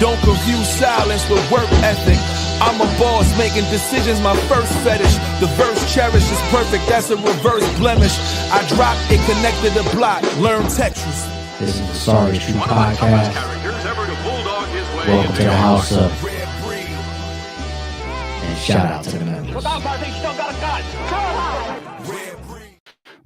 Don't confuse silence with work ethic. I'm a boss, making decisions my first fetish. The verse cherished is perfect, that's a reverse blemish. I drop it, connected to block, learn Tetris. This is the Sorry True Podcast. Welcome to the house of. And shout out to the members.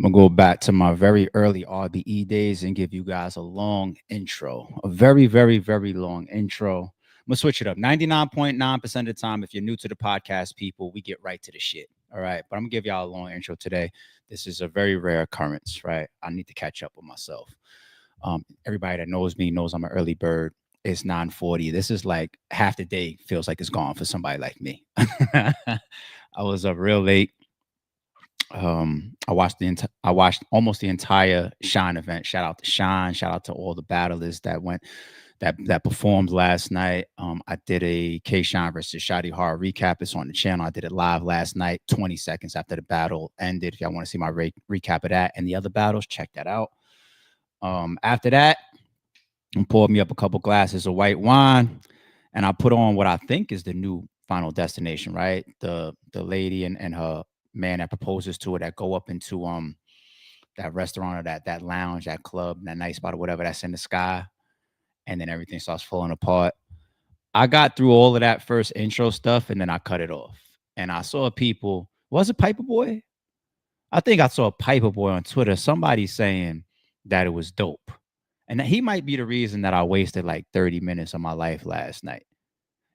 I'm going to go back to my very early RBE days and give you guys a long intro. A very, very, very long intro. I'm going to switch it up. 99.9% of the time, if you're new to the podcast, people, we get right to the shit. All right. But I'm going to give y'all a long intro today. This is a very rare occurrence, right? I need to catch up with myself. Everybody that knows me knows I'm an early bird. It's 9:40. This is like half the day feels like it's gone for somebody like me. I was up real late. I watched almost the entire Shine event. Shout out to Shine. Shout out to all the battlers that performed last night. I did a K-Shine versus Shotty Hard recap. It's on the channel. I did it live last night, 20 seconds after the battle ended. If y'all want to see my recap of that and the other battles, check that out. After that, I poured me up a couple glasses of white wine, and I put on what I think is the new Final Destination, right? The lady and her man that proposes to her that go up into that restaurant or that lounge, that club, that night spot or whatever that's in the sky, and then everything starts falling apart. I got through all of that first intro stuff, and then I cut it off. And I saw people, was it Piper Boy? I think I saw a Piper Boy on Twitter, somebody saying that it was dope. And he might be the reason that I wasted like 30 minutes of my life last night.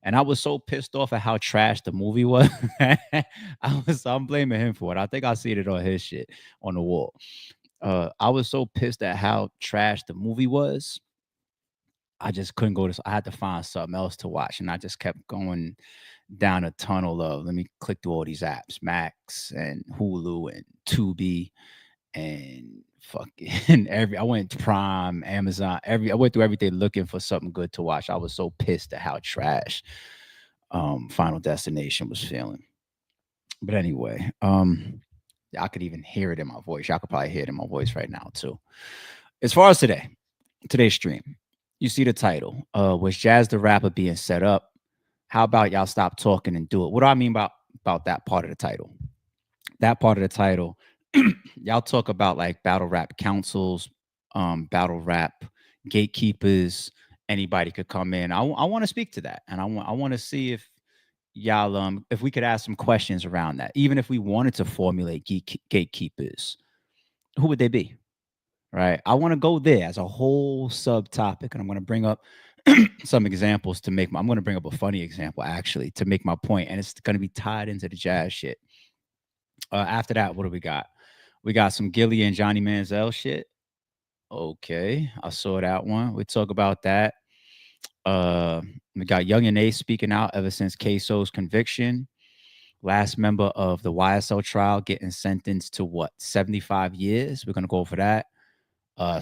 And I was so pissed off at how trash the movie was. I'm blaming him for it. I think I see it on his shit on the wall. I was so pissed at how trash the movie was. I just couldn't go to. I had to find something else to watch, and I just kept going down a tunnel of let me click through all these apps, Max and Hulu and Tubi and fucking I went to Prime, Amazon, I went through everything looking for something good to watch. I was so pissed at how trash Final Destination was feeling. But anyway, I could even hear it in my voice. Y'all could probably hear it in my voice right now too. As far as today's stream, you see the title, was Jaz the Rapper being set up? How about y'all stop talking and do it? What do I mean about that part of the title? That part of the title, y'all talk about like battle rap councils, battle rap gatekeepers. Anybody could come in. I want to speak to that, and I want to see if y'all if we could ask some questions around that. Even if we wanted to formulate gatekeepers, who would they be? Right? I want to go there as a whole subtopic, and I'm going to bring up some examples to make. I'm going to bring up a funny example actually to make my point, and it's going to be tied into the jazz shit. After that, what do we got? We got some Gillie and Johnny Manziel shit. Okay, I saw that one. We talk about that. We got Yungeen speaking out ever since Ksoo's conviction. Last member of the YSL trial getting sentenced to what, 75 years? We're gonna go over that.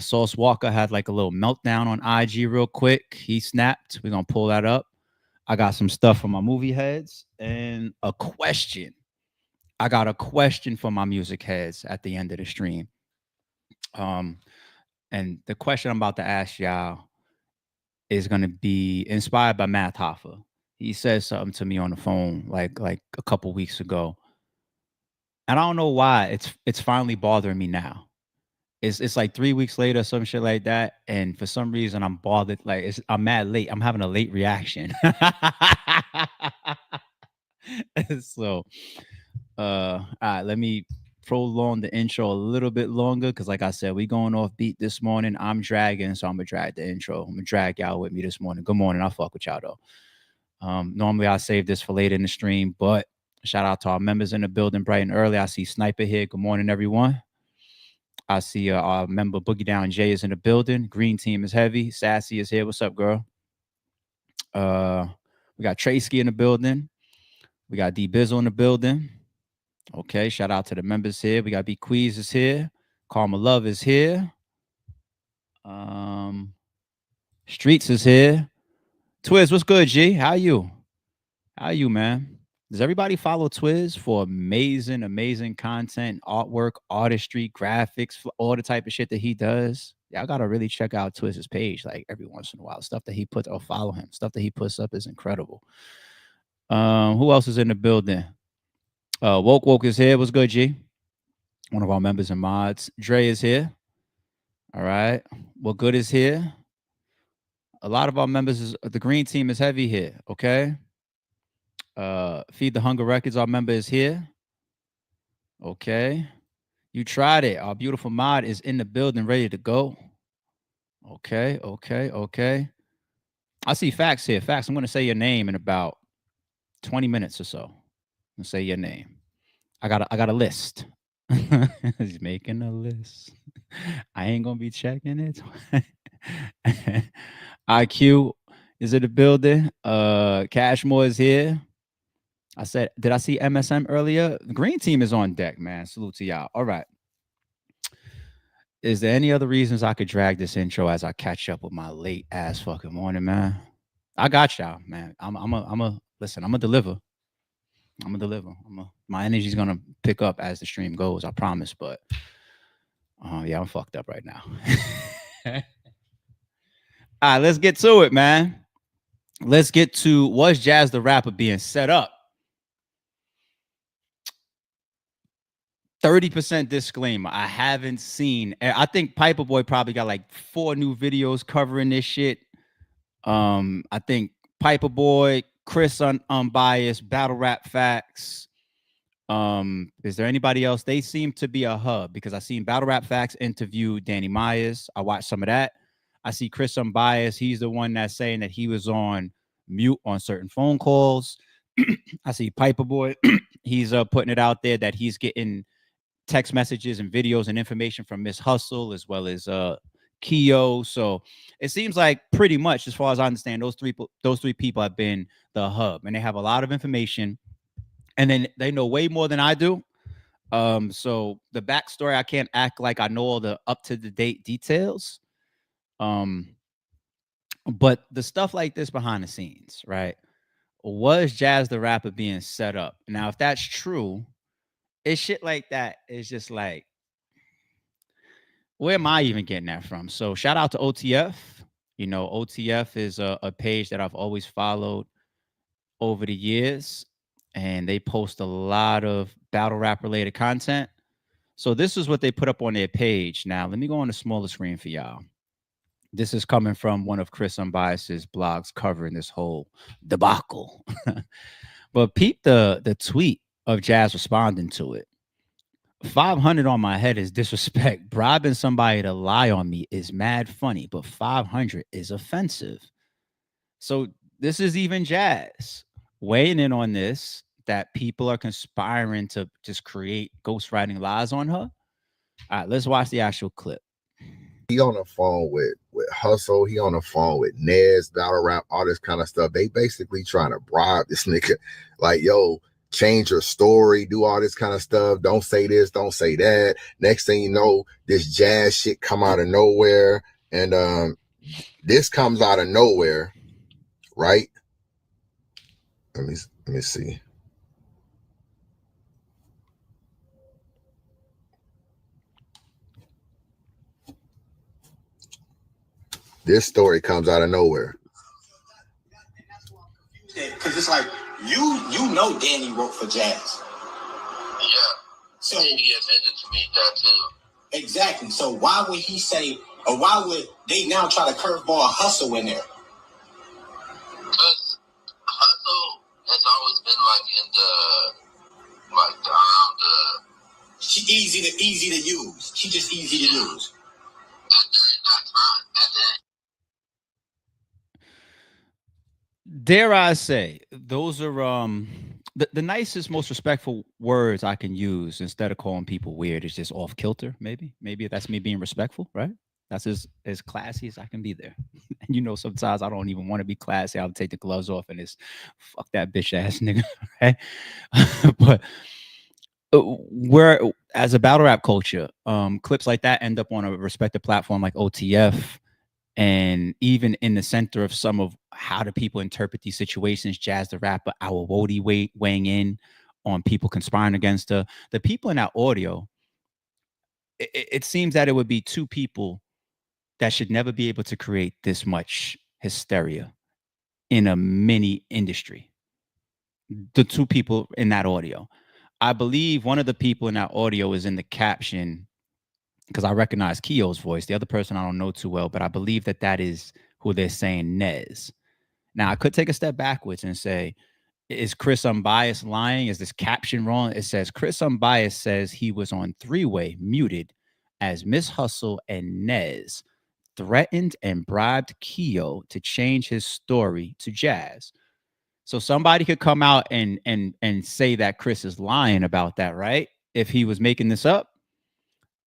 Sauce Walka had like a little meltdown on IG real quick. He snapped. We're gonna pull that up. I got some stuff from my movie heads and a question. I got a question for my music heads at the end of the stream. And the question I'm about to ask y'all is going to be inspired by Math Hoffa. He said something to me on the phone like a couple weeks ago. And I don't know why it's finally bothering me now. It's like 3 weeks later, some shit like that. And for some reason I'm bothered. Like I'm mad late. I'm having a late reaction. So all right, let me prolong the intro a little bit longer because like I said, we going off beat this morning. I'm dragging, so I'm gonna drag the intro. I'm gonna drag y'all with me this morning. Good morning. I'll fuck with y'all though. Normally I save this for later in the stream, but shout out to our members in the building bright and early. I see Sniper here. Good morning, everyone. I see our member Boogie Down Jay is in the building. Green team is heavy. Sassy is here. What's up, girl? We got Tracy in the building. We got D Bizzle in the building. Okay, shout out to the members here. We got B Queez is here. Karma Love is here. Streets is here. Twiz, what's good, G? How you? How you, man? Does everybody follow Twiz for amazing content, artwork, artistry, graphics, all the type of shit that he does? y'all gotta really check out Twizz's page like every once in a while. Stuff that he puts or follow him. Stuff that he puts up is incredible. Who else is in the building? Woke is here. What's good, G? One of our members and mods. Dre is here. All right. What good is here? A lot of our members is the green team is heavy here. Okay. Feed the Hunger Records, our member is here. Okay. You tried it. Our beautiful mod is in the building, ready to go. Okay. I see Facts here. Facts, I'm going to say your name in about 20 minutes or so. I'm going to say your name. I got a list. He's making a list. I ain't going to be checking it. IQ is in the building. Cashmore is here. I said, did I see MSM earlier? The green team is on deck, man. Salute to y'all. All right. Is there any other reasons I could drag this intro as I catch up with my late ass fucking morning, man? I got y'all, man. I'm gonna deliver. My energy's gonna pick up as the stream goes, I promise. But yeah, I'm fucked up right now. All right, let's get to it, man. Let's get to was Jaz the Rapper being set up? 30% disclaimer. I haven't seen. I think Piper Boy probably got like 4 new videos covering this shit. I think Piper Boy, Chris Unbiased, Battle Rap Facts. Is there anybody else? They seem to be a hub because I seen Battle Rap Facts interview Danny Myers. I watched some of that. I see Chris Unbiased. He's the one that's saying that he was on mute on certain phone calls. I see Piper Boy. He's putting it out there that he's getting text messages and videos and information from Miss Hustle as well as Ksoo. So it seems like pretty much, as far as I understand, those three people have been the hub, and they have a lot of information, and then they know way more than I do. So the backstory, I can't act like I know all the up to the date details. But the stuff like this behind the scenes, right? Was Jaz the Rapper being set up? Now, if that's true, it's shit like that. It's just like, where am I even getting that from? So shout out to OTF. You know, OTF is a page that I've always followed over the years, and they post a lot of battle rap related content. So this is what they put up on their page. Now, let me go on the smaller screen for y'all. This is coming from one of Chris Unbiased's blogs covering this whole debacle. But peep the tweet of Jaz responding to it. 500 on my head is disrespect. Bribing somebody to lie on me is mad funny, but 500 is offensive. So this is even Jaz weighing in on this, that people are conspiring to just create ghostwriting lies on her. All right, let's watch the actual clip. He on the phone with Hustle. He on the phone with Nez, Battle Rap, all this kind of stuff. They basically trying to bribe this nigga. Like, yo, change your story, do all this kind of stuff. Don't say this, don't say that. Next thing you know, this Jaz shit come out of nowhere. And this comes out of nowhere, right? Let me see. This story comes out of nowhere. Because it's like, you know Danny wrote for Jaz. Yeah. So he admitted to me that too. Exactly. So why would he say, or why would they now try to curveball Hustle in there? Because Hustle has always been like around the. She easy to use. She just easy to use. And during that time, and then. Dare I say, those are the nicest, most respectful words I can use instead of calling people weird. It's just off kilter, maybe that's me being respectful, right? That's as classy as I can be there. And you know, sometimes I don't even want to be classy. I'll take the gloves off and it's fuck that bitch ass nigga, right? But where as a battle rap culture, clips like that end up on a respected platform like OTF. And even in the center of some of how do people interpret these situations, Jaz the Rapper, our Wody weighing in on people conspiring against her. The people in that audio, it seems that it would be 2 people that should never be able to create this much hysteria in a mini industry. The two people in that audio. I believe one of the people in that audio is in the caption because I recognize Keo's voice. The other person I don't know too well, but I believe that that is who they're saying Nez. Now, I could take a step backwards and say, is Chris Unbiased lying? Is this caption wrong? It says Chris Unbiased says he was on three-way muted as Miss Hustle and Nez threatened and bribed Keo to change his story to Jaz. So somebody could come out and say that Chris is lying about that, right? If he was making this up.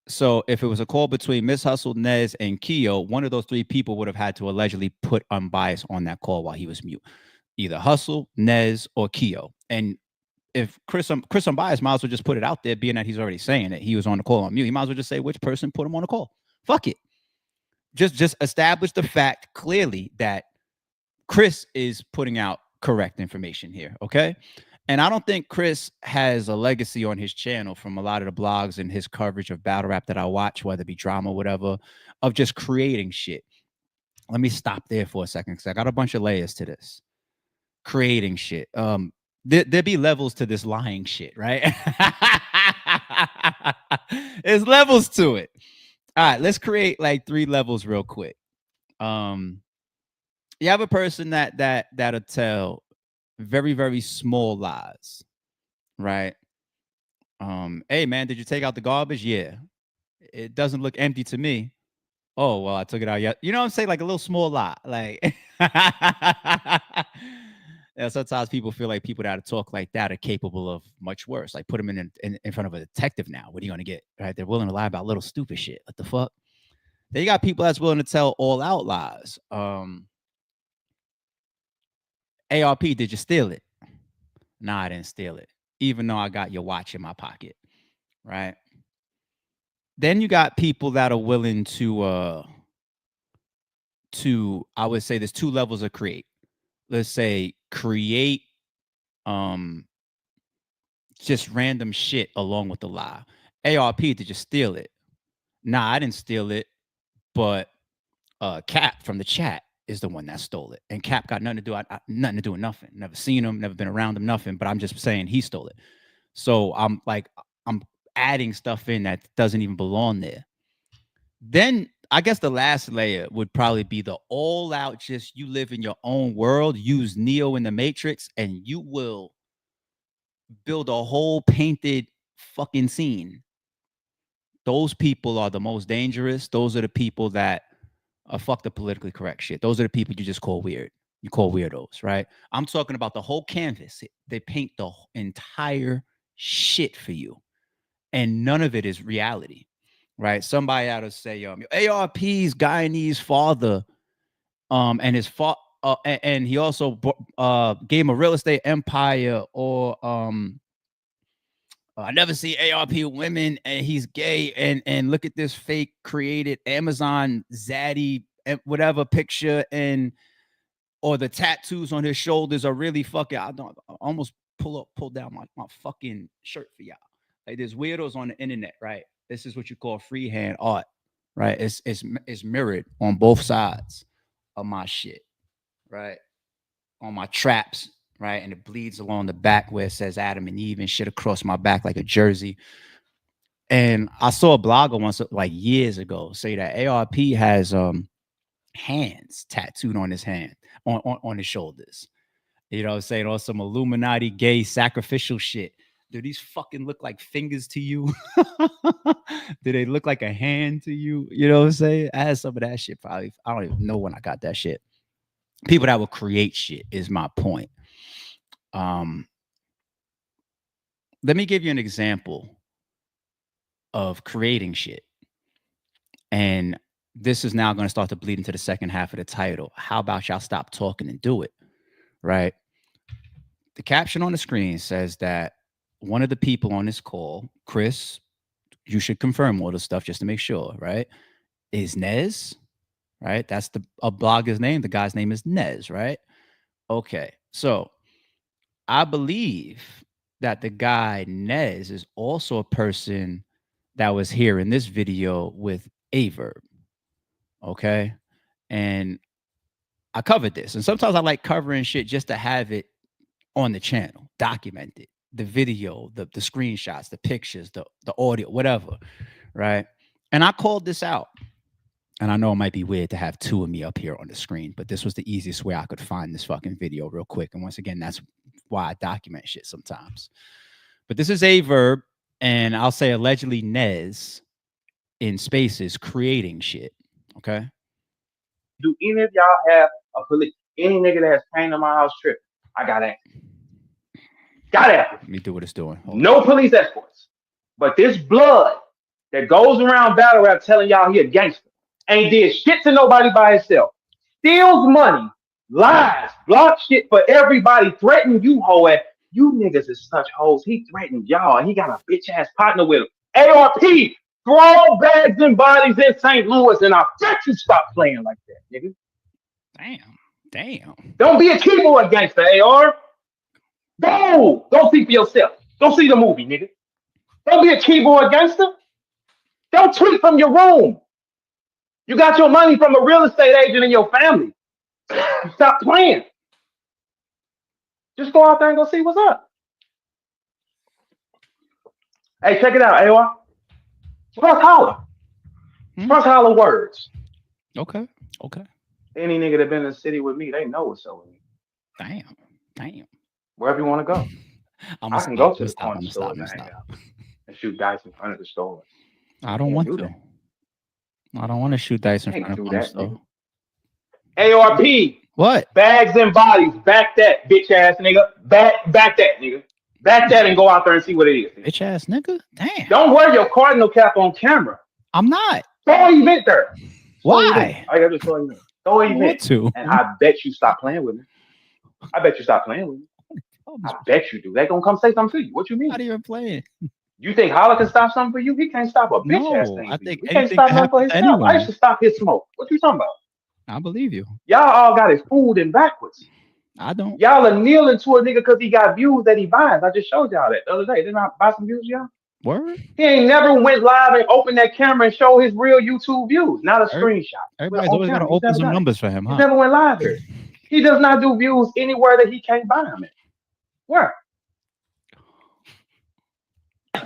So if it was a call between Miss Hustle, Nez, and Keo, one of those three people would have had to allegedly put Unbiased on that call while he was mute. Either Hustle, Nez, or Keo. And if Chris Unbiased might as well just put it out there, being that he's already saying it, he was on the call on mute. He might as well just say which person put him on the call. Fuck it. Just establish the fact clearly that Chris is putting out correct information here, okay? And I don't think Chris has a legacy on his channel from a lot of the blogs and his coverage of battle rap that I watch, whether it be drama or whatever, of just creating shit. Let me stop there for a second because I got a bunch of layers to this. Creating shit. There be levels to this lying shit, right? There's levels to it. All right, let's create like 3 levels real quick. You have a person that'll tell very, very small lies, right? Hey man, did you take out the garbage? Yeah. It doesn't look empty to me. Oh, well, I took it out yet. You know what I'm saying? Like a little small lie. Like yeah, sometimes people feel like people that talk like that are capable of much worse. Like put them in front of a detective now. What are you gonna get? Right? They're willing to lie about little stupid shit. What the fuck? Then you got people that's willing to tell all out lies. ARP, did you steal it? Nah, I didn't steal it. Even though I got your watch in my pocket. Right? Then you got people that are willing to I would say there's 2 levels of create. Let's say create just random shit along with the lie. ARP, did you steal it? Nah, I didn't steal it, but Cap from the chat is the one that stole it. And Cap got nothing to do, nothing to do with nothing. Never seen him, never been around him, nothing. But I'm just saying he stole it. So I'm adding stuff in that doesn't even belong there. Then I guess the last layer would probably be the all out, just you live in your own world, use Neo in the Matrix, and you will build a whole painted fucking scene. Those people are the most dangerous. Those are the people that fuck the politically correct shit. Those are the people you just call weird. You call weirdos, right? I'm talking about the whole canvas. They paint the entire shit for you. And none of it is reality, right? Somebody ought to say, ARP's Guyanese father, and his and he also gave him a real estate empire, or I never see ARP women and he's gay, and look at this fake created Amazon zaddy whatever picture, and or the tattoos on his shoulders are really fucking. I almost pull down my fucking shirt for y'all. Like there's weirdos on the internet, right? This is what you call freehand art, right? It's mirrored on both sides of my shit, right? On my traps, right? And it bleeds along the back where it says Adam and Eve and shit across my back like a jersey. And I saw a blogger once, like years ago, say that ARP has hands tattooed on his hand, on his shoulders. You know what I'm saying? On some Illuminati gay sacrificial shit. Do these fucking look like fingers to you? Do they look like a hand to you? You know what I'm saying? I had some of that shit probably. I don't even know when I got that shit. People that will create shit is my point. Let me give you an example of creating shit. And this is now going to start to bleed into the second half of the title. How about y'all stop talking and do it? Right? The caption on the screen says that one of the people on this call, Chris, you should confirm all the stuff just to make sure, right? Is Nez, right? That's a blogger's name. The guy's name is Nez, right? Okay. So I believe that the guy Nez is also a person that was here in this video with Averb. Okay. And I covered this. And sometimes I like covering shit just to have it on the channel, documented. The video, the screenshots, the pictures, the audio, whatever. Right. And I called this out. And I know it might be weird to have two of me up here on the screen, but this was the easiest way I could find this fucking video real quick. And once again, that's why I document shit sometimes. But this is a verb, and I'll say allegedly Nez in spaces creating shit. Okay. Do any of y'all have a police? Any nigga that has came to my house trip, I got at. Got at. Let me do what it's doing. No police escorts. But this blood that goes around battle rap telling y'all he a gangster ain't did shit to nobody by himself. Steals money, lies, block shit for everybody, threaten you, hoe ass. You niggas is such hoes. He threatened y'all, and he got a bitch ass partner with him. ARP, throw bags and bodies in St. Louis, and I bet you stop playing like that, nigga. Damn. Don't be a keyboard gangster, AR. Go see for yourself. Go see the movie, nigga. Don't be a keyboard gangster. Don't tweet from your room. You got your money from a real estate agent in your family. Stop playing. Just go out there and go see what's up. Hey, check it out, AR. First holler. First holler words. Okay. Any nigga that been in the city with me, they know what's up with me. Damn. Wherever you want to go. I can go to the corner store and hang out and shoot dice in front of the store. I don't want to. I don't want to shoot dice in front of the store. ARP. What? Bags and bodies. Back that bitch ass nigga. Back that nigga. Back that and go out there and see what it is. Bitch ass nigga? Damn. Don't wear your cardinal cap on camera. I'm not. Throw an event there. Why? I got to throw you. Throw an event. To. And I bet you stop playing with me. I bet you stop playing with me. I bet you do. They gonna come say something to you. What you mean? Not even playing. You think Holla can stop something for you? He can't stop a bitch ass thing. I think he can't stop nothing for himself. I used to stop his smoke. What you talking about? I believe you. Y'all all got his food in backwards. I don't. Y'all are kneeling to a nigga because he got views that he buys. I just showed y'all that the other day. Didn't I buy some views, y'all? Word? He ain't never went live and opened that camera and show his real YouTube views. Not a screenshot. Everybody's always got to open some numbers for him, huh? He never went live here. He does not do views anywhere that he can't buy them in. Where?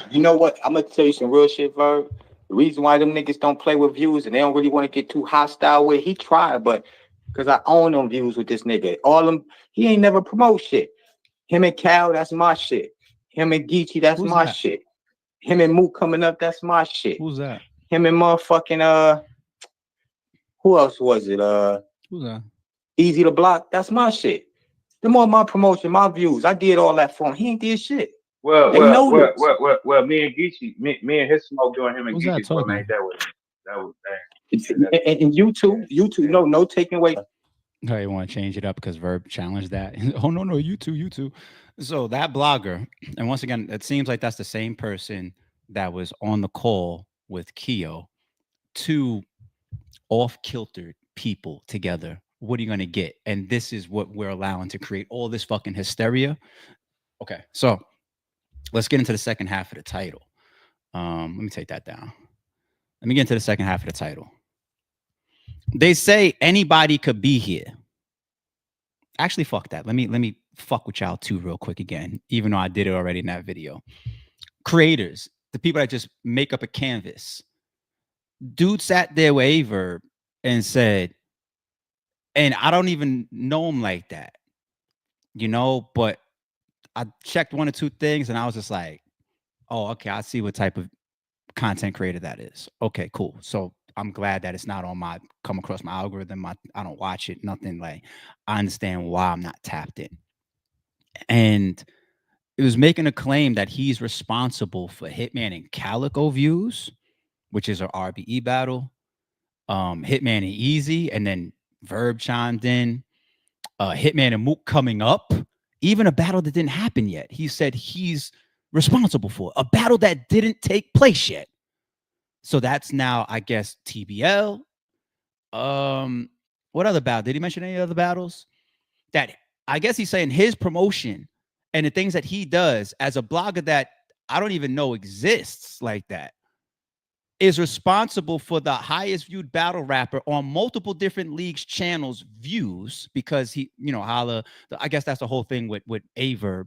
You know what? I'm gonna tell you some real shit, Verb. The reason why them niggas don't play with views and they don't really want to get too hostile with, he tried, but because I own them views with this nigga. All them, he ain't never promote shit. Him and Cal, that's my shit. Him and Geechee, that's my shit. Him and Mook coming up, that's my shit. Who's that? Him and motherfucking who else was it? Who's that? Easy to Block, that's my shit. The more my promotion, my views, I did all that for him. He ain't did shit. Well, me and Geechee, me and his smoke doing him and Geechee made that with him. That was bad. And you two, no taking away. Oh, you want to change it up because Verb challenged that? Oh no, you two. So that blogger, and once again, it seems like that's the same person that was on the call with Ksoo. Two off-kiltered people together. What are you going to get? And this is what we're allowing to create all this fucking hysteria. Okay, so let's get into the second half of the title. Let me take that down. Let me get into the second half of the title. They say anybody could be here. Actually, fuck that. Let me fuck with y'all too real quick again, even though I did it already in that video. Creators, the people that just make up a canvas. Dude sat there with a verb and said, and I don't even know him like that, but I checked one or two things and I was just like, oh, okay, I see what type of content creator that is. Okay, cool. So I'm glad that it's not on come across my algorithm. I don't watch it, nothing. Like, I understand why I'm not tapped in. And it was making a claim that he's responsible for Hitman and Calico views, which is our RBE battle. Hitman and Easy, and then Verb chimed in. Hitman and Mook coming up. Even a battle that didn't happen yet. He said he's responsible for a battle that didn't take place yet. So that's now, I guess, TBL. What other battle? Did he mention any other battles? That I guess he's saying his promotion and the things that he does as a blogger that I don't even know exists like that. is responsible for the highest viewed battle rapper on multiple different leagues channels views, because he, you know, holla, I guess that's the whole thing with Averb.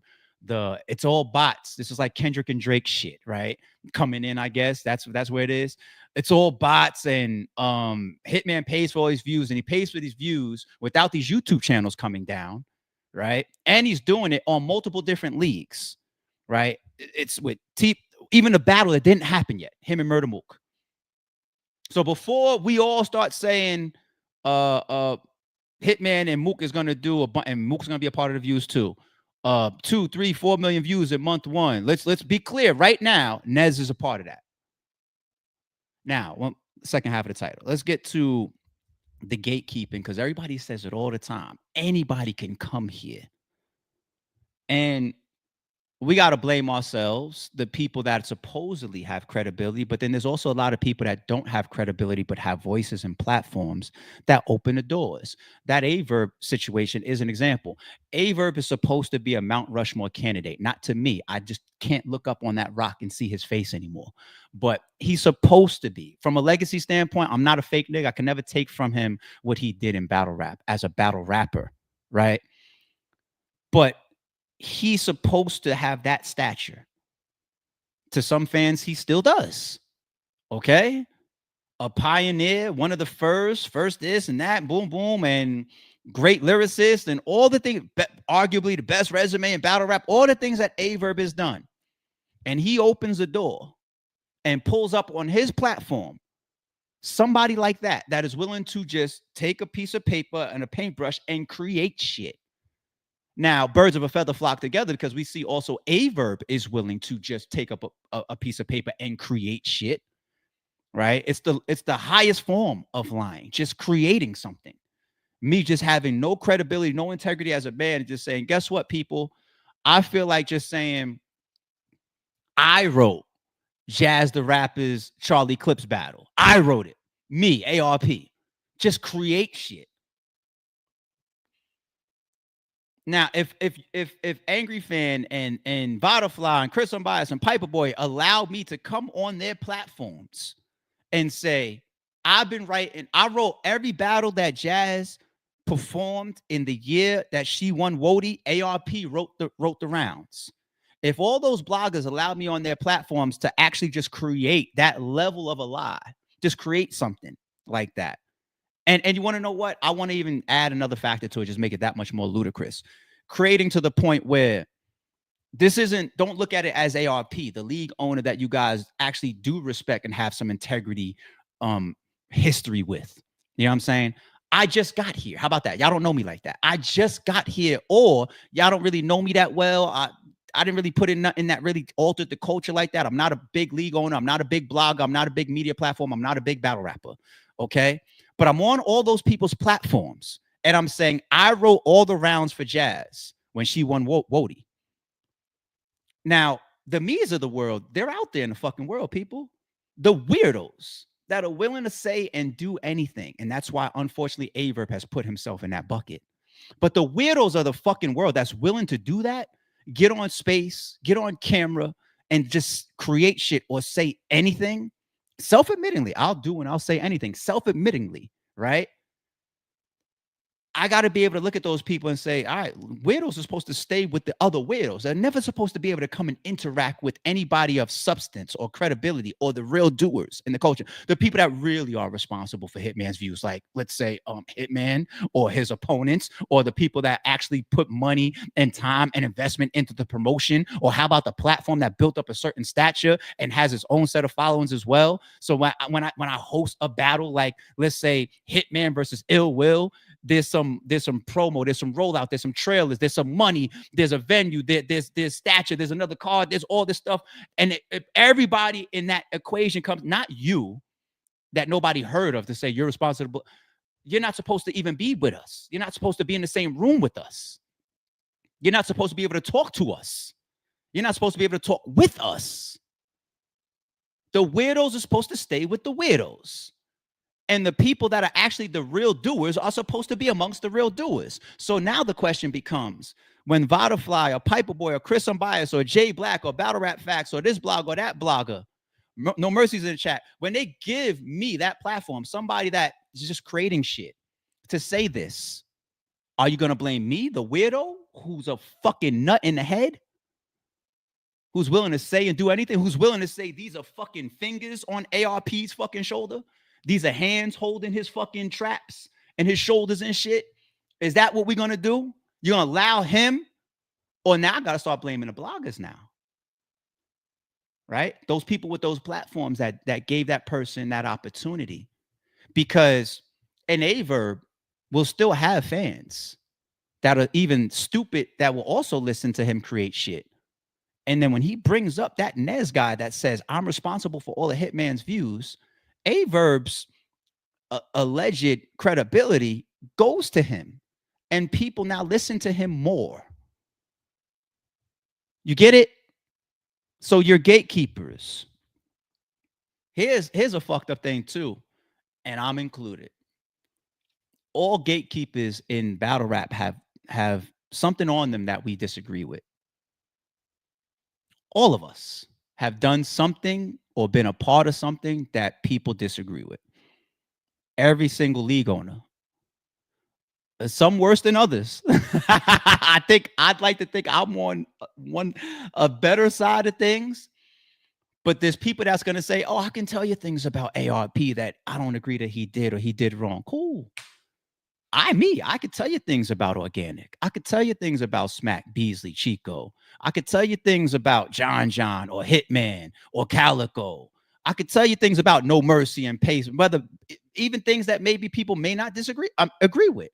It's all bots. This is like Kendrick and Drake shit, right? Coming in, I guess that's where it is. It's all bots, and Hitman pays for all these views, and he pays for these views without these YouTube channels coming down, right? And he's doing it on multiple different leagues, right? It's with even a battle that didn't happen yet, him and Murder Mook. So before we all start saying Hitman and Mook is gonna do and Mook's gonna be a part of the views too. 2, 3, 4 million views in month 1. Let's be clear right now. Nez is a part of that. Now, second half of the title. Let's get to the gatekeeping, because everybody says it all the time. Anybody can come here, and we got to blame ourselves, the people that supposedly have credibility, but then there's also a lot of people that don't have credibility but have voices and platforms that open the doors. That Averb situation is an example. Averb is supposed to be a Mount Rushmore candidate. Not to me. I just can't look up on that rock and see his face anymore. But he's supposed to be. From a legacy standpoint, I'm not a fake nigga. I can never take from him what he did in battle rap as a battle rapper, right? But he's supposed to have that stature. To some fans, he still does. Okay? A pioneer, one of the first this and that, boom, boom, and great lyricist, and all the things, arguably the best resume in battle rap, all the things that Averb has done. And he opens the door and pulls up on his platform somebody like that is willing to just take a piece of paper and a paintbrush and create shit. Now, birds of a feather flock together, because we see also Averb is willing to just take up a piece of paper and create shit, right? It's the highest form of lying, just creating something. Me just having no credibility, no integrity as a man, and just saying, guess what, people? I feel like just saying, I wrote Jaz the Rapper's Charlie Clips battle. I wrote it. Me, ARP. Just create shit. Now, if Angry Fan and Vodafly and Chris Unbiased and Piper Boy allowed me to come on their platforms and say, I've been writing, I wrote every battle that Jaz performed in the year that she won Wody, ARP wrote the rounds. If all those bloggers allowed me on their platforms to actually just create that level of a lie, just create something like that. And you want to know what? I want to even add another factor to it, just make it that much more ludicrous. Creating to the point where this isn't, don't look at it as ARP, the league owner that you guys actually do respect and have some integrity history with. You know what I'm saying? I just got here. How about that? Y'all don't know me like that. I just got here, or y'all don't really know me that well. I didn't really put in nothing that really altered the culture like that. I'm not a big league owner. I'm not a big blogger. I'm not a big media platform. I'm not a big battle rapper. Okay? But I'm on all those people's platforms, and I'm saying I wrote all the rounds for Jaz when she won Wody. Now, the me's of the world, they're out there in the fucking world, people. The weirdos that are willing to say and do anything. And that's why, unfortunately, Averb has put himself in that bucket. But the weirdos of the fucking world that's willing to do that, get on space, get on camera, and just create shit or say anything, self-admittingly, I'll do and I'll say anything, self-admittingly, right? I got to be able to look at those people and say, all right, weirdos are supposed to stay with the other weirdos. They're never supposed to be able to come and interact with anybody of substance or credibility or the real doers in the culture. The people that really are responsible for Hitman's views, like, let's say, Hitman or his opponents, or the people that actually put money and time and investment into the promotion, or how about the platform that built up a certain stature and has its own set of followings as well. So when I host a battle, like, let's say Hitman versus Ill Will, there's some promo, there's some rollout, there's some trailers, there's some money, there's a venue, there's stature, there's another card, there's all this stuff. And if everybody in that equation comes, not you, that nobody heard of, to say you're responsible, you're not supposed to even be with us. You're not supposed to be in the same room with us. You're not supposed to be able to talk to us. You're not supposed to be able to talk with us. The weirdos are supposed to stay with the weirdos. And the people that are actually the real doers are supposed to be amongst the real doers. So now the question becomes, when Vodafly or Piper Boy or Chris Unbiased or Jay Black or Battle Rap Facts or this blog or that blogger No Mercy's in the chat. When they give me that platform, somebody that is just creating shit, to say this, are you gonna blame me, the weirdo, who's a fucking nut in the head? Who's willing to say and do anything? Who's willing to say these are fucking fingers on ARP's fucking shoulder? These are hands holding his fucking traps and his shoulders and shit? Is that what we're gonna do? You're gonna allow him? Or now I gotta start blaming the bloggers now. Right? Those people with those platforms that gave that person that opportunity. Because an Averb will still have fans that are even stupid that will also listen to him create shit. And then when he brings up that Nez guy that says, I'm responsible for all of Hitman's views, Averb's alleged credibility goes to him. And people now listen to him more. You get it? So you're gatekeepers. Here's a fucked up thing too, and I'm included. All gatekeepers in battle rap have something on them that we disagree with. All of us have done something or been a part of something that people disagree with. Every single league owner. Some worse than others. I'd like to think I'm on a better side of things. But there's people that's going to say, oh, I can tell you things about ARP that I don't agree that he did or he did wrong. Cool. I could tell you things about Organic. I could tell you things about Smack, Beasley, Chico. I could tell you things about John or Hitman or Calico. I could tell you things about No Mercy and Pace, whether even things that maybe people may not agree with.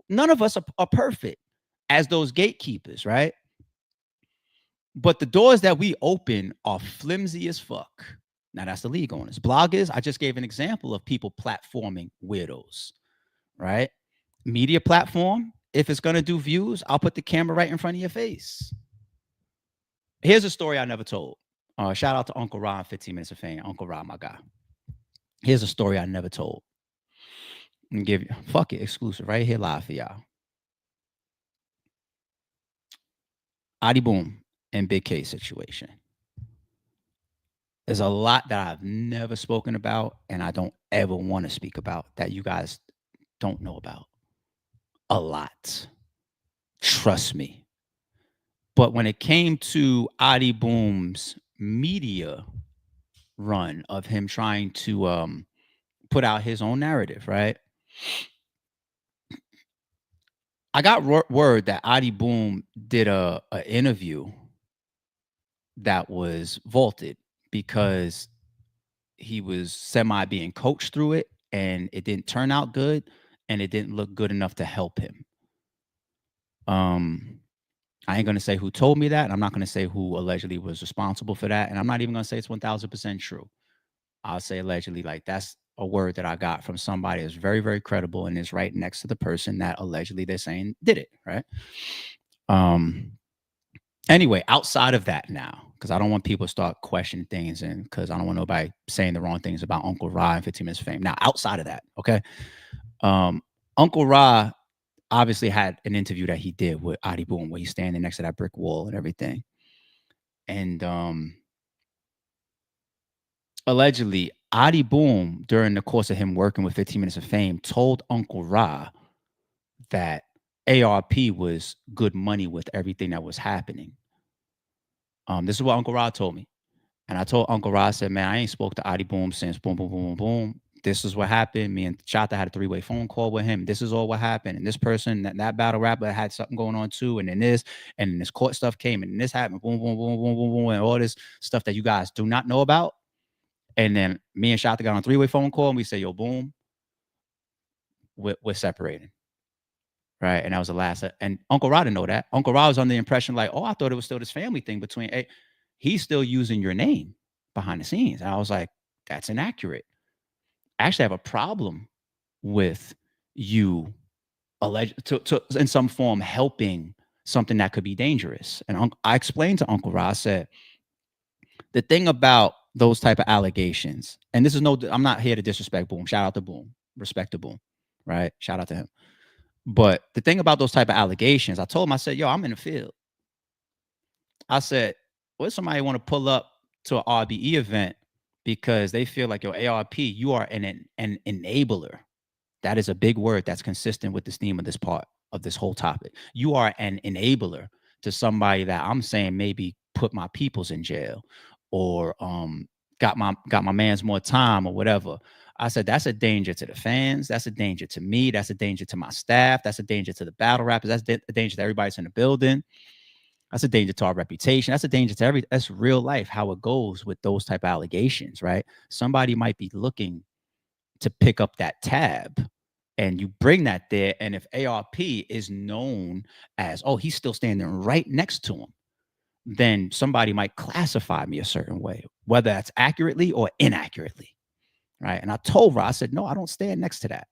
None of us are perfect as those gatekeepers, right? But the doors that we open are flimsy as fuck. Now that's the league owners. Bloggers, I just gave an example of people platforming weirdos, right? Media platform, if it's going to do views, I'll put the camera right in front of your face. Here's a story I never told. Shout out to Uncle Ron, 15 Minutes of Fame. Uncle Ron, my guy. Here's a story I never told. And give you, fuck it, exclusive, right here live for y'all. Adi Boom and Big K situation. There's a lot that I've never spoken about and I don't ever want to speak about that you guys don't know about. A lot. Trust me. But when it came to Adi Boom's media run of him trying to put out his own narrative, right? I got word that Adi Boom did a interview that was vaulted because he was semi being coached through it and it didn't turn out good and it didn't look good enough to help him. I ain't going to say who told me that. And I'm not going to say who allegedly was responsible for that. And I'm not even going to say it's 1000% true. I'll say allegedly, like that's a word that I got from somebody that's very, very credible and is right next to the person that allegedly they're saying did it, right? Anyway, outside of that now, because I don't want people to start questioning things and because I don't want nobody saying the wrong things about Uncle Ra and 15 Minutes of Fame. Now, outside of that, okay, Uncle Ra obviously had an interview that he did with Adi Boom where he's standing next to that brick wall and everything. And allegedly, Adi Boom, during the course of him working with 15 Minutes of Fame, told Uncle Ra that ARP was good money with everything that was happening. This is what Uncle Ra told me. And I told Uncle Ra, I said, man, I ain't spoke to Adi Boom since boom, boom, boom, boom, boom. This is what happened. Me and Chata had a 3-way phone call with him. This is all what happened. And this person, that battle rapper had something going on too. And then this court stuff came and this happened. Boom, boom, boom, boom, boom, boom. And all this stuff that you guys do not know about. And then me and Chata got on a 3-way phone call and we say, yo, boom, we're separating. Right. And that was the last. And Uncle Ra didn't know that. Uncle Ra was under the impression like, oh, I thought it was still this family thing between. He's still using your name behind the scenes. And I was like, that's inaccurate. I actually have a problem with you in some form helping something that could be dangerous. And I explained to Uncle Ra, I said, the thing about those type of allegations, and this is I'm not here to disrespect Boom. Shout out to Boom. Respect to Boom. Right. Shout out to him. But the thing about those type of allegations, I told him, I said, yo, I'm in the field. I said, what if somebody want to pull up to an RBE event because they feel like, yo, ARP, you are an enabler. That is a big word that's consistent with this theme of this part of this whole topic. You are an enabler to somebody that I'm saying maybe put my peoples in jail or got my man's more time or whatever. I said, that's a danger to the fans. That's a danger to me. That's a danger to my staff. That's a danger to the battle rappers. That's a danger to everybody that's in the building. That's a danger to our reputation. That's a danger to that's real life, how it goes with those type of allegations, right? Somebody might be looking to pick up that tab and you bring that there. And if ARP is known as, oh, he's still standing right next to him, then somebody might classify me a certain way, whether that's accurately or inaccurately, right? And I told her, I said, no, I don't stand next to that.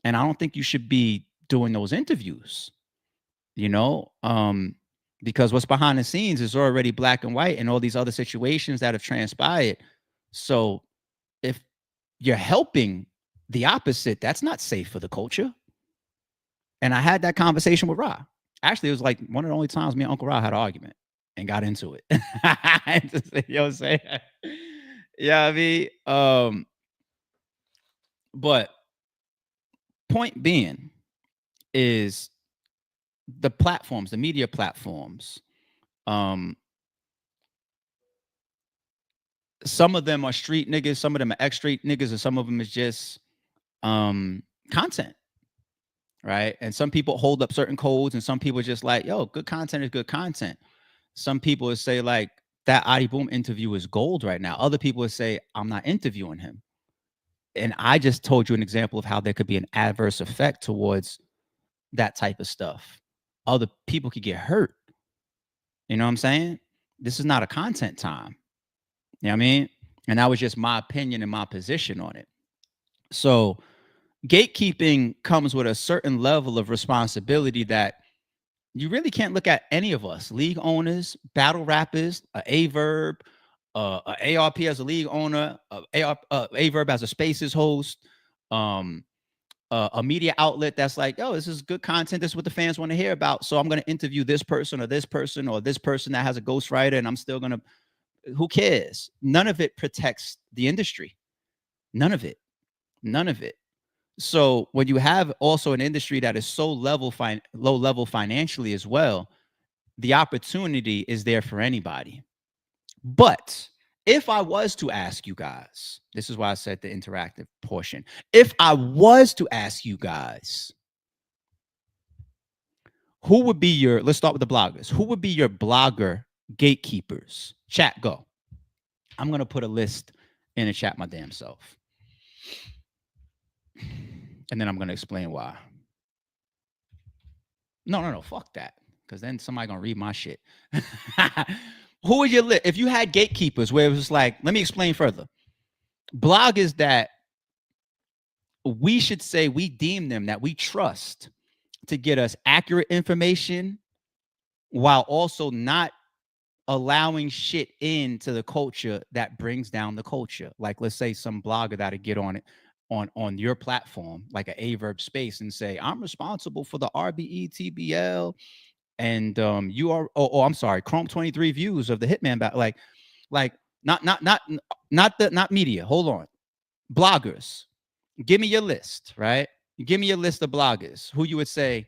And I don't think you should be doing those interviews, because what's behind the scenes is already black and white and all these other situations that have transpired. So if you're helping the opposite, that's not safe for the culture. And I had that conversation with Ra. Actually, it was like one of the only times me and Uncle Ra had an argument and got into it. You know what I'm saying? Yeah, I mean, but point being is the platforms, the media platforms, some of them are street niggas, some of them are ex-street niggas, and some of them is just content, right? And some people hold up certain codes, and some people are just like, yo, good content is good content. Some people would say like that Adi Boom interview is gold right now. Other people would say I'm not interviewing him. And I just told you an example of how there could be an adverse effect towards that type of stuff. Other people could get hurt. You know what I'm saying? This is not a content time. You know what I mean? And that was just my opinion and my position on it. So gatekeeping comes with a certain level of responsibility that you really can't look at any of us, league owners, battle rappers, Averb, ARP as a league owner, Averb as a Spaces host, a media outlet that's like, oh, this is good content. This is what the fans want to hear about. So I'm going to interview this person or this person or this person that has a ghostwriter, and I'm still going to, who cares? None of it protects the industry. None of it. None of it. So when you have also an industry that is so low level financially as well, the opportunity is there for anybody. But if I was to ask you guys, this is why I said the interactive portion. If I was to ask you guys, who would be your, let's start with the bloggers. Who would be your blogger gatekeepers? Chat, go. I'm going to put a list in the chat my damn self. And then I'm going to explain why. No, fuck that. Because then somebody going to read my shit. Who would you list? If you had gatekeepers where it was like, let me explain further. Bloggers that we should say we deem them, that we trust to get us accurate information while also not allowing shit into the culture that brings down the culture. Like, let's say some blogger that'll get on it on your platform, like an Averb space, and say, I'm responsible for the RBE TBL and you are, I'm sorry, Chrome 23 views of the Hitman battle. Like not media. Hold on. Bloggers. Give me your list, right? Give me your list of bloggers who you would say,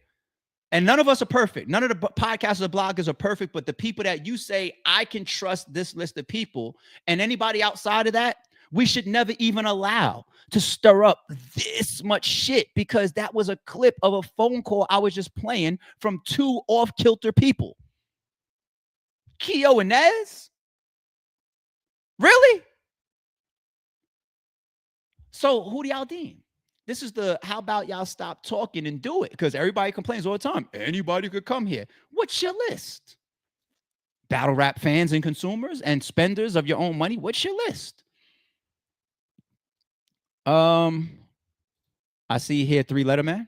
and none of us are perfect. None of the podcasters or bloggers are perfect, but the people that you say, I can trust this list of people, and anybody outside of that, we should never even allow to stir up this much shit, because that was a clip of a phone call I was just playing from two off-kilter people. Ksoo and Nez? Really? So who do y'all deem? This is the, how about y'all stop talking and do it? Because everybody complains all the time. Anybody could come here. What's your list? Battle rap fans and consumers and spenders of your own money. What's your list? I see here 3 Letterman.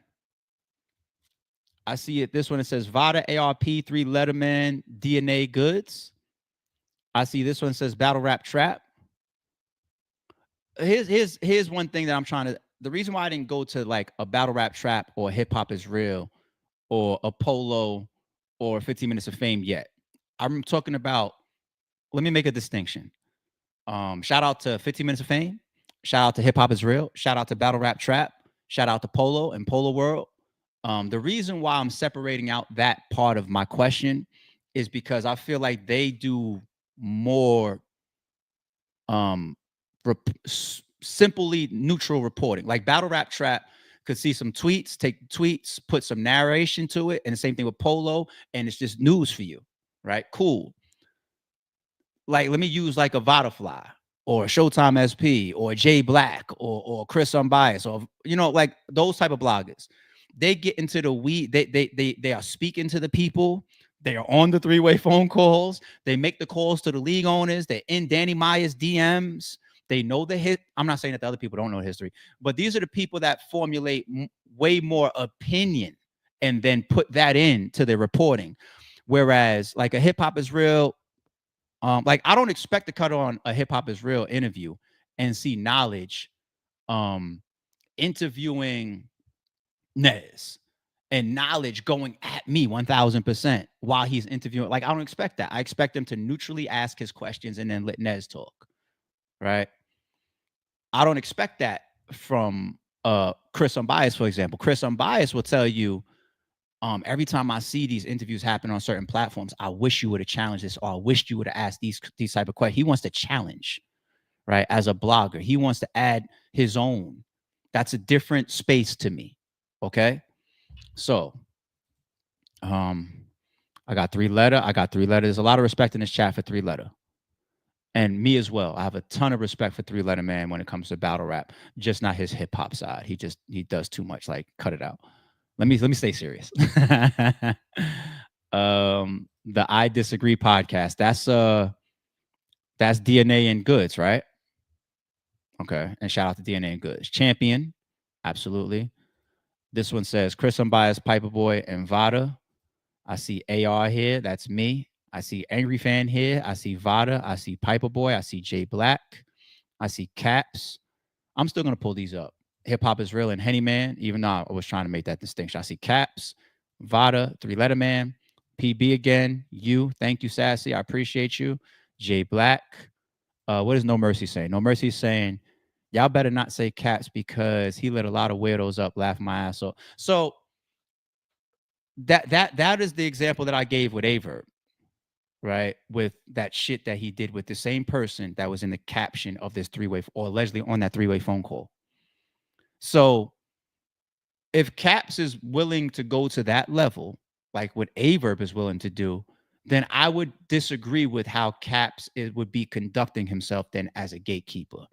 I see it. This one, it says Vada, ARP, 3 Letterman, DNA Goods. I see this one says Battle Rap Trap. Here's one thing that I'm trying to, the reason why I didn't go to like a Battle Rap Trap or Hip Hop Is Real or a Polo or 15 Minutes of Fame yet. I'm talking about, let me make a distinction. Shout out to 15 Minutes of Fame. Shout out to Hip Hop Is Real. Shout out to Battle Rap Trap. Shout out to Polo and Polo World. The reason why I'm separating out that part of my question is because I feel like they do more simply neutral reporting. Like Battle Rap Trap could see some tweets, take tweets, put some narration to it, and the same thing with Polo, and it's just news for you, right? Cool. Like, let me use like a Vodafly or Showtime SP or Jay Black or Chris Unbiased, or like those type of bloggers. They get into the weed. They are speaking to the people. They are on the three-way phone calls. They make the calls to the league owners. They're in Danny Meyer's DMs. They know the hit. I'm not saying that the other people don't know history, but these are the people that formulate way more opinion and then put that into their reporting. Whereas like a Hip Hop Is Real, like I don't expect to cut on a Hip Hop Is Real interview and see Knowledge interviewing Nez and Knowledge going at me 1000% while he's interviewing. Like I don't expect that. I expect him to neutrally ask his questions and then let Nez talk. Right? I don't expect that from Chris Unbiased, for example. Chris Unbiased will tell you, every time I see these interviews happen on certain platforms, I wish you would have challenged this, or I wish you would have asked these type of questions. He wants to challenge, right? As a blogger, he wants to add his own. That's a different space to me. Okay. So, I got 3 letter. There's a lot of respect in this chat for 3 letter. And me as well. I have a ton of respect for 3 letter man when it comes to battle rap, just not his hip hop side. He does too much. Like, cut it out. Let me stay serious. The I Disagree podcast. That's DNA and Goods, right? Okay. And shout out to DNA and Goods. Champion. Absolutely. This one says Chris Unbiased, Piper Boy, and Vada. I see AR here. That's me. I see Angry Fan here. I see Vada. I see Piper Boy. I see Jay Black. I see Caps. I'm still going to pull these up. Hip Hop Is Real and Henny Man, even though I was trying to make that distinction. I see Caps, Vada, 3 letter man, PB again, you. Thank you, Sassy. I appreciate you. Jay Black. What is No Mercy saying? No Mercy saying, y'all better not say Caps because he let a lot of weirdos up, laugh my ass off. So that is the example that I gave with Averb, right? With that shit that he did with the same person that was in the caption of this 3-way, or allegedly on that 3-way phone call. So if Caps is willing to go to that level, like what Averb is willing to do, then I would disagree with how Caps would be conducting himself then as a gatekeeper.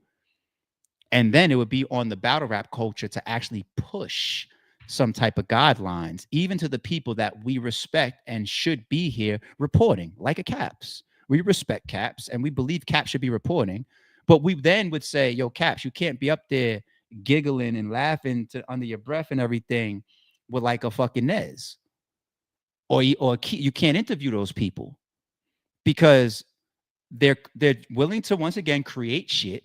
And then it would be on the battle rap culture to actually push some type of guidelines, even to the people that we respect and should be here reporting, like a Caps. We respect Caps and we believe Caps should be reporting, but we then would say, yo, Caps, you can't be up there giggling and laughing under your breath and everything with like a fucking Nez. Or you can't interview those people because they're willing to once again create shit.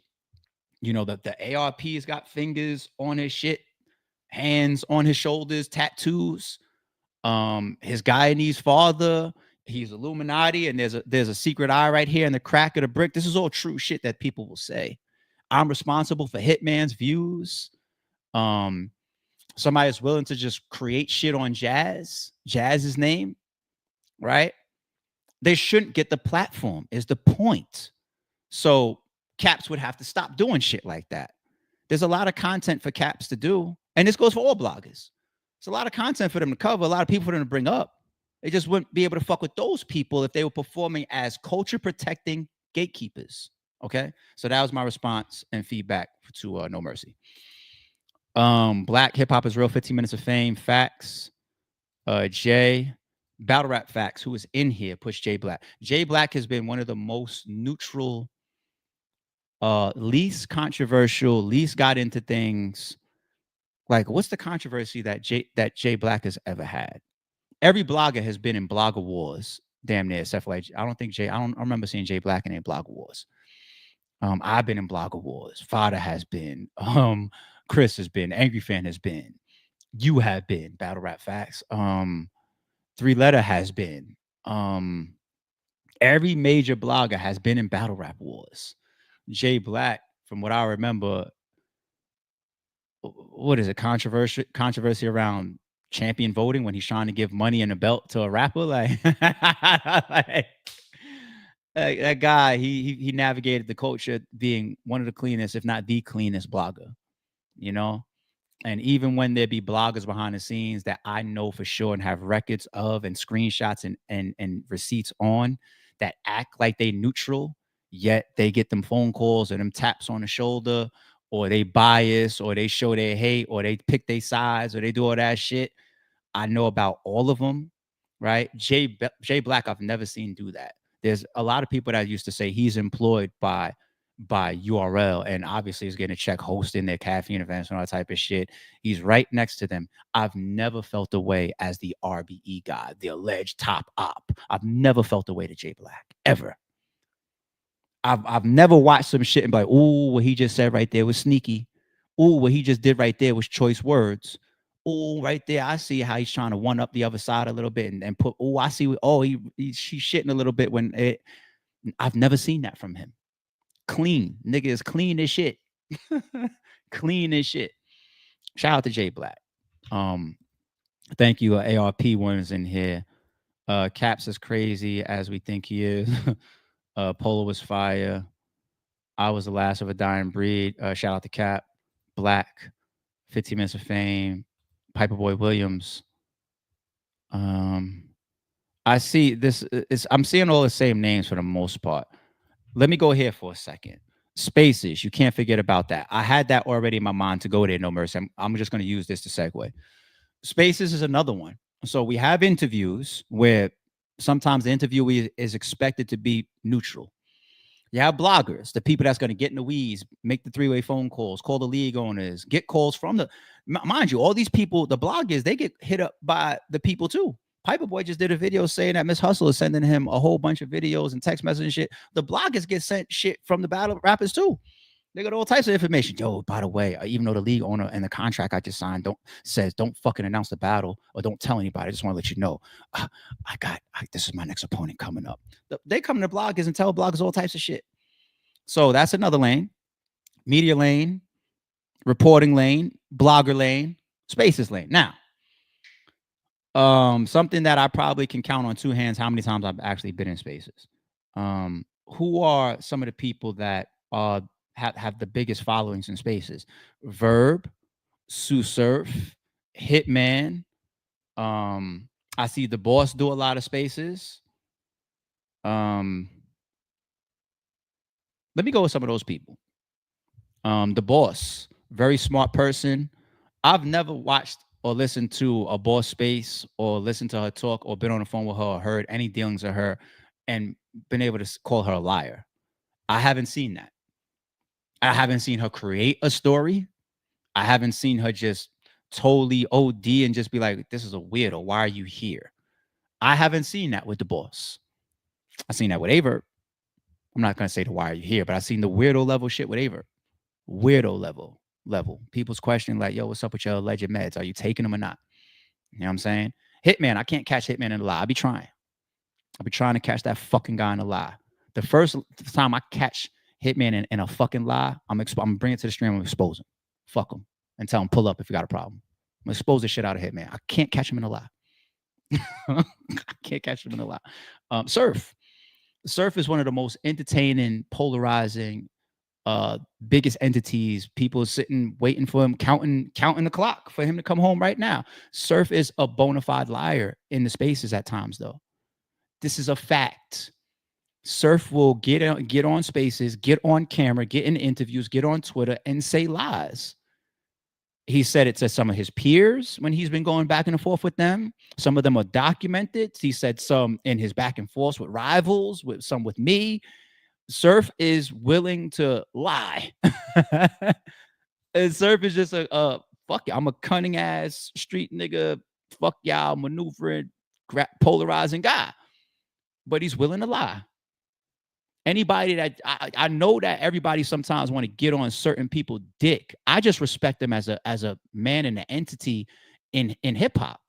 You know, that the ARP's got fingers on his shit, hands on his shoulders, tattoos. His Guyanese father, he's Illuminati, and there's a secret eye right here in the crack of the brick. This is all true shit that people will say. I'm responsible for Hitman's views. Somebody is willing to just create shit on Jazz's name, right? They shouldn't get the platform, is the point. So Caps would have to stop doing shit like that. There's a lot of content for Caps to do, and this goes for all bloggers. It's a lot of content for them to cover, a lot of people for them to bring up. They just wouldn't be able to fuck with those people if they were performing as culture protecting gatekeepers. Okay, so that was my response and feedback to No Mercy. Black Hip Hop Is Real, 15 Minutes of Fame, Facts. Jay, Battle Rap Facts, who is in here, push Jay Black. Jay Black has been one of the most neutral, least controversial, least got into things. Like, what's the controversy that Jay Black has ever had? Every blogger has been in Blogger Wars, damn near, except for like, I don't remember seeing Jay Black in any Blogger Wars. I've been in Blogger Wars. Fada has been. Chris has been. Angry Fan has been. You have been. Battle Rap Facts. 3 letter has been. Every major blogger has been in Battle Rap Wars, Jay Black, from what I remember, what is it? Controversy around champion voting when he's trying to give money and a belt to a rapper. Like, like that guy, he navigated the culture being one of the cleanest, if not the cleanest blogger, you know? And even when there be bloggers behind the scenes that I know for sure and have records of and screenshots and receipts on that act like they neutral, yet they get them phone calls or them taps on the shoulder, or they bias, or they show their hate, or they pick their sides, or they do all that shit. I know about all of them, right? Jay Black, I've never seen do that. There's a lot of people that used to say he's employed by URL, and obviously is getting a check hosting their caffeine events and all that type of shit. He's right next to them. I've never felt the way as the RBE guy, the alleged top op. I've never felt the way to Jay Black, ever. I've never watched some shit and be like, ooh, what he just said right there was sneaky. Ooh, what he just did right there was choice words. Oh, right there, I see how he's trying to one up the other side a little bit and put, oh, I see, oh, she's shitting a little bit when it, I've never seen that from him. Clean, nigga is clean as shit. Clean as shit. Shout out to Jay Black. Thank you, ARP ones in here. Caps is crazy as we think he is. Polo was fire. I was the last of a dying breed. Shout out to Cap. Black. 15 Minutes of Fame. Piper Boy Williams. I see this is, I'm seeing all the same names for the most part. Let me go here for a second. Spaces, you can't forget about that. I had that already in my mind to go there, no mercy. I'm just going to use this to segue. Spaces is another one. So we have interviews where sometimes the interviewee is expected to be neutral. You have bloggers, the people that's going to get in the weeds, make the three-way phone calls, call the league owners, get calls from the, mind you, all these people, the bloggers, they get hit up by the people too. Piper Boy just did a video saying that Miss Hustle is sending him a whole bunch of videos and text messages and shit. The bloggers get sent shit from the battle rappers too. They got all types of information. Yo, by the way, even though the league owner and the contract I just signed don't fucking announce the battle or don't tell anybody. I just want to let you know, this is my next opponent coming up. They come to bloggers and tell bloggers all types of shit. So that's another lane. Media lane, reporting lane, blogger lane, spaces lane. Now, something that I probably can count on two hands how many times I've actually been in spaces. Who are some of the people that have the biggest followings in spaces? Verb, Sue Surf, Hitman. I see the Boss do a lot of spaces. Let me go with some of those people. The Boss, very smart person. I've never watched or listened to a Boss space or listened to her talk or been on the phone with her or heard any dealings of her and been able to call her a liar. I haven't seen that. I haven't seen her create a story. I haven't seen her just totally OD and just be like, this is a weirdo. Why are you here? I haven't seen that with the Boss. I've seen that with Aver. I'm not going to say the why are you here, but I've seen the weirdo level shit with Aver. Weirdo level. People's questioning like, yo, what's up with your alleged meds? Are you taking them or not? You know what I'm saying? Hitman, I can't catch Hitman in a lie. I'll be trying to catch that fucking guy in a lie. The first time I catch Hitman in a fucking lie, I'm bringing it to the stream. I'm exposing. Fuck him and tell him pull up if you got a problem. I'm expose the shit out of Hitman. I can't catch him in a lie. I can't catch him in a lie. Surf is one of the most entertaining, polarizing, biggest entities. People sitting waiting for him, counting the clock for him to come home right now. Surf is a bona fide liar in the spaces at times, though. This is a fact. Surf will get on spaces, get on camera, get in interviews, get on Twitter, and say lies. He said it to some of his peers when he's been going back and forth with them. Some of them are documented. He said some in his back and forth with rivals, with some with me. Surf is willing to lie. And Surf is just a fuck it. I'm a cunning ass street nigga, fuck y'all, maneuvering, polarizing guy. But he's willing to lie. Anybody that I know that everybody sometimes want to get on certain people dick. I just respect them as a man and an entity in hip hop.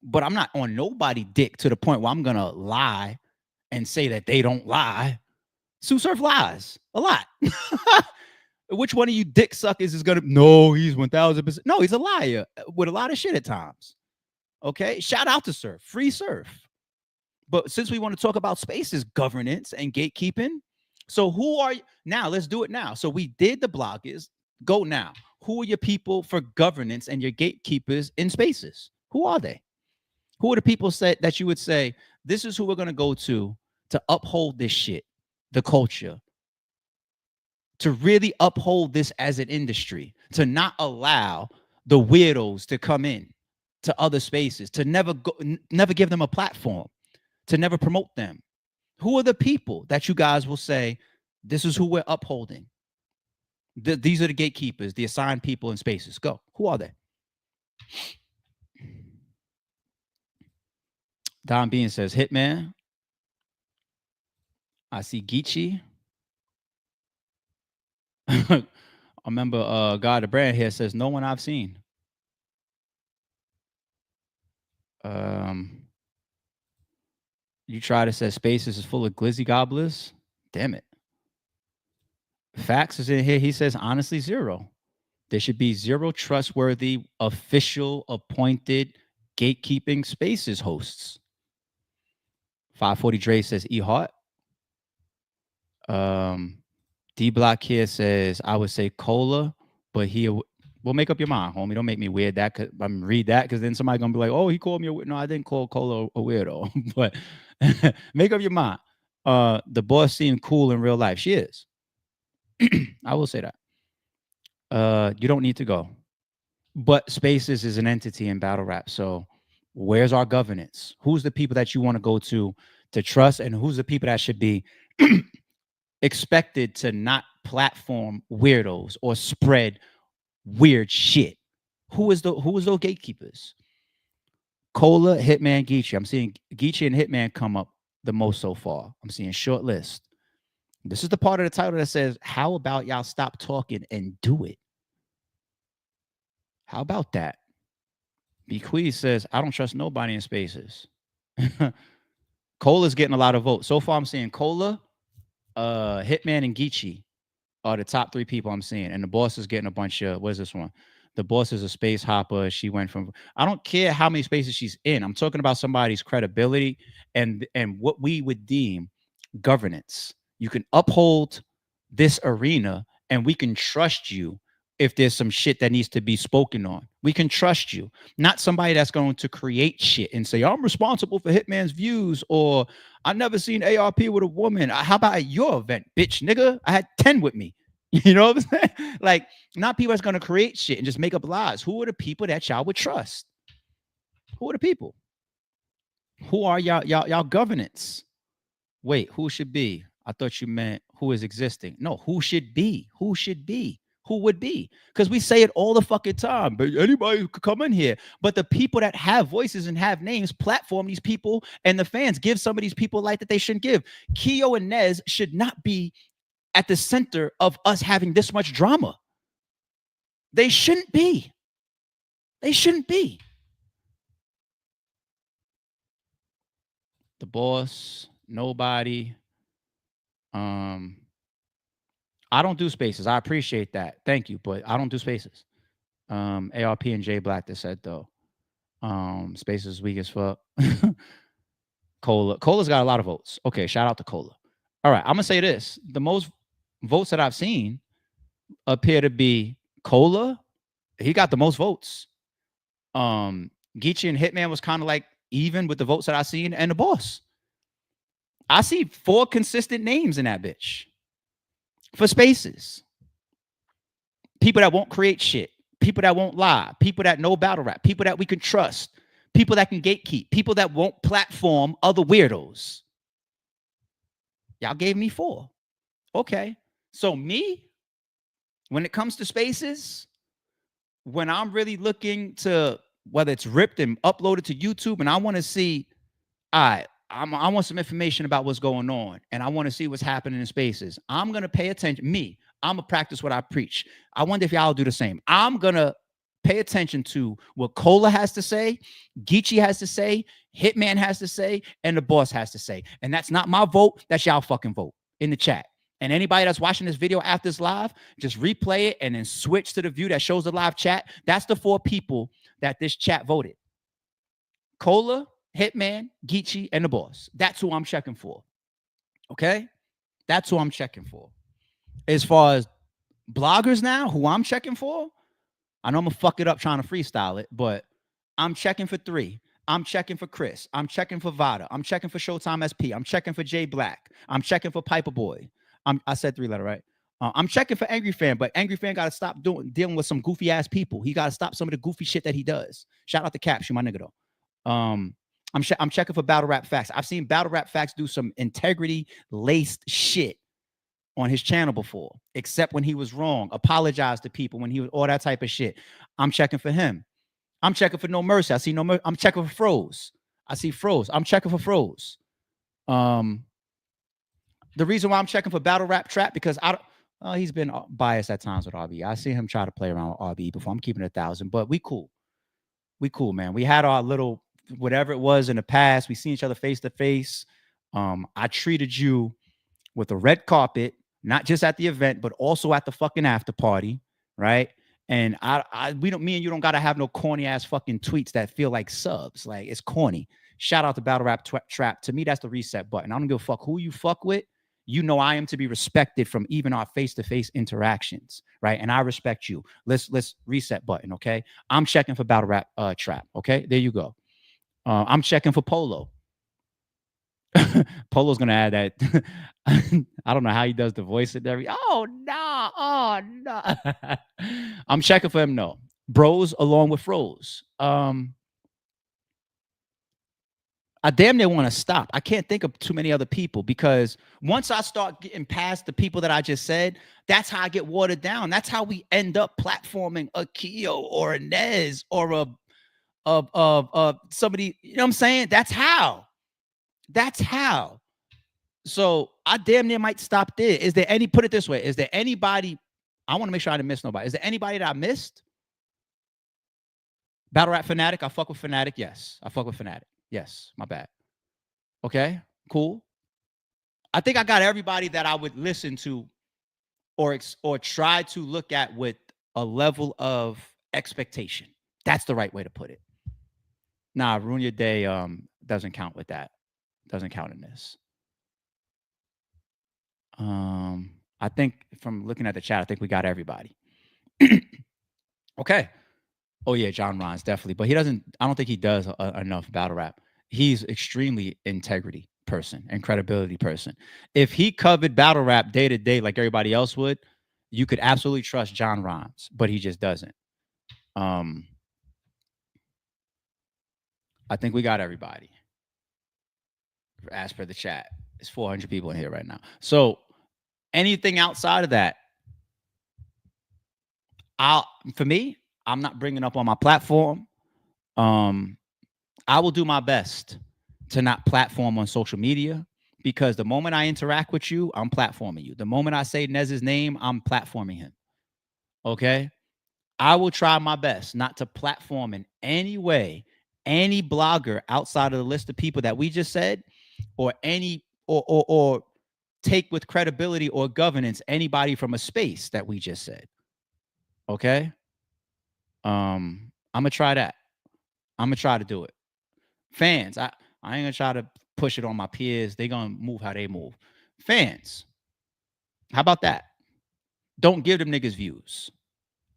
But I'm not on nobody dick to the point where I'm gonna lie and say that they don't lie. Sue Surf lies a lot. Which one of you dick suckers is gonna? No, he's 1000%. No, he's a liar with a lot of shit at times. Okay, shout out to Surf, free Surf. But since we want to talk about spaces, governance, and gatekeeping, so who are you now? Let's do it now. So we did the bloggers. Go now. Who are your people for governance and your gatekeepers in spaces? Who are they? Who are the people that you would say this is who we're gonna go to uphold this shit, the culture, to really uphold this as an industry, to not allow the weirdos to come in to other spaces, to never give them a platform, to never promote them? Who are the people that you guys will say, this is who we're upholding? These are the gatekeepers, the assigned people in spaces. Go. Who are they? Don Bean says, Hitman. I see Geechee. I remember God the Brand here says, no one I've seen. You try to say spaces is full of glizzy gobblers. Damn it. Facts is in here. He says, honestly, zero. There should be zero trustworthy, official, appointed, gatekeeping spaces hosts. 540 Dre says, E-Heart. D-Block here says, I would say Cola, but we'll make up your mind, homie. Don't make me weird that. I'm read that because then somebody gonna be like, oh, he called me a weirdo. No, I didn't call Cola a weirdo. But make up your mind. The boss seemed cool in real life. She is. I will say that. You don't need to go. But Spaces is an entity in battle rap. So where's our governance? Who's the people that you want to go to trust? And who's the people that should be expected to not platform weirdos or spread weird shit? Who is those gatekeepers? Cola, Hitman, Geechee. I'm seeing Geechee and Hitman come up the most so far. I'm seeing short list. This is the part of the title that says, how about y'all stop talking and do it? How about that? Bequeath says, I don't trust nobody in Spaces. Cola's getting a lot of votes. So far, I'm seeing Cola, Hitman, and Geechee are the top 3 people I'm seeing. And the boss is getting a bunch of, what is this one? The boss is a space hopper. She went from, I don't care how many spaces she's in. I'm talking about somebody's credibility and what we would deem governance. You can uphold this arena and we can trust you if there's some shit that needs to be spoken on. We can trust you, not somebody that's going to create shit and say, I'm responsible for Hitman's views, or I never seen ARP with a woman. How about at your event, bitch, nigga? I had 10 with me. You know what I'm saying? Like, not people that's going to create shit and just make up lies. Who are the people that y'all would trust? Who are the people? Who are y'all governance? Wait, who should be? I thought you meant who is existing. No, who should be? Who should be? Who would be? Because we say it all the fucking time. But anybody could come in here. But the people that have voices and have names platform these people, and the fans give some of these people light that they shouldn't give. Keo and Nez should not be at the center of us having this much drama. They shouldn't be. They shouldn't be. The boss, nobody. I don't do spaces. I appreciate that. Thank you, but I don't do spaces. ARP and J Black that said though. Spaces weak as fuck. Cola's got a lot of votes. Okay, shout out to Cola. All right, I'm gonna say this. The most votes that I've seen appear to be Cola. He got the most votes. Geechee and Hitman was kind of like even with the votes that I seen, and the boss. I see 4 consistent names in that bitch for spaces. People that won't create shit, people that won't lie, people that know battle rap, people that we can trust, people that can gatekeep, people that won't platform other weirdos. Y'all gave me 4. Okay. So me, when it comes to spaces, when I'm really looking to, whether it's ripped and uploaded to YouTube and I want to see, I want some information about what's going on and I want to see what's happening in spaces. I'm going to pay attention. I'm going to practice what I preach. I wonder if y'all do the same. I'm going to pay attention to what Cola has to say, Geechee has to say, Hitman has to say, and the boss has to say. And that's not my vote. That's y'all fucking vote. in the chat. And anybody that's watching this video after this live, just replay it and then switch to the view that shows the live chat. That's the 4 people that this chat voted. Cola, Hitman, Geechee, and the boss. That's who I'm checking for. Okay? That's who I'm checking for. As far as bloggers now, who I'm checking for, I know I'm going to fuck it up trying to freestyle it, but I'm checking for 3. I'm checking for Chris. I'm checking for Vada. I'm checking for Showtime SP. I'm checking for Jay Black. I'm checking for Piper Boy. I said 3-letter, right? I'm checking for Angry Fan, but Angry Fan got to stop dealing with some goofy ass people. He got to stop some of the goofy shit that he does. Shout out to Caps, you my nigga though. I'm checking for Battle Rap Facts. I've seen Battle Rap Facts do some integrity laced shit on his channel before, except when he was wrong, apologize to people when he was all that type of shit. I'm checking for him. I'm checking for No Mercy. I see No Mercy. I'm checking for Froze. I see Froze. I'm checking for Froze. The reason why I'm checking for Battle Rap Trap, because he's been biased at times with RB. I see him try to play around with RB before. I'm keeping it 1,000, but we cool. We cool, man. We had our little whatever it was in the past. We seen each other face to face. I treated you with a red carpet, not just at the event, but also at the fucking after party, right? And me and you don't gotta have no corny ass fucking tweets that feel like subs. Like, it's corny. Shout out to Battle Rap Trap. To me, that's the reset button. I don't give a fuck who you fuck with. You know I am to be respected from even our face-to-face interactions, right? And I respect you. Let's reset button, okay? I'm checking for Battle Rap Trap, okay? There you go. I'm checking for Polo. Polo's gonna add that. I don't know how he does the voice and everything. Oh no. I'm checking for him. No. Bros along with Froze. I damn near want to stop. I can't think of too many other people, because once I start getting past the people that I just said, that's how I get watered down. That's how we end up platforming a Ksoo or a Nez or somebody, you know what I'm saying? That's how. So I damn near might stop there. Is there put it this way, is there anybody, I want to make sure I didn't miss nobody. Is there anybody that I missed? Battle Rap Fanatic, I fuck with Fanatic. Yes, I fuck with Fanatic. Yes, my bad. Okay, cool. I think I got everybody that I would listen to or try to look at with a level of expectation. That's the right way to put it. Nah, Ruin Your Day doesn't count with that. Doesn't count in this. I think from looking at the chat, I think we got everybody. Okay. Oh yeah, John Rons, definitely. But I don't think he does enough battle rap. He's extremely integrity person and credibility person. If he covered battle rap day to day like everybody else would, you could absolutely trust John Rons, but he just doesn't. I think we got everybody. As per the chat, it's 400 people in here right now. So anything outside of that, for me, I'm not bringing up on my platform. I will do my best to not platform on social media, because the moment I interact with you, I'm platforming you. The moment I say Nez's name, I'm platforming him. Okay? I will try my best not to platform in any way any blogger outside of the list of people that we just said, or or take with credibility or governance anybody from a space that we just said. Okay? I'm gonna try that. I'm gonna try to do it. Fans, I ain't gonna try to push it on my peers. They gonna move how they move. Fans, how about that? Don't give them niggas views.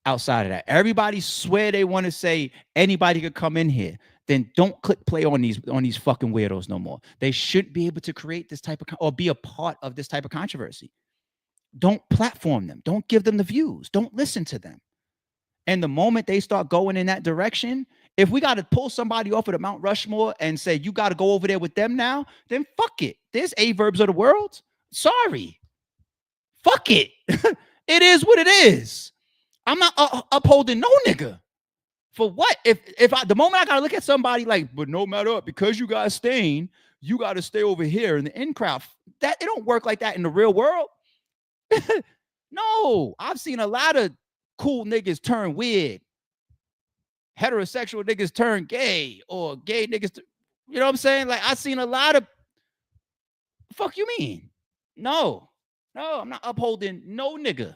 Outside of that, everybody swear they want to say anybody could come in here. Then don't click play on these fucking weirdos no more. They shouldn't be able to create this type of or be a part of this type of controversy. Don't platform them. Don't give them the views. Don't listen to them. And the moment they start going in that direction, if we got to pull somebody off of the Mount Rushmore and say, you got to go over there with them now, then fuck it. There's A-verbs of the world. Sorry. Fuck it. It is what it is. I'm not upholding no nigga. For what? If the moment I got to look at somebody like, but no matter what, because you guys staying, you got to stay over here in the in crowd. That it don't work like that in the real world. No, I've seen a lot of cool niggas turn weird. Heterosexual niggas turn gay, or gay niggas, you know what I'm saying? Like, I've seen a lot of, fuck you mean? No, No, I'm not upholding no nigga.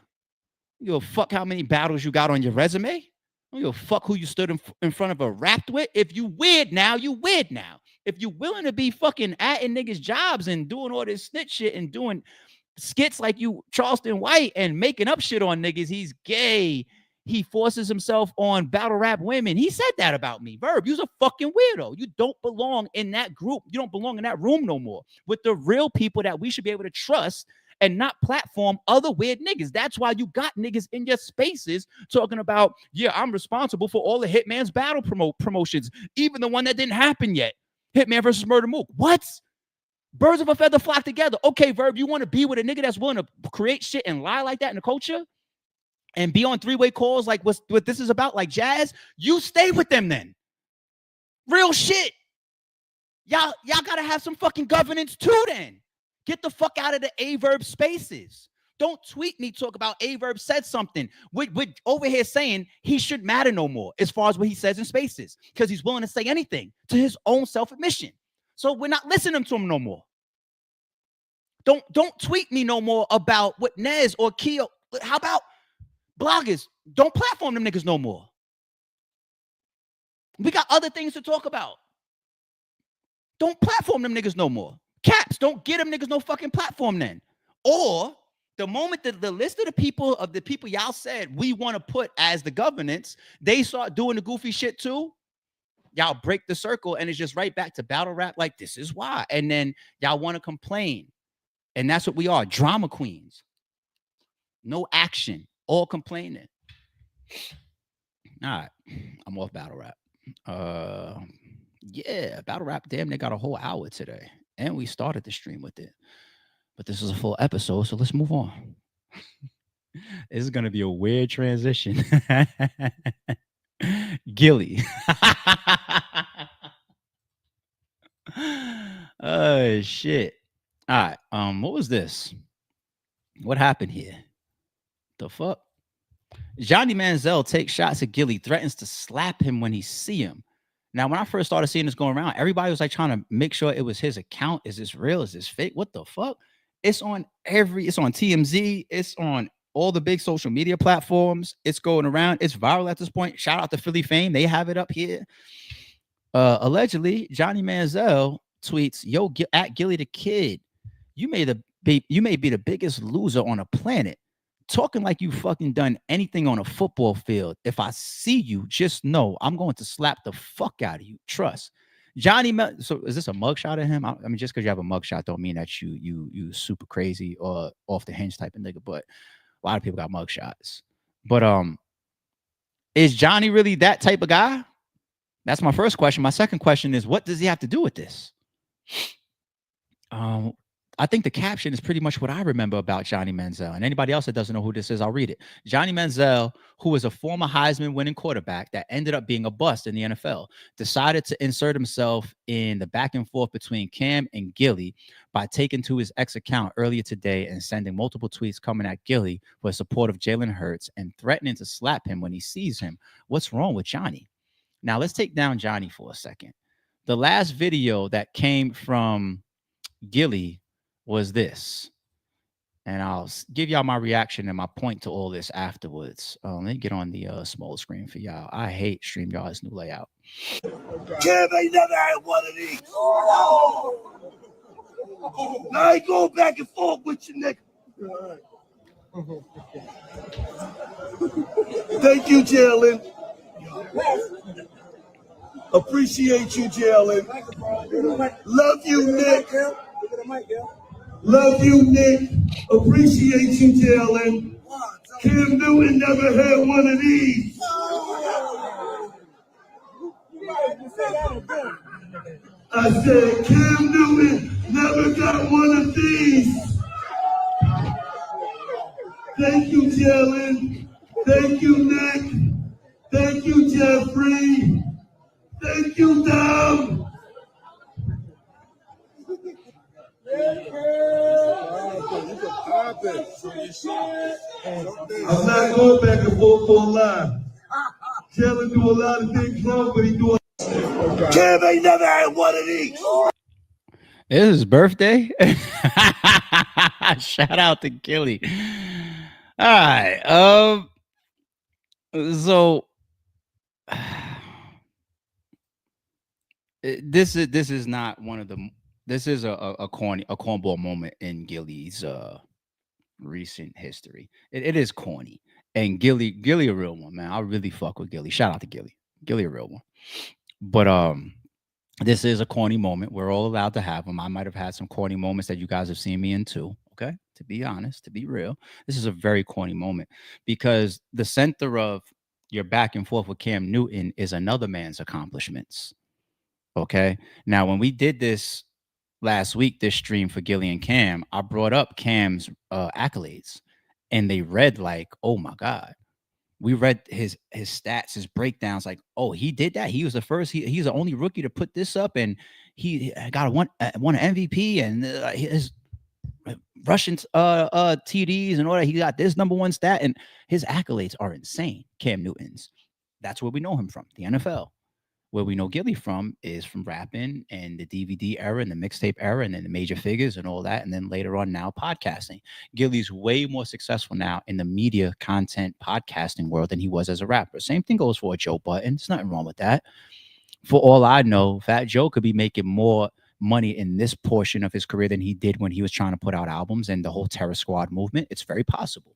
You give a fuck how many battles you got on your resume. I don't give a fuck who you stood in front of a rap with. If you weird now, you weird now. If you willing to be fucking atting niggas' jobs and doing all this snitch shit and doing skits like you Charleston White and making up shit on niggas, he's gay. He forces himself on battle rap women. He said that about me. Verb, you's a fucking weirdo. You don't belong in that group. You don't belong in that room no more with the real people that we should be able to trust and not platform other weird niggas. That's why you got niggas in your spaces talking about, yeah, I'm responsible for all the Hitman's battle promotions, even the one that didn't happen yet. Hitman versus Murder Mook. What? Birds of a feather flock together. Okay, Verb, you want to be with a nigga that's willing to create shit and lie like that in the culture and be on three-way calls like what this is about, like Jazz? You stay with them then. Real shit. Y'all got to have some fucking governance too then. Get the fuck out of the A-Verb spaces. Don't tweet me talk about A-Verb said something. We're over here saying he shouldn't matter no more as far as what he says in spaces because he's willing to say anything to his own self-admission. So we're not listening to him no more. Don't tweet me no more about what Nez or Keo. How about bloggers? Don't platform them niggas no more. We got other things to talk about. Don't platform them niggas no more. Caps, don't get them niggas no fucking platform then. Or the moment that the list of the people y'all said we want to put as the governance, they start doing the goofy shit too, y'all break the circle and it's just right back to battle rap like this is why. And then y'all want to complain. And that's what we are, drama queens. No action, all complaining. All right, I'm off battle rap. Yeah, battle rap, damn, they got a whole hour today. And we started the stream with it. But this is a full episode, so let's move on. This is going to be a weird transition. Gillie. Oh, shit. All right. What was this? What happened here? The fuck? Johnny Manziel takes shots at Gillie, threatens to slap him when he see him. Now, when I first started seeing this going around, everybody was like trying to make sure it was his account. Is this real? Is this fake? What the fuck? It's on TMZ. It's on all the big social media platforms. It's going around. It's viral at this point. Shout out to Philly Fame. They have it up here. Allegedly, Johnny Manziel tweets, yo, at Gillie the Kid, you may be the biggest loser on the planet. Talking like you fucking done anything on a football field. If I see you, just know I'm going to slap the fuck out of you. Trust. So is this a mugshot of him? I mean, just because you have a mugshot don't mean that you super crazy or off the hinge type of nigga. But a lot of people got mugshots. But is Johnny really that type of guy? That's my first question. My second question is, what does he have to do with this? I think the caption is pretty much what I remember about Johnny Manziel. And anybody else that doesn't know who this is, I'll read it. Johnny Manziel, who was a former Heisman winning quarterback that ended up being a bust in the NFL, decided to insert himself in the back and forth between Cam and Gillie by taking to his ex account earlier today and sending multiple tweets coming at Gillie for support of Jalen Hurts and threatening to slap him when he sees him. What's wrong with Johnny? Now, let's take down Johnny for a second. The last video that came from Gillie was this, and I'll give y'all my reaction and my point to all this afterwards. Let me get on the small screen for y'all. I hate StreamYard's new layout. Cam ain't never had one of these. Now I ain't going back and forth with you, nigga. Thank you, Jalen. Appreciate you, Jalen. Love you, Nick. Love you, Nick. Appreciate you, Jalen. Cam Newton never had one of these. I said, Cam Newton never got one of these. Thank you, Jalen. Thank you, Nick. Thank you, Jeffrey. Thank you, Dom. I'm not going back and forth for a lie. Jalen do a lot of things wrong, but he do. Cam ain't never had one of these. It is his birthday. Shout out to Gillie. All right. So this is not one of the. This is a cornball moment in Gillie's recent history. It is corny, and Gillie a real one, man. I really fuck with Gillie. Shout out to Gillie a real one. But this is a corny moment. We're all allowed to have them. I might have had some corny moments that you guys have seen me in too. Okay, to be honest, to be real, this is a very corny moment because the center of your back and forth with Cam Newton is another man's accomplishments. Okay, now when we did this last week, this stream for Gillie and Cam, I brought up Cam's accolades, and they read like, "Oh my god." We read his stats, his breakdowns, like, oh, he did that. He was the first. He's the only rookie to put this up, and he got won an MVP, and his Russian TDs and all that. He got this #1 stat, and his accolades are insane. Cam Newton's. That's where we know him from, the NFL. Where we know Gillie from is from rapping and the DVD era and the mixtape era and then the major figures and all that. And then later on now podcasting. Gillie's way more successful now in the media content podcasting world than he was as a rapper. Same thing goes for Joe Budden. There's nothing wrong with that. For all I know, Fat Joe could be making more money in this portion of his career than he did when he was trying to put out albums and the whole Terror Squad movement. It's very possible.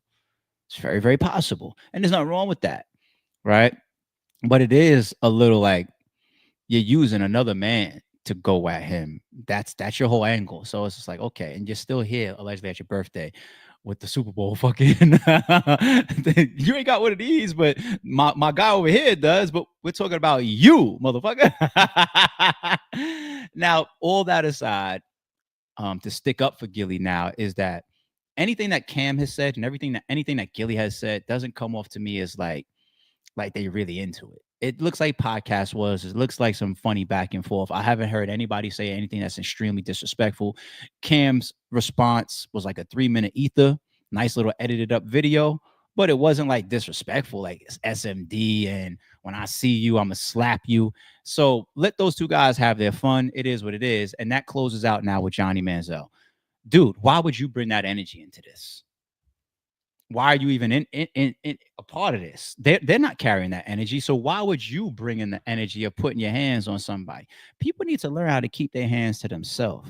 It's very, very possible. And there's nothing wrong with that. Right. But it is a little like, you're using another man to go at him. That's your whole angle. So it's just like, okay, and you're still here allegedly at your birthday with the Super Bowl fucking. You ain't got one of these, but my guy over here does. But we're talking about you, motherfucker. Now, all that aside, to stick up for Gillie now is that anything that Cam has said and anything that Gillie has said doesn't come off to me as like they really into it. It looks like podcast was. It looks like some funny back and forth. I haven't heard anybody say anything that's extremely disrespectful. Cam's response was like a 3-minute ether, nice little edited up video, but it wasn't like disrespectful, like it's SMD and when I see you, I'm gonna slap you. So let those two guys have their fun. It is what it is. And that closes out now with Johnny Manziel. Dude, why would you bring that energy into this? Why are you even in a part of this? They're not carrying that energy. So why would you bring in the energy of putting your hands on somebody? People need to learn how to keep their hands to themselves.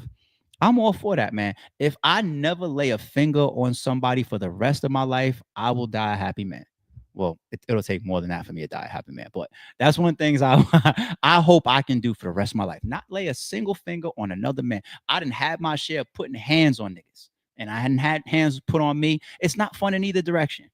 I'm all for that, man. If I never lay a finger on somebody for the rest of my life, I will die a happy man. Well, it'll take more than that for me to die a happy man. But that's one of the things I hope I can do for the rest of my life. Not lay a single finger on another man. I didn't have my share of putting hands on niggas. And I hadn't had hands put on me. It's not fun in either direction.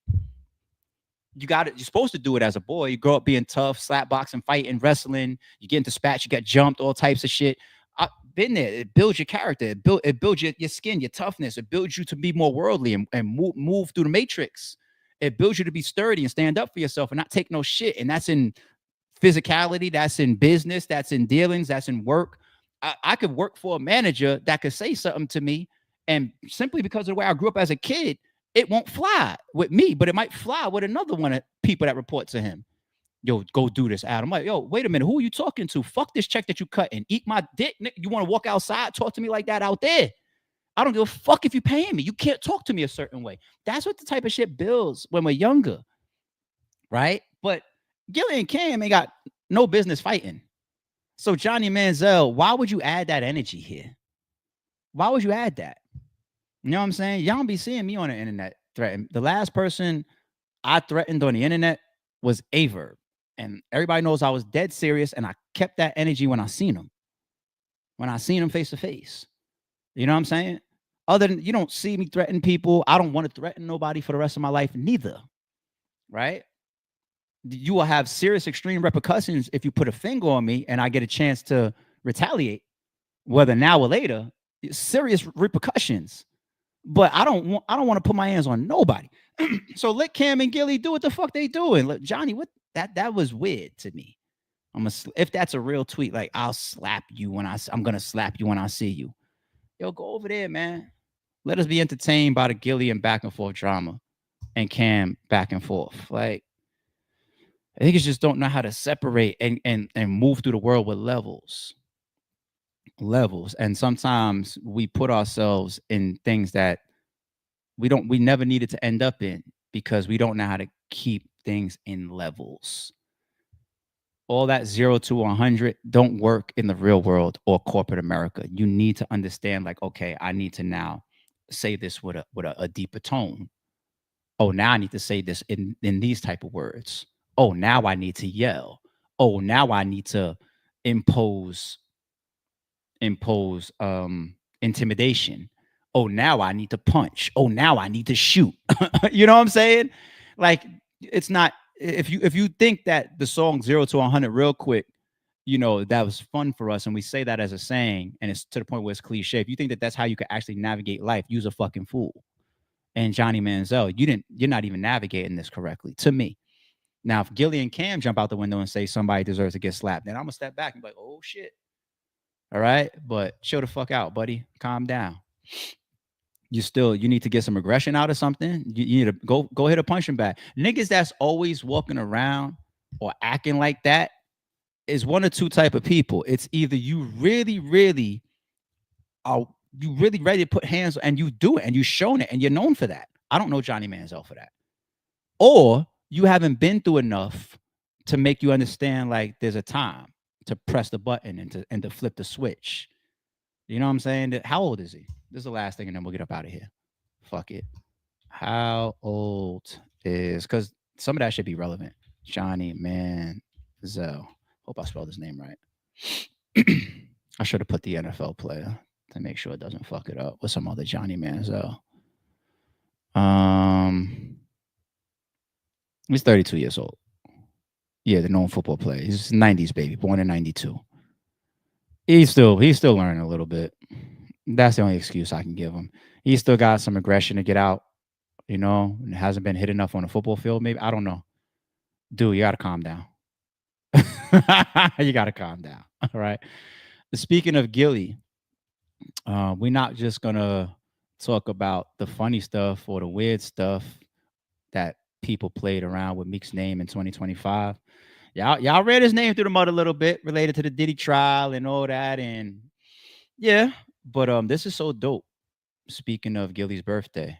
You're supposed to do it as a boy. You grow up being tough, slap boxing, fighting, wrestling. You get into spats, you get jumped, all types of shit. I've been there. It builds your character. It builds your skin, your toughness. It builds you to be more worldly and move through the matrix. It builds you to be sturdy and stand up for yourself and not take no shit. And that's in physicality. That's in business. That's in dealings. That's in work. I could work for a manager that could say something to me. And simply because of the way I grew up as a kid, it won't fly with me, but it might fly with another one of people that report to him. Yo, go do this, Adam. I'm like, yo, wait a minute. Who are you talking to? Fuck this check that you cut and eat my dick. You want to walk outside, talk to me like that out there? I don't give a fuck if you're paying me. You can't talk to me a certain way. That's what the type of shit builds when we're younger, right? But Gillie and Cam ain't got no business fighting. So Johnny Manziel, why would you add that energy here? Why would you add that? You know what I'm saying? Y'all don't be seeing me on the internet threaten. The last person I threatened on the internet was Averb. And everybody knows I was dead serious. And I kept that energy when I seen him. When I seen him face to face. You know what I'm saying? Other than you don't see me threaten people. I don't want to threaten nobody for the rest of my life neither. Right? You will have serious extreme repercussions if you put a finger on me and I get a chance to retaliate. Whether now or later, serious repercussions. But I don't want to put my hands on nobody. So let Cam and Gillie do what the fuck they doing. Look, Johnny, what that was weird to me. If that's a real tweet, like I'll slap you when I'm gonna slap you when I see you. Yo, go over there, man. Let us be entertained by the Gillie and back and forth drama and Cam back and forth. Like I think it's just don't know how to separate and move through the world with levels. And sometimes we put ourselves in things that we never needed to end up in, because we don't know how to keep things in levels. All that 0 to 100 don't work in the real world or corporate America. You need to understand, like, okay, I need to now say this with a deeper tone. Oh, now I need to say this in these type of words. Oh, now I need to yell. Oh, now I need to impose intimidation. Oh, now I need to punch. Oh, now I need to shoot. You know what I'm saying? Like, it's not, if you think that the song 0 to 100 real quick, you know, that was fun for us, and we say that as a saying, and it's to the point where it's cliche. If you think that that's how you could actually navigate life, use a fucking fool. And Johnny Manziel, you're not even navigating this correctly, to me. Now, if Gillie and Cam jump out the window and say somebody deserves to get slapped, then I'm gonna step back and be like, oh shit. All right, but chill the fuck out, buddy. Calm down. You need to get some aggression out of something. You need to go hit a punching bag. Niggas that's always walking around or acting like that is one or two type of people. It's either you really ready to put hands, and you do it, and you've shown it, and you're known for that. I don't know Johnny Manziel for that. Or you haven't been through enough to make you understand, like, there's a time to press the button and to flip the switch. You know what I'm saying? How old is he? This is the last thing, and then we'll get up out of here. Fuck it. How old is, because some of that should be relevant. Johnny Manziel. Hope I spelled his name right. I should have put the NFL player to make sure it doesn't fuck it up with some other Johnny Manziel. He's 32 years old. Yeah, the known football player. He's a 90s baby, born in 92. He's still learning a little bit. That's the only excuse I can give him. He's still got some aggression to get out, you know, and hasn't been hit enough on the football field. Maybe, I don't know. Dude, you gotta calm down. You gotta calm down. All right. Speaking of Gillie, we're not just gonna talk about the funny stuff or the weird stuff that people played around with Meek's name in 2025. Y'all read his name through the mud a little bit related to the Diddy trial and all that, and yeah, but this is so dope. Speaking of Gillie's birthday,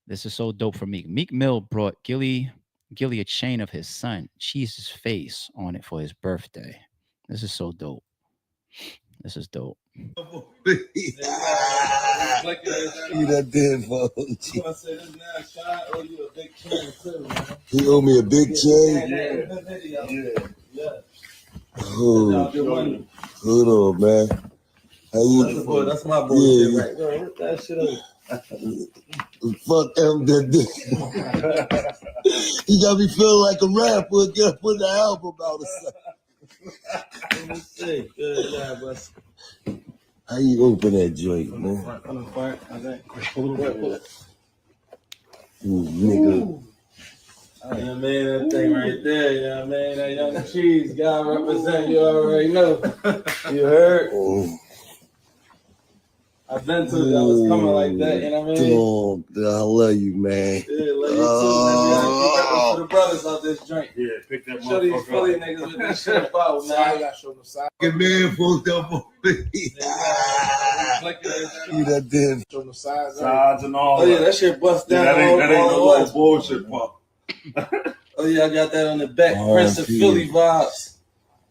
this is so dope for Meek. Meek Mill brought Gillie a chain of his son, Jesus' face on it for his birthday. This is so dope. This is dope. You that did for He owe me a big chain. Oh, hold on, man. How you? That's my bullshit, right? Bro, what that shit up? Fuck him, that dick. You got me feeling like a rapper. Get up with the album out or something. Let me see. Good job, bus. How you open that joint, man? On the front, I think. Ooh, nigga. You know what I mean? That thing right there, you know what I mean? That young cheese guy represent, you already know. You heard? Oh. I've been to it. I was coming like that, you know what I mean? Oh, I love you, man. Yeah, love you too. For the brothers out this joint. Yeah, pick that motherfucker. Show these Philly niggas with this shit about, man. I gotta show them side. Good man, fucked up on me. You that did. Show them sides and all. Oh, yeah, that shit bust down. That ain't no little bullshit part. Oh, yeah, I got that on the back. Prince of Philly vibes.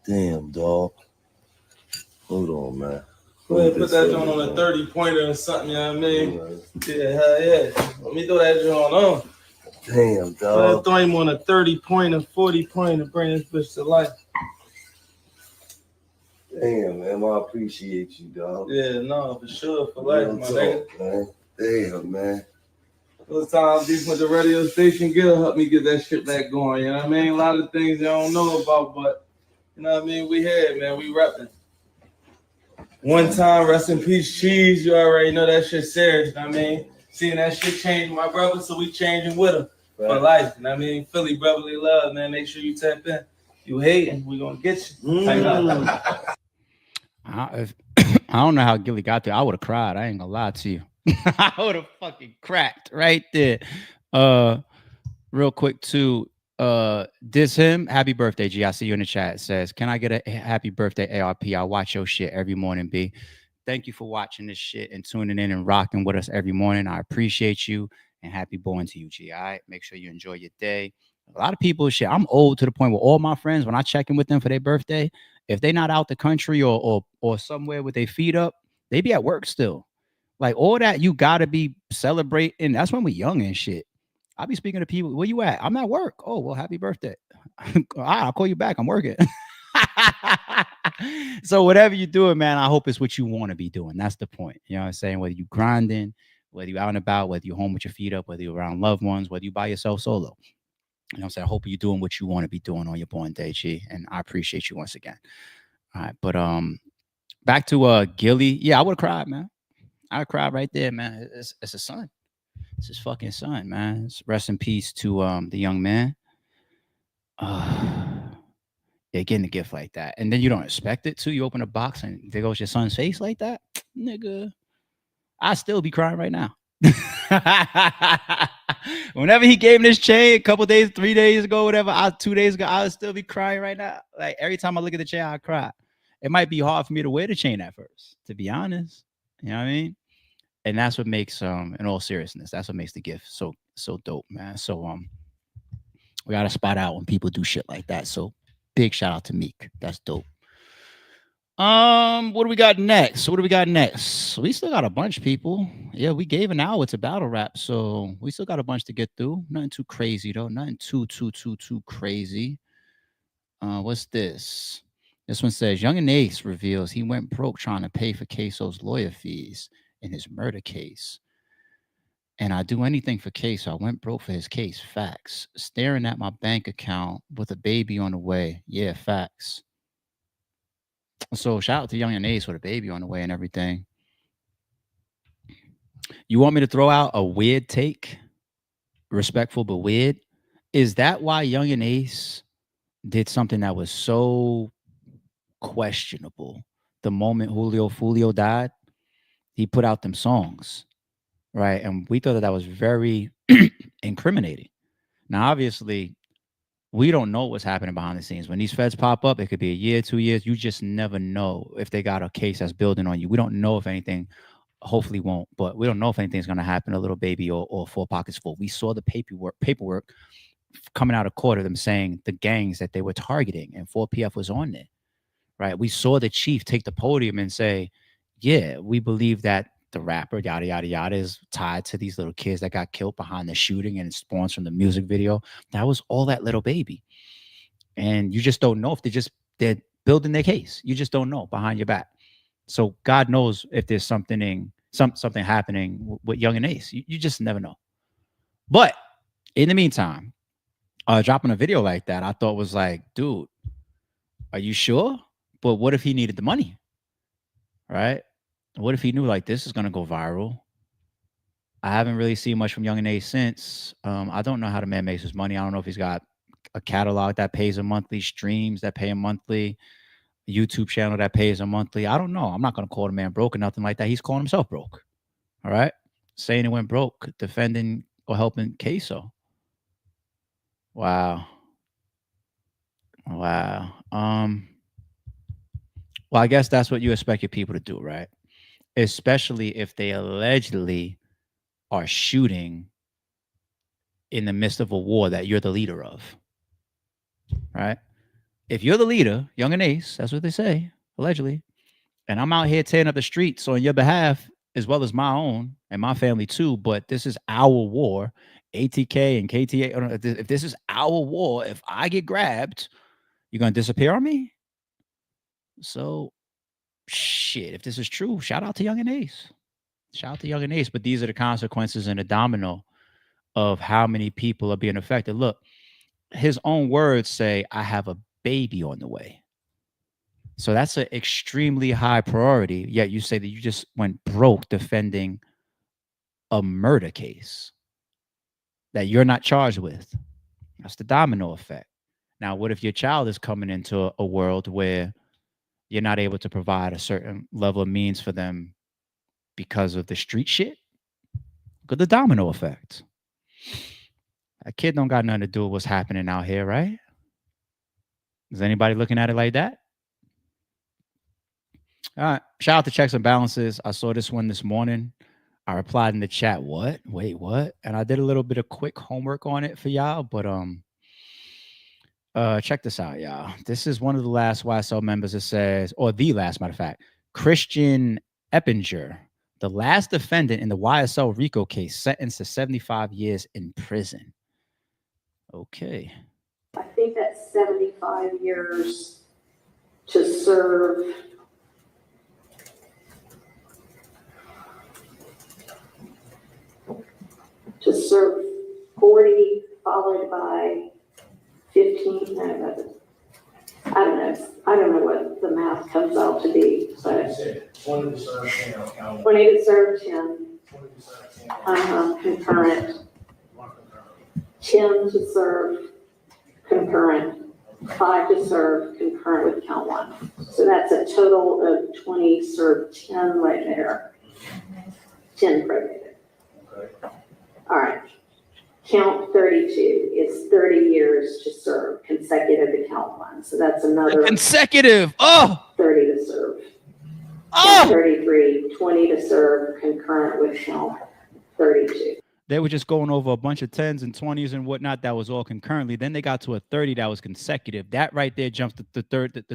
Damn, dog. Hold on, man. Go ahead, put that joint on a 30-pointer or something, you know what I mean? Right. Yeah, hell yeah. Let me throw that joint on. Damn, dog. Throw him on a 30-pointer, 40-pointer, bring this bitch to life. Damn, man. I appreciate you, dog. Yeah, no, for sure. For life, my nigga. Man. Damn, man. Those times deep with the radio station, Gillie helped me get that shit back going, you know what I mean? A lot of things you don't know about, but, you know what I mean? We had, man. We repping. One time, rest in peace, Cheese. You already know that shit serious. You know what I mean? Seeing that shit change my brother, so we changing with him for life. You know what I mean? Philly brotherly love, man. Make sure you tap in. You hating, we gonna get you. I don't know how Gillie got there. I would have cried. I ain't gonna lie to you. I would have fucking cracked right there. Real quick too. Diss him. Happy birthday, G. I see you in the chat. It says, can I get a happy birthday ARP? I watch your shit every morning, B. thank you for watching this shit and tuning in and rocking with us every morning. I appreciate you, and happy born to you, G. All right, make sure you enjoy your day. A lot of people, shit, I'm old to the point where all my friends, when I check in with them for their birthday, if they not out the country or somewhere with their feet up, they be at work still. Like all that, you gotta be celebrating. That's when we young and shit. I be speaking to people. Where you at? I'm at work. Oh, well, happy birthday. I'll call you back. I'm working. So whatever you're doing, man, I hope it's what you want to be doing. That's the point. You know what I'm saying? Whether you grinding, whether you out and about, whether you're home with your feet up, whether you're around loved ones, whether you by yourself solo. You know what I'm saying? I hope you're doing what you want to be doing on your born day, G. And I appreciate you once again. All right. But back to Gillie. Yeah, I would have cried, man. I cried right there, man. It's a son. It's his fucking son, man. Rest in peace to the young man. Yeah, getting a gift like that. And then you don't expect it to. You open a box and there goes your son's face like that. Nigga, I still be crying right now. Whenever he gave me this chain a couple days, 3 days ago, whatever, 2 days ago, I would still be crying right now. Like every time I look at the chain, I cry. It might be hard for me to wear the chain at first, to be honest. You know what I mean? And that's what makes in all seriousness, that's what makes the gift so dope, man. So we gotta spot out when people do shit like that. So big shout out to Meek. That's dope. What do we got next? We still got a bunch, people. Yeah, we gave an hour to battle rap, so we still got a bunch to get through. Nothing too crazy though. Nothing too crazy. What's this? This one says Yungeen Ace reveals he went broke trying to pay for Ksoo's lawyer fees in his murder case. And I do anything for Ksoo. I went broke for his case. Facts. Staring at my bank account with a baby on the way. Yeah, facts. So shout out to Yungeen Ace with a baby on the way and everything. You want me to throw out a weird take? Respectful but weird. Is that why Yungeen Ace did something that was so questionable? The moment Julio died, he put out them songs, right? And we thought that was very incriminating. Now, obviously, we don't know what's happening behind the scenes. When these feds pop up, it could be a year, 2 years. You just never know if they got a case that's building on you. We don't know if anything, hopefully won't, but we don't know if anything's going to happen to Little Baby or Four Pockets Full. We saw the paperwork coming out of court of them saying the gangs that they were targeting, and 4PF was on there, right? We saw the chief take the podium and say, yeah, we believe that the rapper, yada, yada, yada, is tied to these little kids that got killed behind the shooting and it spawns from the music video. That was all that Little Baby. And you just don't know if they're building their case. You just don't know behind your back. So God knows if there's something happening with Yungeen Ace. You just never know. But in the meantime, dropping a video like that, I thought was like, dude, are you sure? But what if he needed the money? Right? What if he knew like this is gonna go viral? I haven't really seen much from Yungeen Ace since. I don't know how the man makes his money. I don't know if he's got a catalog that pays him monthly, streams that pay him monthly, YouTube channel that pays him monthly. I don't know. I'm not gonna call the man broke or nothing like that. He's calling himself broke. All right, saying he went broke, defending or helping Ksoo. Wow. Well, I guess that's what you expect your people to do, right? Especially if they allegedly are shooting in the midst of a war that you're the leader of, right? If you're the leader, Yungeen Ace, that's what they say, allegedly, and I'm out here tearing up the streets on your behalf as well as my own and my family too, but this is our war, ATK and KTA, if this is our war, if I get grabbed, you're going to disappear on me? So, shit, if this is true, shout out to Yungeen Ace. Shout out to Yungeen Ace, but these are the consequences and the domino of how many people are being affected. Look, his own words say, I have a baby on the way. So that's an extremely high priority, yet you say that you just went broke defending a murder case that you're not charged with. That's the domino effect. Now, what if your child is coming into a world where you're not able to provide a certain level of means for them because of the street shit? Look at the domino effect. A kid don't got nothing to do with what's happening out here, right? Is anybody looking at it like that? All right. Shout out to Checks and Balances. I saw this one this morning. I replied in the chat, what? Wait, what? And I did a little bit of quick homework on it for y'all, but check this out, y'all. This is one of the last YSL members. It says, or the last, matter of fact, Christian Eppinger, the last defendant in the YSL RICO case, sentenced to 75 years in prison. Okay. I think that's 75 years to serve. To serve 40, followed by 15. No, I don't know what the math comes out to be. But 20 to serve 10. 20 to serve 10. Concurrent. 10 to serve concurrent. 5 to serve concurrent with count 1. So that's a total of 20 served 10 right there. 10 probated. Okay. All right. Count 32 is 30 years to serve consecutive to count 1. So that's another consecutive. Oh, 30 to serve. Oh, Count 33, 20 to serve concurrent with count 32. They were just going over a bunch of 10s and 20s and whatnot. That was all concurrently. Then they got to a 30 that was consecutive. That right there jumps the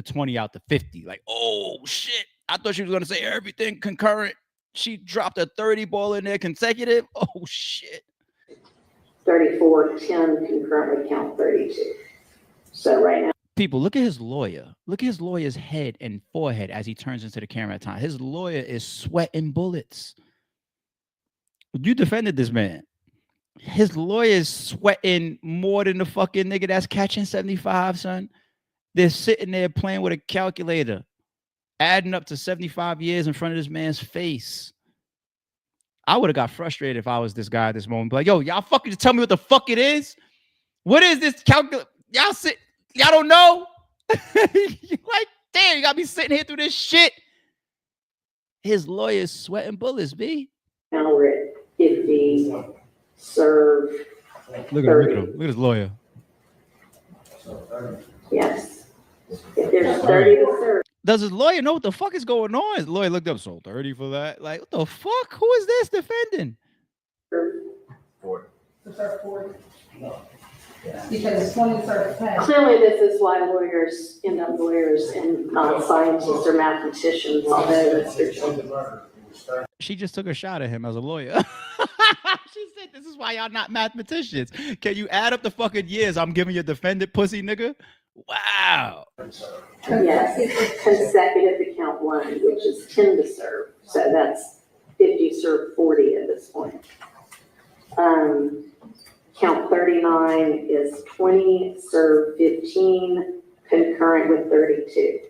20 out to 50. Like, oh shit. I thought she was gonna say everything concurrent. She dropped a 30 ball in there consecutive. Oh shit. 34, 10 concurrent with count 32. So right now, people, look at his lawyer. Look at his lawyer's head and forehead as he turns into the camera at time. His lawyer is sweating bullets. You defended this man. His lawyer is sweating more than the fucking nigga that's catching 75, son. They're sitting there playing with a calculator, adding up to 75 years in front of this man's face. I would have got frustrated if I was this guy at this moment. But like, yo, y'all fucking just tell me what the fuck it is. What is this calculator? Y'all don't know? Like, damn, you got me sitting here through this shit. His lawyer is sweating bullets, B. now we're at 50, serve. Look at him. Look at his lawyer. Yes. If there's 30 to serve. Does his lawyer know what the fuck is going on? His lawyer looked up, so 30 for that. Like, what the fuck? Who is this defending? 40. To serve 40? No. Yeah. Because 20 to serve 10. Clearly, this is why lawyers end up lawyers and not scientists or mathematicians, although that's their job. She just took a shot at him as a lawyer. She said, this is why y'all not mathematicians. Can you add up the fucking years I'm giving you defendant, pussy nigga? Wow. Yes, consecutive to count 1, which is 10 to serve. So that's 50 serve 40 at this point. Count 39 is 20 serve 15 concurrent with 32.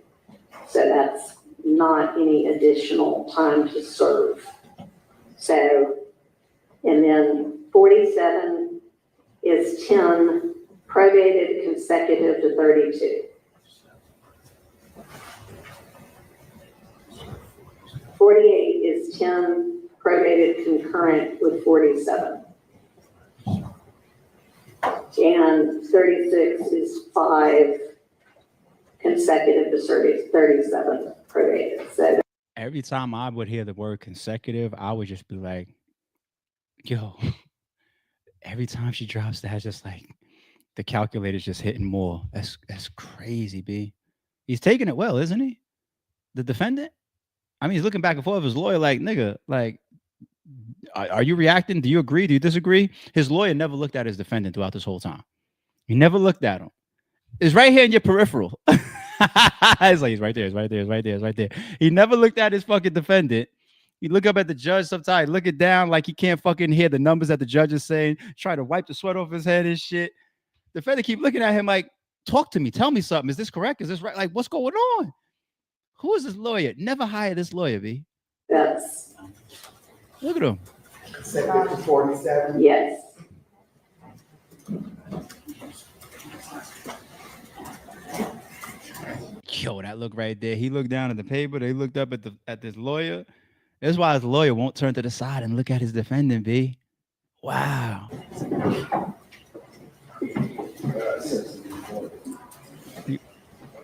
So that's not any additional time to serve. So, and then 47 is 10 probated consecutive to 32. 48 is 10 probated concurrent with 47. And 36 is 5 consecutive to 37 probated. So every time I would hear the word consecutive, I would just be like, yo, every time she drops that, just like the calculator's just hitting more. That's crazy, B. He's taking it well, isn't he? The defendant? I mean, he's looking back and forth with his lawyer like, nigga, like, are you reacting? Do you agree? Do you disagree? His lawyer never looked at his defendant throughout this whole time. He never looked at him. It's right here in your peripheral. It's like, he's right there. It's right there. It's right there. It's right there. He never looked at his fucking defendant. He look up at the judge sometimes, look it down like he can't fucking hear the numbers that the judge is saying, try to wipe the sweat off his head and shit. The defendant keep looking at him like, talk to me. Tell me something. Is this correct? Is this right? Like, what's going on? Who is this lawyer? Never hire this lawyer, B. that's, Look at him. 47. yes. Yo, that look right there. He looked down at the paper. They looked up at this lawyer. That's why his lawyer won't turn to the side and look at his defendant, B. Wow.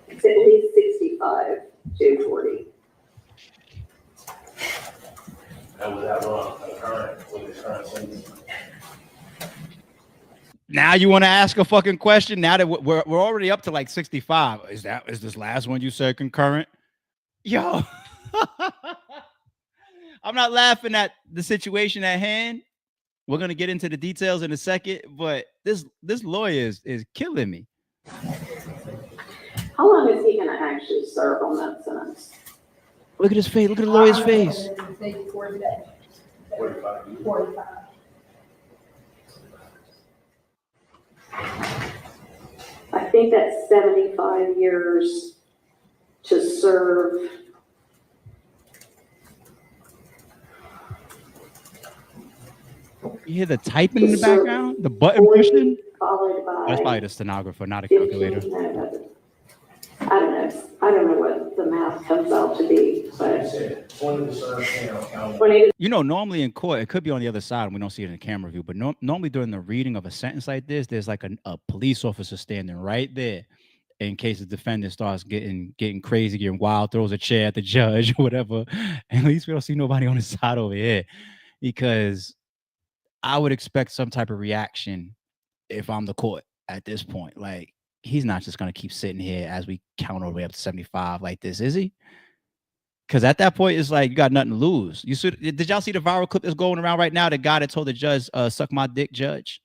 It's at least 65 to 40. And was that wrong concurrent with the current sentence? Now you want to ask a fucking question? Now that we're already up to like 65. Is this last one you said concurrent? Yo, I'm not laughing at the situation at hand. We're gonna get into the details in a second, but this lawyer is killing me. How long is he gonna actually serve on that sentence? Look at his face. Look at the lawyer's face. 45. I think that's 75 years to serve. You hear the typing in the background? The button pushing? Followed by. That's probably the stenographer, not a 15, calculator. I don't know what the math comes out to be, but 20 to serve 10. 20. You know, normally in court, it could be on the other side, and we don't see it in the camera view, but normally during the reading of a sentence like this, there's like a police officer standing right there in case the defendant starts getting crazy, getting wild, throws a chair at the judge or whatever. And at least we don't see nobody on the side over here, because I would expect some type of reaction if I'm the court at this point. Like, he's not just going to keep sitting here as we count all the way up to 75 like this, is he? Because at that point, it's like you got nothing to lose. Did y'all see the viral clip that's going around right now? The guy that told the judge, suck my dick, judge.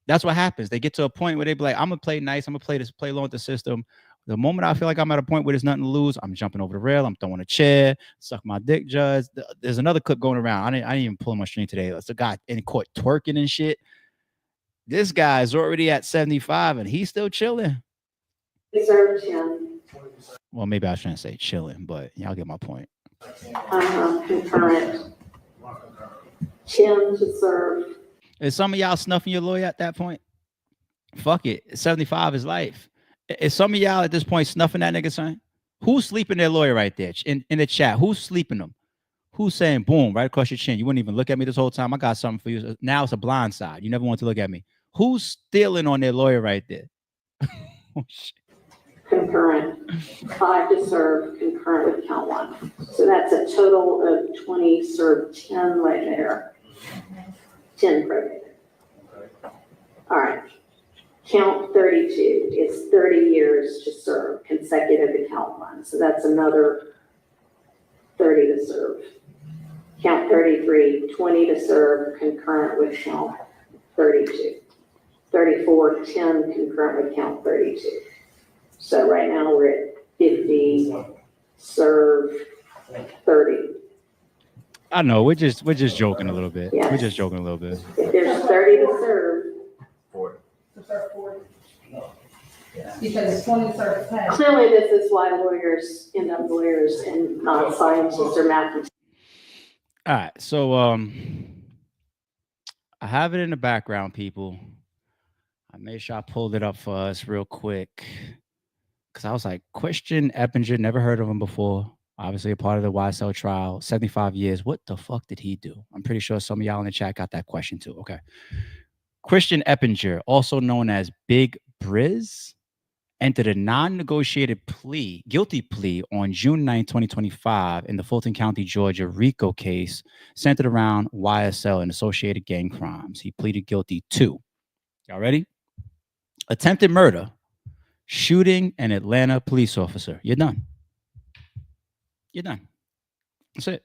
That's what happens. They get to a point where they be like, I'm going to play nice. I'm going to play along with the system. The moment I feel like I'm at a point where there's nothing to lose, I'm jumping over the rail. I'm throwing a chair. Suck my dick, judge. There's another clip going around. I didn't even pull my string today. It's a guy in court twerking and shit. This guy's already at 75 and he's still chilling. Serve 10. Well, maybe I shouldn't say chilling, but y'all get my point. Concurrent. 10 to serve. Is some of y'all snuffing your lawyer at that point? Fuck it. 75 is life. Is some of y'all at this point snuffing that nigga, son? Who's sleeping their lawyer right there in the chat? Who's sleeping them? Who's saying boom right across your chin? You wouldn't even look at me this whole time. I got something for you. Now it's a blind side. You never want to look at me. Who's stealing on their lawyer right there? Oh, shit. Concurrent. 5 to serve, concurrent with count 1. So that's a total of 20 served, 10 right there. 10 probated. All right. Count 32 is 30 years to serve, consecutive to count 1. So that's another 30 to serve. Count 33, 20 to serve, concurrent with count 32. 34, 10 concurrent with count 32. So right now we're at 50, serve 30. I know we're just joking a little bit. Yes. We're just joking a little bit. If there's 30 to serve, 40. Because 20 serve 10. clearly this is why lawyers end up lawyers and not scientists or mathematicians. All right, so I have it in the background, people. I made sure I pulled it up for us real quick because I was like, Christian Eppinger, never heard of him before. Obviously a part of the YSL trial, 75 years. What the fuck did he do? I'm pretty sure some of y'all in the chat got that question too. Okay. Christian Eppinger, also known as Big Briz, entered a non-negotiated guilty plea on June 9, 2025 in the Fulton County, Georgia RICO case centered around YSL and associated gang crimes. He pleaded guilty to, y'all ready? Attempted murder, shooting an Atlanta police officer. You're done. You're done. That's it.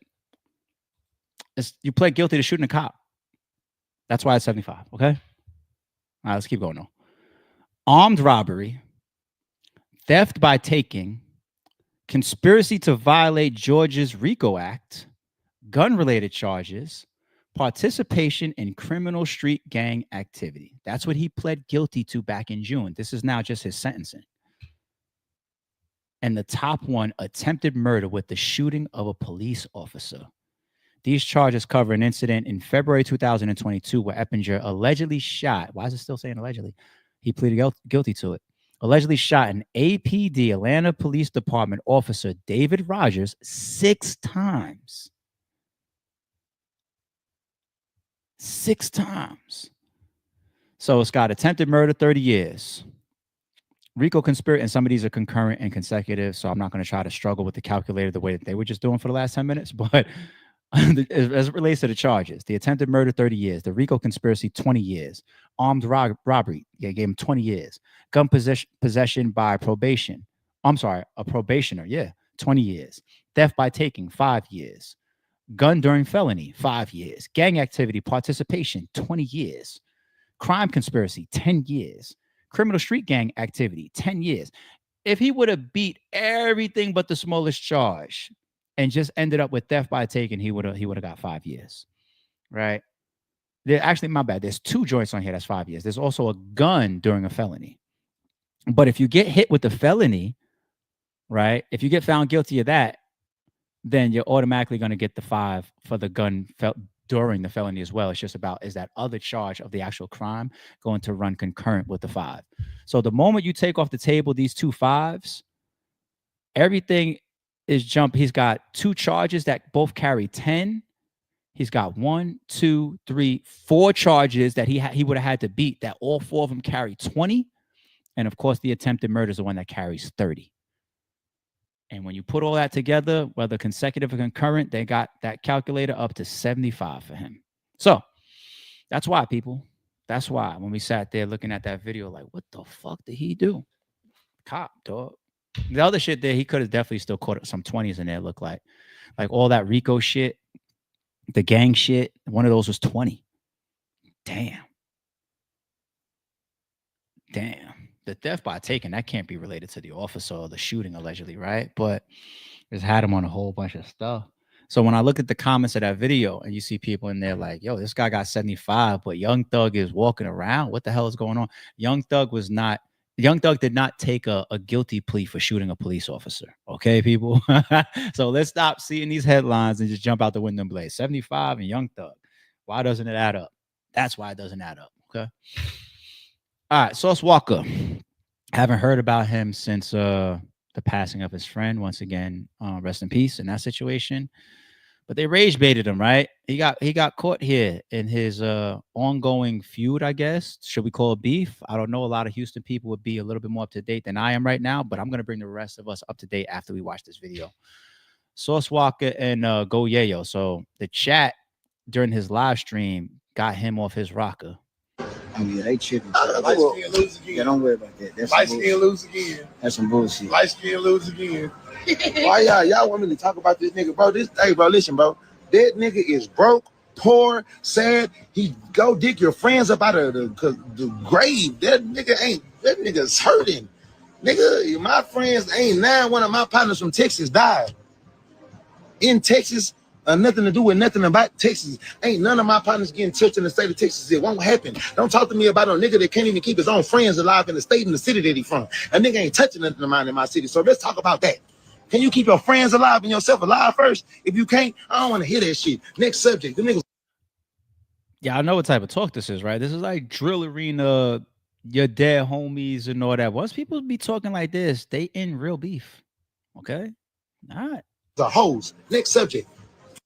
You pled guilty to shooting a cop. That's why it's 75, okay? All right, let's keep going though. Armed robbery, theft by taking, conspiracy to violate Georgia's RICO Act, gun-related charges, participation in criminal street gang activity. That's what he pled guilty to back in June. This is now just his sentencing. And the top one, attempted murder with the shooting of a police officer. These charges cover an incident in February 2022 where Eppinger allegedly shot, why is it still saying allegedly? He pleaded guilty to it. Allegedly shot an APD, Atlanta Police Department officer, David Rogers, 6 times. 6 times. So it's got attempted murder, 30 years. RICO conspiracy, and some of these are concurrent and consecutive, so I'm not going to try to struggle with the calculator the way that they were just doing for the last 10 minutes, but as it relates to the charges, the attempted murder, 30 years. The RICO conspiracy, 20 years. Armed robbery, gave him 20 years. Gun possession by probation. I'm sorry, a probationer, 20 years. Theft by taking, 5 years. Gun during felony, 5 years. Gang activity participation, 20 years. Crime conspiracy, 10 years. Criminal street gang activity, 10 years. If he would have beat everything but the smallest charge and just ended up with theft by taking, he would have got 5 years, right? Actually, my bad. There's 2 joints on here. That's 5 years. There's also a gun during a felony. But if you get hit with the felony, right? If you get found guilty of that, then you're automatically going to get the 5 for the gun during the felony as well. It's just about, is that other charge of the actual crime going to run concurrent with the 5? So the moment you take off the table these 2 5s, everything is jump. He's got 2 charges that both carry 10. He's got 1, 2, 3, 4 charges that he would have had to beat, that all 4 of them carry 20. And of course, the attempted murder is the one that carries 30. And when you put all that together, whether consecutive or concurrent, they got that calculator up to 75 for him. So that's why, people. That's why when we sat there looking at that video, like, what the fuck did he do? Cop, dog. The other shit there, he could have definitely still caught some 20s in there, look like all that RICO shit, the gang shit. One of those was 20. Damn. The theft by taking, that can't be related to the officer or the shooting, allegedly, right? But just had him on a whole bunch of stuff. So when I look at the comments of that video and you see people in there like, yo, this guy got 75, but Young Thug is walking around. What the hell is going on? Young Thug did not take a guilty plea for shooting a police officer. Okay, people? So let's stop seeing these headlines and just jump out the window and blaze. 75 and Young Thug. Why doesn't it add up? That's why it doesn't add up. Okay. All right, Sauce Walka. Haven't heard about him since the passing of his friend. Once again, rest in peace in that situation. But they rage baited him, right? He got caught here in his ongoing feud, I guess. Should we call it beef? I don't know. A lot of Houston people would be a little bit more up to date than I am right now, but I'm gonna bring the rest of us up to date after we watch this video. Sauce Walka and Go Yayo. So the chat during his live stream got him off his rocker. Oh yeah, they tripping. Light skin lose again. Yeah, don't worry about that. That's Light skin lose again. That's some bullshit. Light skin lose again. Why y'all want me to talk about this nigga, bro? Hey, bro, listen, bro. That nigga is broke, poor, sad. He go dig your friends up out of the grave. That nigga's hurting. Nigga, my friends ain't now. One of my partners from Texas died. In Texas. Nothing to do with nothing about Texas. Ain't none of my partners getting touched in the state of Texas. It won't happen. Don't talk to me about a nigga that can't even keep his own friends alive in the state and the city that he from. A nigga ain't touching nothing of mine in my city. So let's talk about that. Can you keep your friends alive and yourself alive first? If you can't, I don't want to hear that shit. Next subject. The niggas. Yeah, I know what type of talk this is, right? This is like drill arena, your dead homies and all that. Once people be talking like this, they in real beef. Okay? All right. The hoes. Next subject.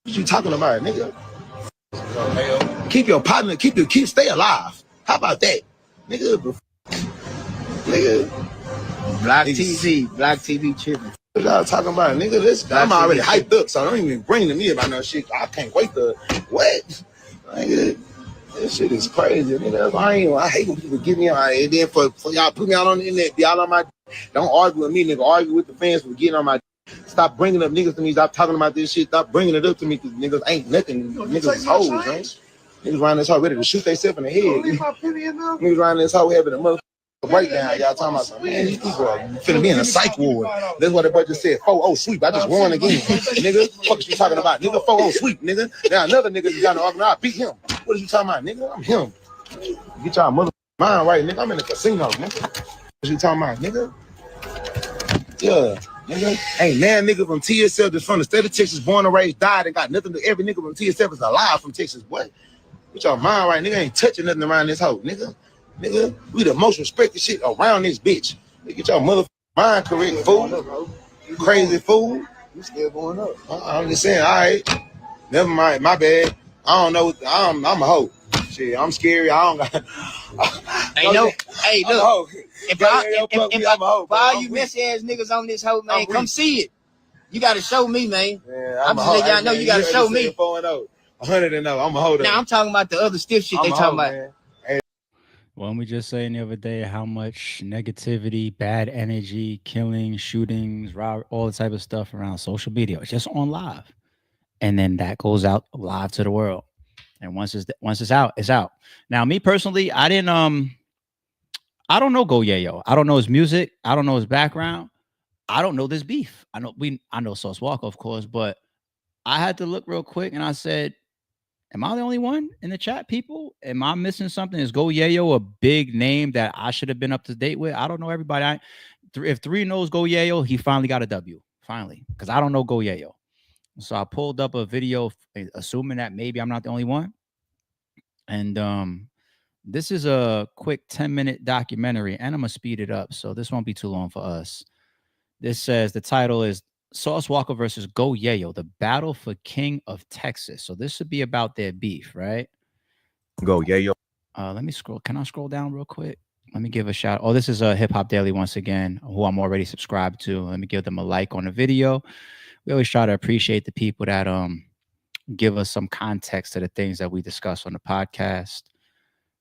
What you talking about, nigga? Keep your partner, stay alive. How about that? Nigga. Black TV tripping. What y'all talking about, nigga? I'm already hyped up, so don't even bring to me about no shit. I can't wait to what? Nigga, this shit is crazy, nigga. I hate when people get me on, and then for y'all put me out on the internet, y'all on my. Don't argue with me, nigga. Argue with the fans for getting on my. Stop bringing up niggas to me. Stop talking about this shit. Stop bringing it up to me, because niggas ain't nothing. Niggas is hoes, man. Niggas around this hoe ready to shoot themselves in the head. Niggas around this hoe having a motherfucking breakdown. Y'all talking about something. Man, these people are finna be in a psych ward. That's what the boy just said. 4-0 sweep. I just won again. Nigga, what is you talking about? Nigga, 4-0 sweep, nigga. Now another nigga just got to argue. I beat him. What is you talking about, nigga? I'm him. Get y'all mother mind right, nigga. I'm in the casino, nigga. What you talking about, nigga? Yeah. Nigga, ain't nan nigga from TSL that's from the state of Texas, born and raised, died, and got nothing to every nigga from TSL is alive from Texas. What? Get your mind right, nigga. Ain't touching nothing around this hoe, nigga. Nigga, we the most respected shit around this bitch. Get your motherfucking mind correct, fool. Crazy fool. You still going up. I'm just saying, all right. Never mind, my bad. I don't know. I'm a hoe. Shit, I'm scary. I don't got. Hey, no. Hey, look. If all you messy ass niggas on this hoe, man, come see it. You gotta show me, man. Man, I'm just letting y'all know you gotta show me. 4-0. 100-0. I'm a holder. Now I'm talking about the other stiff shit they talking about. Man. When we just saying the other day how much negativity, bad energy, killing, shootings, all the type of stuff around social media. It's just on live. And then that goes out live to the world. And once it's out, it's out. Now, me personally, I don't know Go Yayo. I don't know his music. I don't know his background. I don't know this beef. I know Sauce Walka, of course, but I had to look real quick and I said, am I the only one in the chat, people? Am I missing something? Is Go Yayo a big name that I should have been up to date with? I don't know everybody. If 3 knows Go Yayo, he finally got a W. Finally. Because I don't know Go Yayo. So I pulled up a video, assuming that maybe I'm not the only one. And this is a quick 10-minute documentary, and I'm going to speed it up, so this won't be too long for us. This says, the title is Sauce Walka versus Go Yayo, the battle for King of Texas. So this should be about their beef, right? Go Yayo. Let me scroll. Can I scroll down real quick? Let me give a shout. Oh, this is a Hip Hop Daily once again, who I'm already subscribed to. Let me give them a like on the video. We always try to appreciate the people that give us some context to the things that we discuss on the podcast.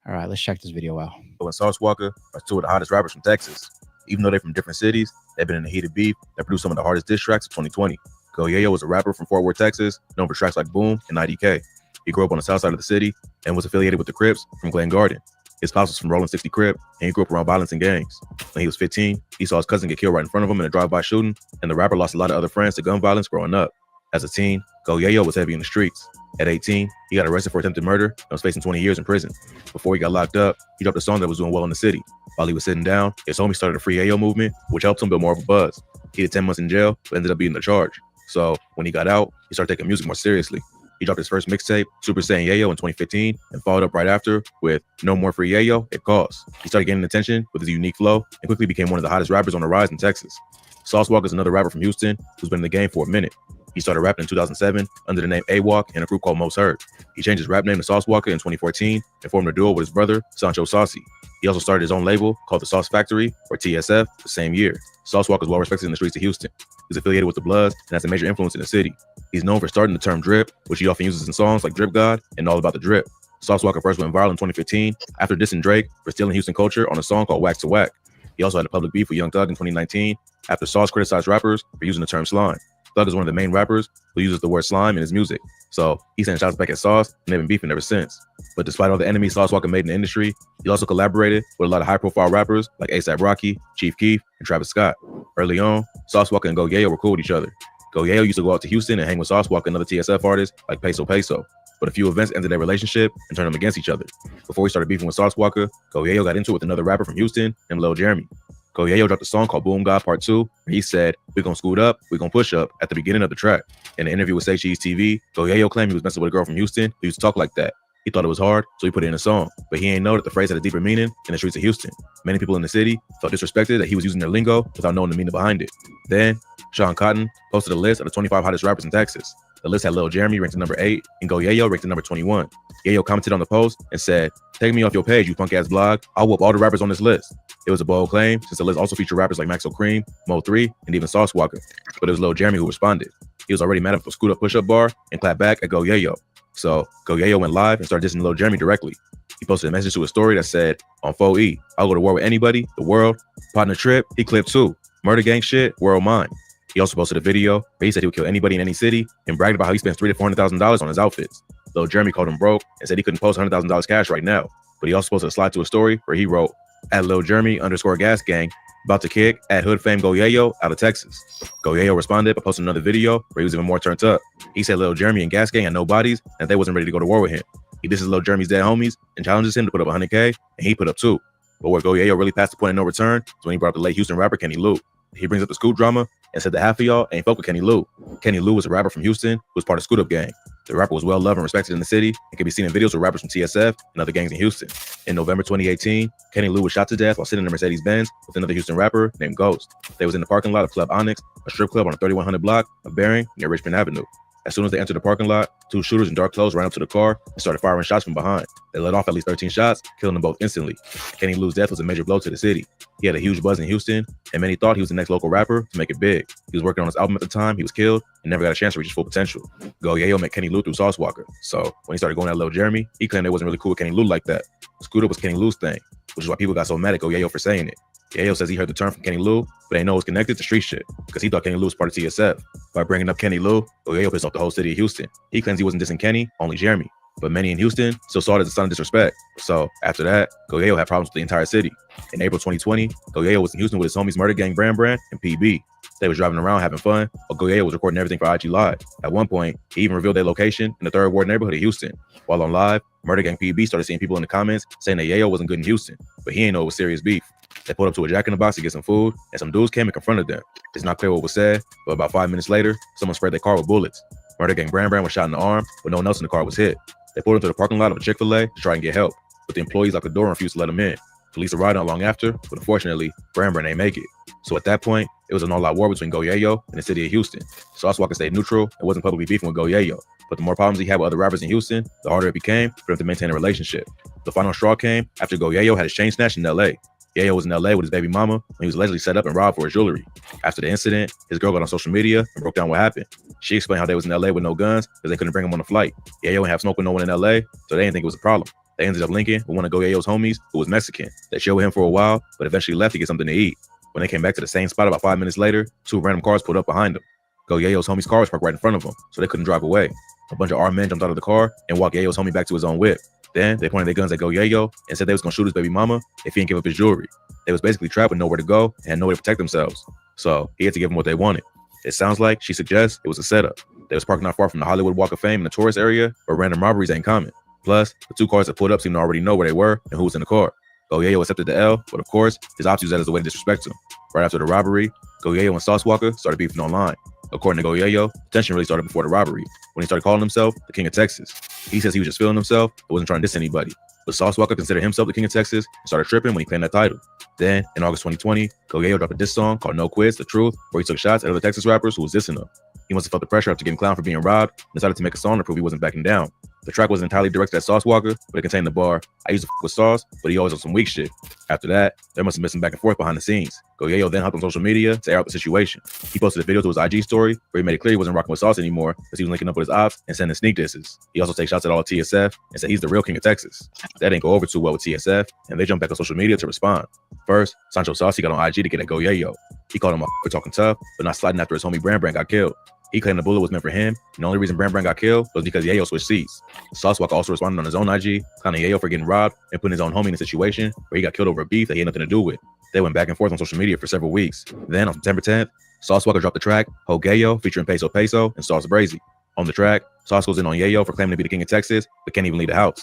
All right, let's check this video out. And Sauce Walka are 2 of the hottest rappers from Texas. Even though they're from different cities, they've been in the heat of beef that produced some of the hardest diss tracks of 2020. Go Yayo was a rapper from Fort Worth, Texas, known for tracks like Boom and IDK. He grew up on the south side of the city and was affiliated with the Crips from Glen Garden. His pops was from Rolling 60 Crip, and he grew up around violence and gangs. When he was 15, he saw his cousin get killed right in front of him in a drive-by shooting, and the rapper lost a lot of other friends to gun violence growing up. As a teen, Go Yayo was heavy in the streets. At 18, he got arrested for attempted murder and was facing 20 years in prison. Before he got locked up, he dropped a song that was doing well in the city. While he was sitting down, his homie started a Free Yayo movement, which helped him build more of a buzz. He did 10 months in jail, but ended up beating the charge. So when he got out, he started taking music more seriously. He dropped his first mixtape, Super Saiyan Yayo, in 2015, and followed up right after with No More Free Yayo, It Calls. He started gaining attention with his unique flow and quickly became one of the hottest rappers on the rise in Texas. Sauce Walka is another rapper from Houston who's been in the game for a minute. He started rapping in 2007 under the name A-Walk and a group called Most Heard. He changed his rap name to Sauce Walka in 2014 and formed a duo with his brother, Sancho Saucy. He also started his own label called The Sauce Factory, or TSF, the same year. Sauce Walka is well respected in the streets of Houston. He's affiliated with the Bloods and has a major influence in the city. He's known for starting the term drip, which he often uses in songs like Drip God and All About the Drip. Sauce Walka first went viral in 2015 after dissing Drake for stealing Houston culture on a song called Wax to Whack. He also had a public beef with Young Thug in 2019 after Sauce criticized rappers for using the term slime. Thug is one of the main rappers who uses the word slime in his music. So he sent shots back at Sauce, and they've been beefing ever since. But despite all the enemies Sauce Walka made in the industry, he also collaborated with a lot of high-profile rappers like A$AP Rocky, Chief Keef, and Travis Scott. Early on, Sauce Walka and Go Yayo were cool with each other. Go Yayo used to go out to Houston and hang with Sauce Walka and other TSF artists like Peso Peso. But a few events ended their relationship and turned them against each other. Before he started beefing with Sauce Walka, Go Yayo got into it with another rapper from Houston named Lil Jeremy. Go Yayo dropped a song called Boom God Part 2, where he said, "We're gonna scoot up, we're gonna push up," at the beginning of the track. In an interview with Say Cheese TV, Go Yayo claimed he was messing with a girl from Houston who used to talk like that. He thought it was hard, so he put it in a song. But he ain't know that the phrase had a deeper meaning in the streets of Houston. Many people in the city felt disrespected that he was using their lingo without knowing the meaning behind it. Then, Sean Cotton posted a list of the 25 hottest rappers in Texas. The list had Lil Jeremy ranked at number 8 and Go Yayo ranked at number 21. Yayo commented on the post and said, "Take me off your page, you punk ass blog. I'll whoop all the rappers on this list." It was a bold claim since the list also featured rappers like Maxo Cream, Mo3, and even Sauce Walka. But it was Lil Jeremy who responded. He was already mad at the scoot up push up bar and clapped back at Go Yayo. So Go Yayo went live and started dissing Lil Jeremy directly. He posted a message to his story that said, "On 4E, I'll go to war with anybody, the world. Partner trip, he clipped too. Murder gang shit, world mine." He also posted a video where he said he would kill anybody in any city and bragged about how he spends $300,000 to $400,000 on his outfits. Lil Jeremy called him broke and said he couldn't post $100,000 cash right now. But he also posted a slide to a story where he wrote, "At Lil Jeremy _gas gang, about to kick at hood fame Go Yayo out of Texas." Go Yayo responded by posting another video where he was even more turned up. He said Lil Jeremy and Gas Gang had no bodies and they wasn't ready to go to war with him. He disses Lil Jeremy's dead homies and challenges him to put up 100K, and he put up 2. But where Go Yayo really passed the point of no return is when he brought up the late Houston rapper Kenny Lou. He brings up the Scoop drama and said that half of y'all ain't fuck with Kenny Lou. Kenny Lou was a rapper from Houston who was part of Scoot Up Gang. The rapper was well loved and respected in the city and can be seen in videos with rappers from TSF and other gangs in Houston. In November 2018, Kenny Lou was shot to death while sitting in a Mercedes-Benz with another Houston rapper named Ghost. They was in the parking lot of Club Onyx, a strip club on the 3100 block of Bering near Richmond Avenue. As soon as they entered the parking lot, 2 shooters in dark clothes ran up to the car and started firing shots from behind. They let off at least 13 shots, killing them both instantly. Kenny Lou's death was a major blow to the city. He had a huge buzz in Houston, and many thought he was the next local rapper to make it big. He was working on his album at the time, he was killed, and never got a chance to reach his full potential. Yayo met Kenny Lou through Sauce Walka. So when he started going at Lil Jeremy, he claimed they wasn't really cool with Kenny Lou like that. Scooter was Kenny Lou's thing, which is why people got so mad at Yayo for saying it. Yayo says he heard the term from Kenny Lou, but ain't know it was connected to street shit, because he thought Kenny Lou was part of TSF. By bringing up Kenny Lou, Yayo pissed off the whole city of Houston. He claims he wasn't dissing Kenny, only Jeremy. But many in Houston still saw it as a sign of disrespect. So after that, Yayo had problems with the entire city. In April 2020, Yayo was in Houston with his homies Murder Gang Brand and PB. They was driving around having fun, while Yayo was recording everything for IG Live. At one point, he even revealed their location in the 3rd Ward neighborhood of Houston. While on live, Murder Gang PB started seeing people in the comments saying that Yayo wasn't good in Houston, but he ain't know it was serious beef. They pulled up to a Jack in the Box to get some food, and some dudes came and confronted them. It's not clear what was said, but about 5 minutes later, someone sprayed their car with bullets. Murder Gang Brand was shot in the arm, but no one else in the car was hit. They pulled into the parking lot of a Chick-fil-A to try and get help, but the employees locked the door and refused to let them in. Police arrived not long after, but unfortunately, Brand ain't make it. So at that point, it was an all-out war between Yayo and the city of Houston. Sauce Walka stayed neutral and wasn't publicly beefing with Yayo. But the more problems he had with other rappers in Houston, the harder it became for them to maintain a relationship. The final straw came after Yayo had his chain snatched in LA. Yayo was in LA with his baby mama when he was allegedly set up and robbed for his jewelry. After the incident, his girl got on social media and broke down what happened. She explained how they was in LA with no guns because they couldn't bring him on a flight. Yayo ain't have smoke with no one in LA, so they didn't think it was a problem. They ended up linking with one of Yayo's homies who was Mexican. They chilled with him for a while, but eventually left to get something to eat. When they came back to the same spot about 5 minutes later, 2 random cars pulled up behind them. Yayo's homie's car was parked right in front of them, so they couldn't drive away. A bunch of armed men jumped out of the car and walked Yayo's homie back to his own whip. Then they pointed their guns at Yayo and said they was gonna shoot his baby mama if he didn't give up his jewelry. They was basically trapped with nowhere to go and had no way to protect themselves. So he had to give them what they wanted. It sounds like she suggests it was a setup. They was parked not far from the Hollywood Walk of Fame in the tourist area where random robberies ain't common. Plus, the 2 cars that pulled up seemed to already know where they were and who was in the car. Yayo accepted the L, but of course, his ops used that as a way to disrespect him. Right after the robbery, Yayo and Sauce Walka started beefing online. According to Yayo, the tension really started before the robbery, when he started calling himself the King of Texas. He says he was just feeling himself and wasn't trying to diss anybody. But Sauce Walka considered himself the King of Texas and started tripping when he claimed that title. Then, in August 2020, Yayo dropped a diss song called No Quiz, The Truth, where he took shots at other Texas rappers who was dissing him. He must have felt the pressure after getting clowned for being robbed and decided to make a song to prove he wasn't backing down. The track wasn't entirely directed at Sauce Walka, but it contained the bar, I used to f with Sauce, but he always on some weak shit. After that, there must have been some back and forth behind the scenes. Yayo then hopped on social media to air out the situation. He posted a video to his IG story where he made it clear he wasn't rocking with Sauce anymore because he was linking up with his ops and sending sneak disses. He also takes shots at all of TSF and said he's the real King of Texas. That didn't go over too well with TSF, and they jumped back on social media to respond. First, Sancho Saucy got on IG to get at Yayo. He called him a for talking tough, but not sliding after his homie Brand got killed. He claimed the bullet was meant for him, and the only reason Brand got killed was because Yayo switched seats. Sauce Walka also responded on his own IG, clowning Yayo for getting robbed and putting his own homie in a situation where he got killed over a beef that he had nothing to do with. They went back and forth on social media for several weeks. Then on September 10th, Sauce Walka dropped the track Ho Yayo featuring Peso Peso and Sauce Brazy. On the track, Sauce goes in on Yayo for claiming to be the King of Texas, but can't even leave the house.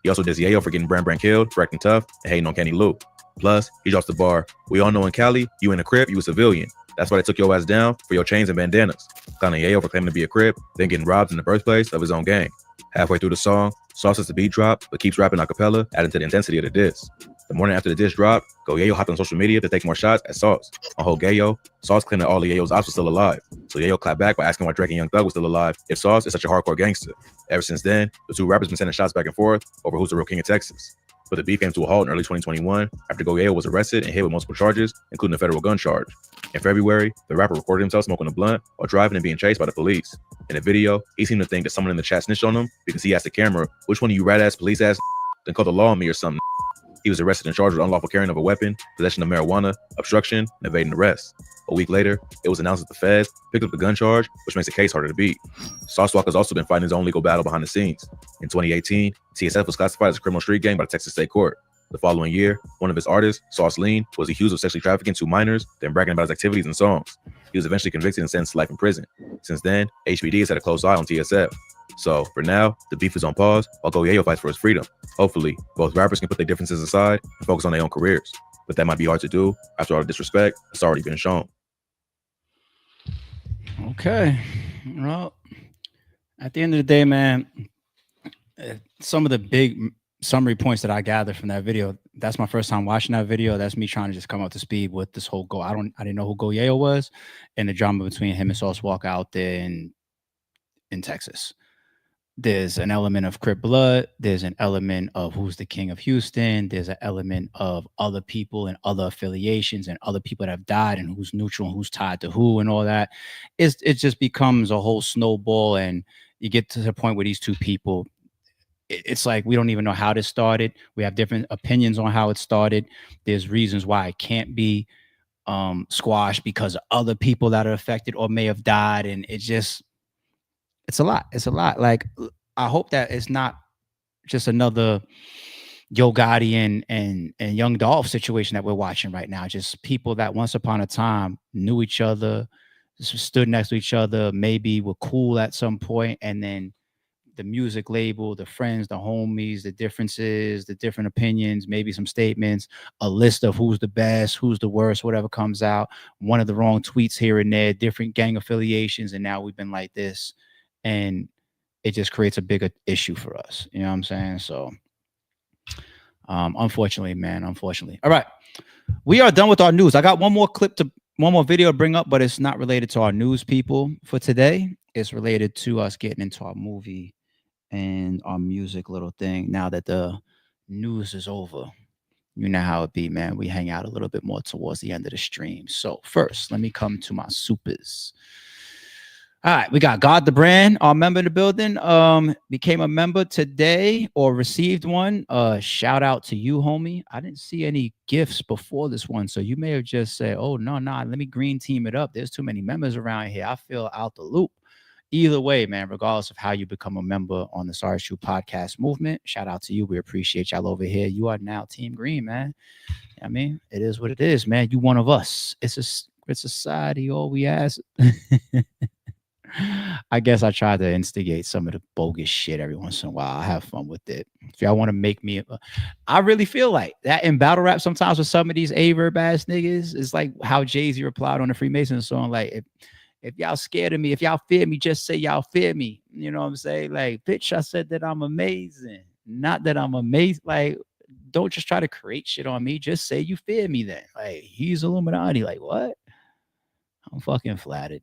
He also dissed Yayo for getting Brand killed, for acting tough, and hating on Kenny Lou. Plus, he drops the bar, we all know in Cali, you in a crib, you a civilian. That's why they took your ass down for your chains and bandanas. Clowning Yayo for claiming to be a crib, then getting robbed in the birthplace of his own gang. Halfway through the song, Sauce lets the beat drop, but keeps rapping a cappella, adding to the intensity of the diss. The morning after the diss dropped, Yayo hopped on social media to take more shots at Sauce. On Ho Yayo, Sauce claimed that all of Yayo's ops were still alive. So Yayo clapped back by asking why Drake and Young Thug was still alive if Sauce is such a hardcore gangster. Ever since then, the 2 rappers been sending shots back and forth over who's the real King of Texas. But the beef came to a halt in early 2021 after Yayo was arrested and hit with multiple charges, including a federal gun charge. In February, the rapper recorded himself smoking a blunt while driving and being chased by the police. In the video, he seemed to think that someone in the chat snitched on him because he asked the camera, which one of you rat-ass police-ass then call the law on me or something. He was arrested and charged with unlawful carrying of a weapon, possession of marijuana, obstruction, and evading arrest. A week later, it was announced that the feds picked up the gun charge, which makes the case harder to beat. Sauce Walka has also been fighting his own legal battle behind the scenes. In 2018, TSF was classified as a criminal street gang by the Texas State Court. The following year, one of his artists, Sauce Lean, was accused of sexually trafficking 2 minors, then bragging about his activities and songs. He was eventually convicted and sentenced to life in prison. Since then, HBD has had a close eye on TSF. So, for now, the beef is on pause while Yayo fights for his freedom. Hopefully, both rappers can put their differences aside and focus on their own careers. But that might be hard to do after all the disrespect that's already been shown. Okay. Well, at the end of the day, man, some of the big summary points that I gathered from that video, that's my first time watching that video. That's me trying to just come up to speed with this whole I didn't know who Yayo was and the drama between him and Sauce Walka out there in in Texas. There's an element of Crip blood. There's an element of who's the king of Houston. There's an element of other people and other affiliations and other people that have died and who's neutral and who's tied to who and all that. It just becomes a whole snowball, and you get to the point where these two people, it's like we don't even know how this started. We have different opinions on how it started. There's reasons why it can't be squashed because of other people that are affected or may have died, and it's a lot. It's a lot. Like, I hope that it's not just another Yo Gotti and Young Dolph situation that we're watching right now. Just people that once upon a time knew each other, stood next to each other, maybe were cool at some point, and then the music label, the friends, the homies, the differences, the different opinions, maybe some statements, a list of who's the best, who's the worst, whatever comes out, one of the wrong tweets here and there, different gang affiliations, and now we've been like this. And it just creates a bigger issue for us. You know what I'm saying? So, unfortunately, man, unfortunately. All right. We are done with our news. I got one more video to bring up, but it's not related to our news, people, for today. It's related to us getting into our movie and our music little thing. Now that the news is over, you know how it be, man. We hang out a little bit more towards the end of the stream. So first, let me come to my supers. All right, we got God the Brand, our member in the building. Became a member today or received one. Shout out to you, homie. I didn't see any gifts before this one, so you may have just said, oh, no, let me green team it up. There's too many members around here. I feel out the loop. Either way, man, regardless of how you become a member on the Sorry Shoe podcast movement, shout out to you. We appreciate y'all over here. You are now Team Green, man. I mean, it is what it is, man. You one of us. It's a society, all we ask. I guess I try to instigate some of the bogus shit every once in a while. I have fun with it. If y'all want to make me, I really feel like that in battle rap sometimes with some of these Averb ass niggas. It's like how Jay-Z replied on the Freemasons song. Like, if y'all scared of me, if y'all fear me, just say y'all fear me. You know what I'm saying? Like, bitch, I said that I'm amazing. Not that I'm amazing. Like, don't just try to create shit on me. Just say you fear me then. Like, he's Illuminati. Like, what? I'm fucking flattered.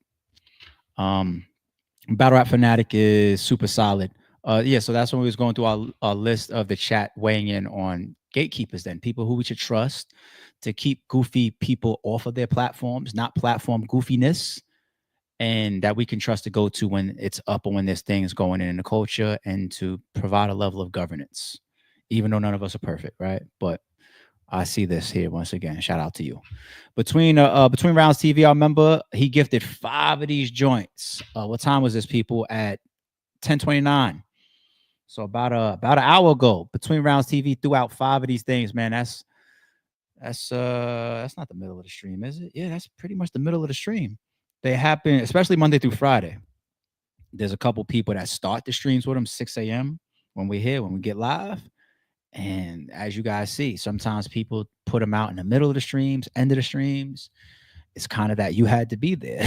Battle Rap Fanatic is super solid. Yeah, so that's when we was going through our list of the chat weighing in on gatekeepers, then people who we should trust to keep goofy people off of their platforms, not platform goofiness, and that we can trust to go to when it's up or when there's things going in the culture, and to provide a level of governance, even though none of us are perfect, right? But I see this here once again. Shout out to you. Between Rounds TV, I remember he gifted 5 of these joints. What time was this, people? At 10:29. So about an hour ago. Between Rounds TV threw out 5 of these things, man. That's not the middle of the stream, is it? Yeah, that's pretty much the middle of the stream. They happen, especially Monday through Friday. There's a couple people that start the streams with them 6 a.m. when we're here, when we get live. And as you guys see, sometimes people put them out in the middle of the streams, end of the streams. It's kind of that you had to be there.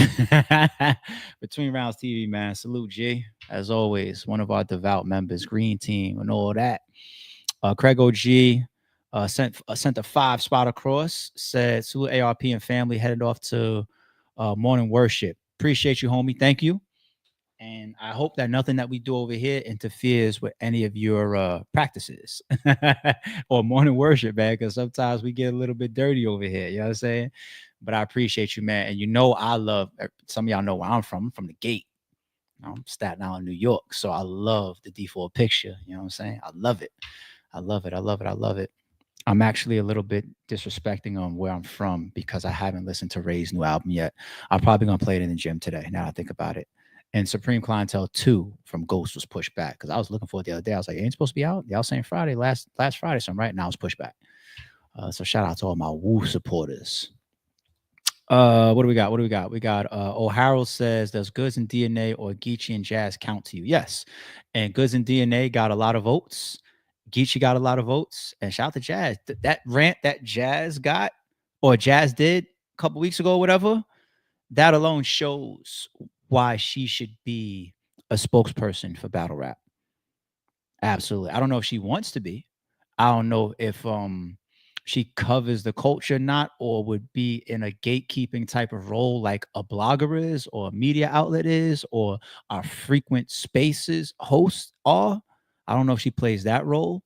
Between Rounds TV, man. Salute, G. As always, one of our devout members, Green Team, and all that. Craig OG sent a 5 spot across. Said, salute ARP and family, headed off to morning worship. Appreciate you, homie. Thank you. And I hope that nothing that we do over here interferes with any of your practices or morning worship, man, because sometimes we get a little bit dirty over here. You know what I'm saying? But I appreciate you, man. And you know, I love, some of y'all know where I'm from the gate. I'm Staten Island, New York. So I love the D4 picture. You know what I'm saying? I love it. I love it. I love it. I love it. I'm actually a little bit disrespecting on where I'm from because I haven't listened to Ray's new album yet. I'm probably going to play it in the gym today. Now I think about it. And Supreme Clientele 2 from Ghost was pushed back because I was looking for it the other day. I was like, it ain't supposed to be out. Y'all saying Friday, last Friday. So I'm right now it's pushed back. So shout out to all my Woo supporters. What do we got? We got O'Harrell says, does Goods and DNA or Geechee and Jazz count to you? Yes. And Goods and DNA got a lot of votes. Geechee got a lot of votes. And shout out to Jazz. That rant that Jazz got, or Jazz did a couple weeks ago, whatever, that alone shows why she should be a spokesperson for battle rap. Absolutely. I don't know if she wants to be. I don't know if she covers the culture, not or would be in a gatekeeping type of role like a blogger is or a media outlet is or our frequent spaces hosts are. I don't know if she plays that role.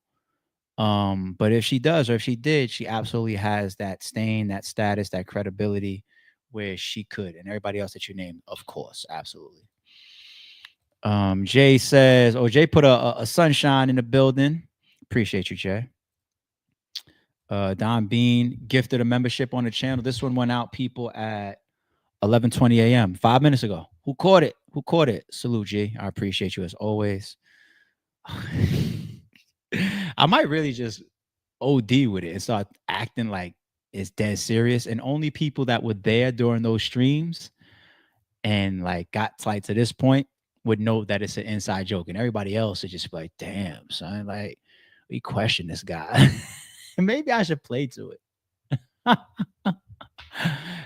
But if she does, or if she did, she absolutely has that stain, that status, that credibility where she could, and everybody else that you named, of course, absolutely. Jay says, Jay put a sunshine in the building. Appreciate you, Jay. Don Bean gifted a membership on the channel. This one went out, people, at 11:20 a.m. 5 minutes ago. Who caught it? Who caught it? Salute, G. I appreciate you as always. I might really just OD with it and start acting like it's dead serious. And only people that were there during those streams and like got like to this point would know that it's an inside joke. And everybody else is just like, damn, son, like we question this guy. Maybe I should play to it.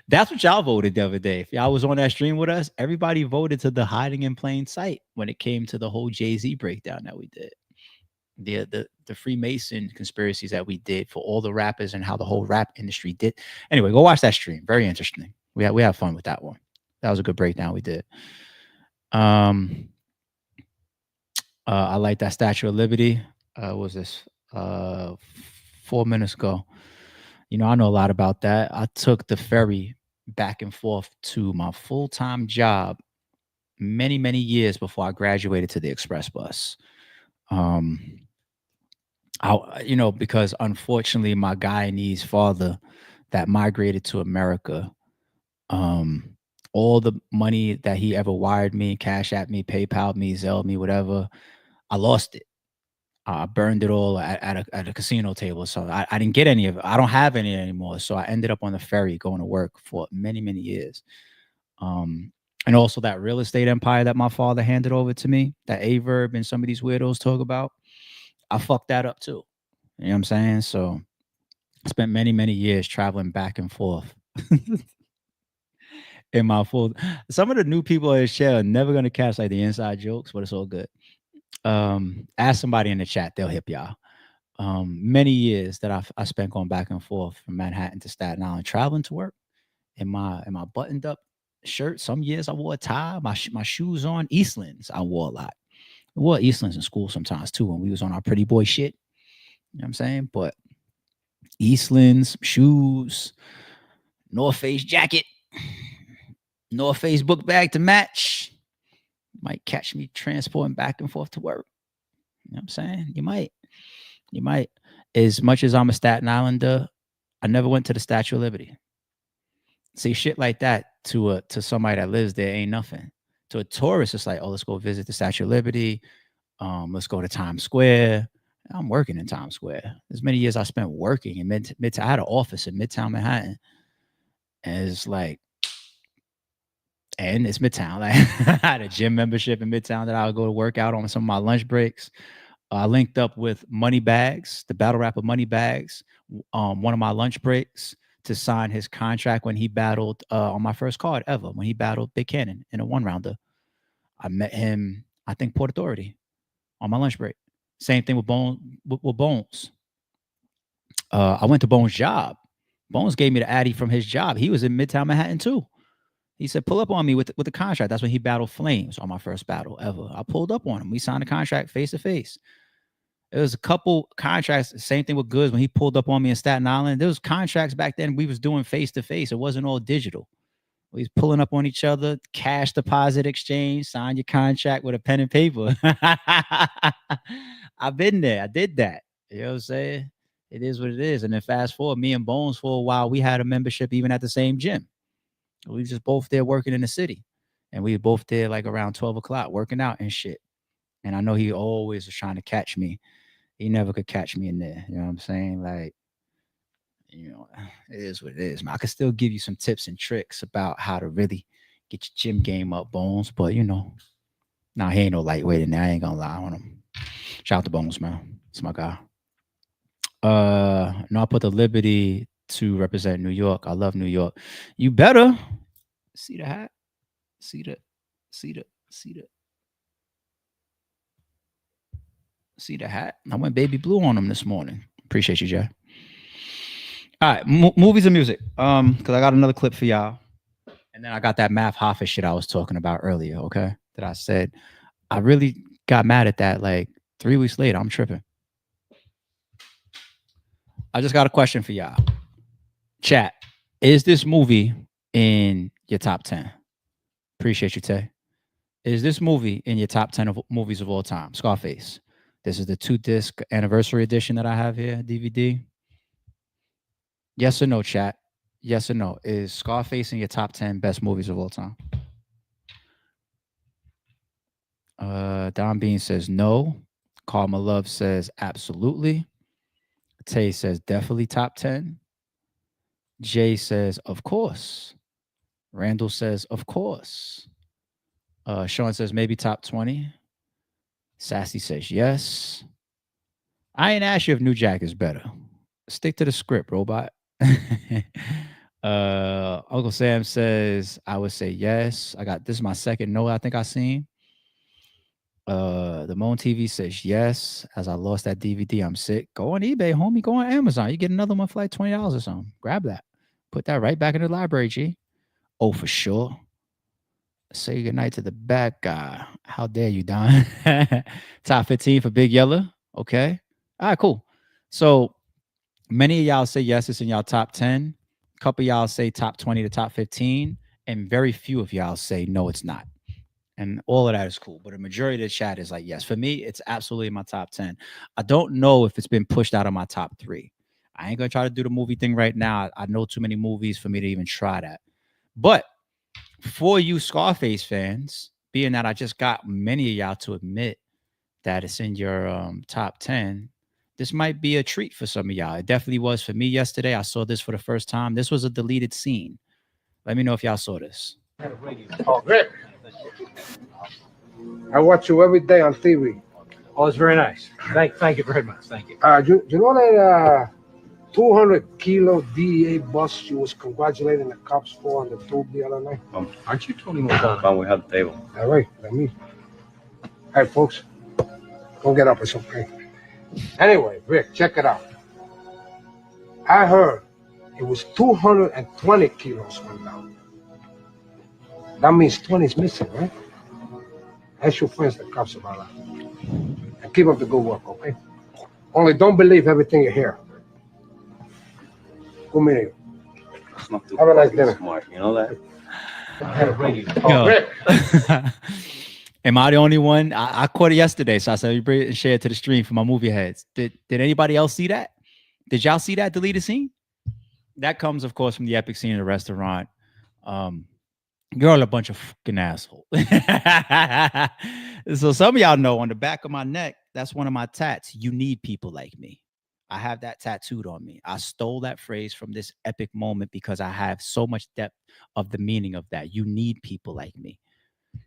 That's what y'all voted the other day. If y'all was on that stream with us, everybody voted to the hiding in plain sight when it came to the whole Jay-Z breakdown that we did. The Freemason conspiracies that we did for all the rappers and how the whole rap industry did. Anyway, go watch that stream. Very interesting. We have fun with that one. That was a good breakdown we did. I like that Statue of Liberty. What was this 4 minutes ago? You know, I know a lot about that. I took the ferry back and forth to my full-time job many, many years before I graduated to the express bus. Because unfortunately my Guyanese father that migrated to America, all the money that he ever wired me, Cash App me, PayPal me, Zelle me, whatever, I lost it. I burned it all at a casino table. So I didn't get any of it. I don't have any anymore. So I ended up on the ferry going to work for many, many years. And also that real estate empire that my father handed over to me, that Averb and some of these weirdos talk about, I fucked that up too. You know what I'm saying? So I spent many, many years traveling back and forth. In my full, some of the new people in the show are never gonna catch like the inside jokes, but it's all good. Ask somebody in the chat, they'll hip y'all. Many years that I spent going back and forth from Manhattan to Staten Island, traveling to work in my buttoned up shirt. Some years I wore a tie, my shoes on. Eastlands I wore a lot. I wore Eastlands in school sometimes too when we was on our pretty boy shit. You know what I'm saying? But Eastlands, shoes, North Face jacket, North Face book bag to match. Might catch me transporting back and forth to work. You know what I'm saying? You might. As much as I'm a Staten Islander, I never went to the Statue of Liberty. See, shit like that to somebody that lives there ain't nothing. To a tourist, it's like, oh, let's go visit the Statue of Liberty. Let's go to Times Square. I'm working in Times Square. As many years I spent working in Midtown. I had an office in Midtown Manhattan. And it's like, and it's Midtown. Like I had a gym membership in Midtown that I would go to work out on some of my lunch breaks. I linked up with Money Bags, the battle rapper Money Bags, one of my lunch breaks to sign his contract when he battled on my first card ever, when he battled Big Cannon in a one-rounder. I met him, I think, Port Authority on my lunch break. Same thing with Bones. I went to Bones' job. Bones gave me the Addy from his job. He was in Midtown Manhattan too. He said, pull up on me with the contract. That's when he battled Flames on my first battle ever. I pulled up on him. We signed a contract face to face. There was a couple contracts. Same thing with Goods when he pulled up on me in Staten Island. There was contracts back then we was doing face to face. It wasn't all digital. We was pulling up on each other, cash deposit exchange, sign your contract with a pen and paper. I've been there. I did that. You know what I'm saying? It is what it is. And then fast forward, me and Bones for a while, we had a membership even at the same gym. We was just both there working in the city. And we were both there like around 12 o'clock working out and shit. And I know he always was trying to catch me. He never could catch me in there. You know what I'm saying? Like, you know, it is what it is, man. I could still give you some tips and tricks about how to really get your gym game up, Bones. But, you know, nah, he ain't no lightweight in there. I ain't gonna lie on him. Shout out to Bones, man. It's my guy. No, I put the Liberty to represent New York. I love New York. You better see the hat. See the hat. I went baby blue on him this morning. Appreciate you, Jay. All right, movies and music. Because I got another clip for y'all, and then I got that Math Hoffa shit I was talking about earlier. Okay, that I said I really got mad at that. Like 3 weeks later, I'm tripping. I just got a question for y'all. Chat: is this movie in your top 10? Appreciate you, Tay. Is this movie in your top 10 of movies of all time? Scarface. This is the 2-disc anniversary edition that I have here, DVD. Yes or no, chat? Yes or no? Is Scarface in your top 10 best movies of all time? Don Bean says no. Karma Love says absolutely. Tay says definitely top 10. Jay says of course. Randall says of course. Sean says maybe top 20. Sassy says yes. I ain't asked you if New Jack is better. Stick to the script, robot. Uncle Sam says I would say yes. This is my second no I think I seen. The Moan TV says yes. As I lost that DVD, I'm sick. Go on eBay, homie. Go on Amazon. You get another one for like $20 or something. Grab that. Put that right back in the library, G. Oh, for sure. Say goodnight to the bad guy. How dare you, Don? Top 15 for Big Yella. Okay. All right, cool. So many of y'all say yes, it's in y'all top 10. A couple of y'all say top 20 to top 15. And very few of y'all say no, it's not. And all of that is cool. But a majority of the chat is like, yes. For me, it's absolutely in my top 10. I don't know if it's been pushed out of my top 3. I ain't going to try to do the movie thing right now. I know too many movies for me to even try that. But for you Scarface fans, being that I just got many of y'all to admit that it's in your top 10, this might be a treat for some of y'all. It definitely was for me yesterday. I saw this for the first time. This was a deleted scene. Let me know if y'all saw this. Oh, Rick. I watch you every day on TV. Oh, it's very nice. Thank you very much. Thank you. You know that 200-kilo DEA bus you was congratulating the cops for on the tube the other night? Aren't you Tony Montana? We have the table. All right, let me. Hey, folks, don't get up. It's okay. Anyway, Rick, check it out. I heard it was 220 kilos went down. That means 20 is missing, right? Ask your friends, the cops, about that. And keep up the good work, okay? Only don't believe everything you hear. Good meeting you. Have a nice dinner. Smart, you know that? Am I the only one? I caught it yesterday, so I said we bring it and share it to the stream for my movie heads. Did anybody else see that? Did y'all see that deleted scene? That comes, of course, from the epic scene in the restaurant. Girl, a bunch of fucking assholes. So some of y'all know on the back of my neck, that's one of my tats. You need people like me. I have that tattooed on me. I stole that phrase from this epic moment because I have so much depth of the meaning of that. You need people like me,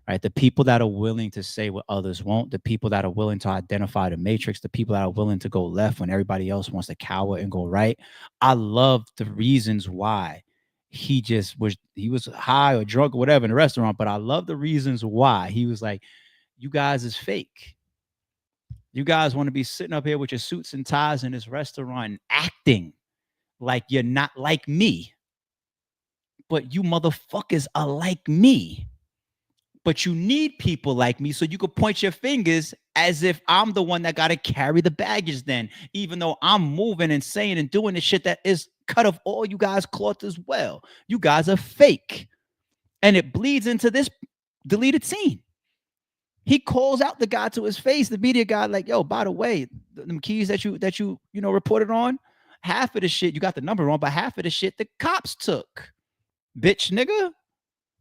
right? The people that are willing to say what others won't, the people that are willing to identify the matrix, the people that are willing to go left when everybody else wants to cower and go right. I love the reasons why he was high or drunk or whatever in the restaurant, but I love the reasons why he was like, you guys is fake. You guys want to be sitting up here with your suits and ties in this restaurant and acting like you're not like me. But you motherfuckers are like me. But you need people like me so you could point your fingers as if I'm the one that got to carry the baggage then, even though I'm moving and saying and doing the shit that is cut off all you guys' cloth as well. You guys are fake. And it bleeds into this deleted scene. He calls out the guy to his face, the media guy, like, yo, by the way, them keys that you reported on, half of the shit, you got the number wrong, but half of the shit the cops took. Bitch, nigga.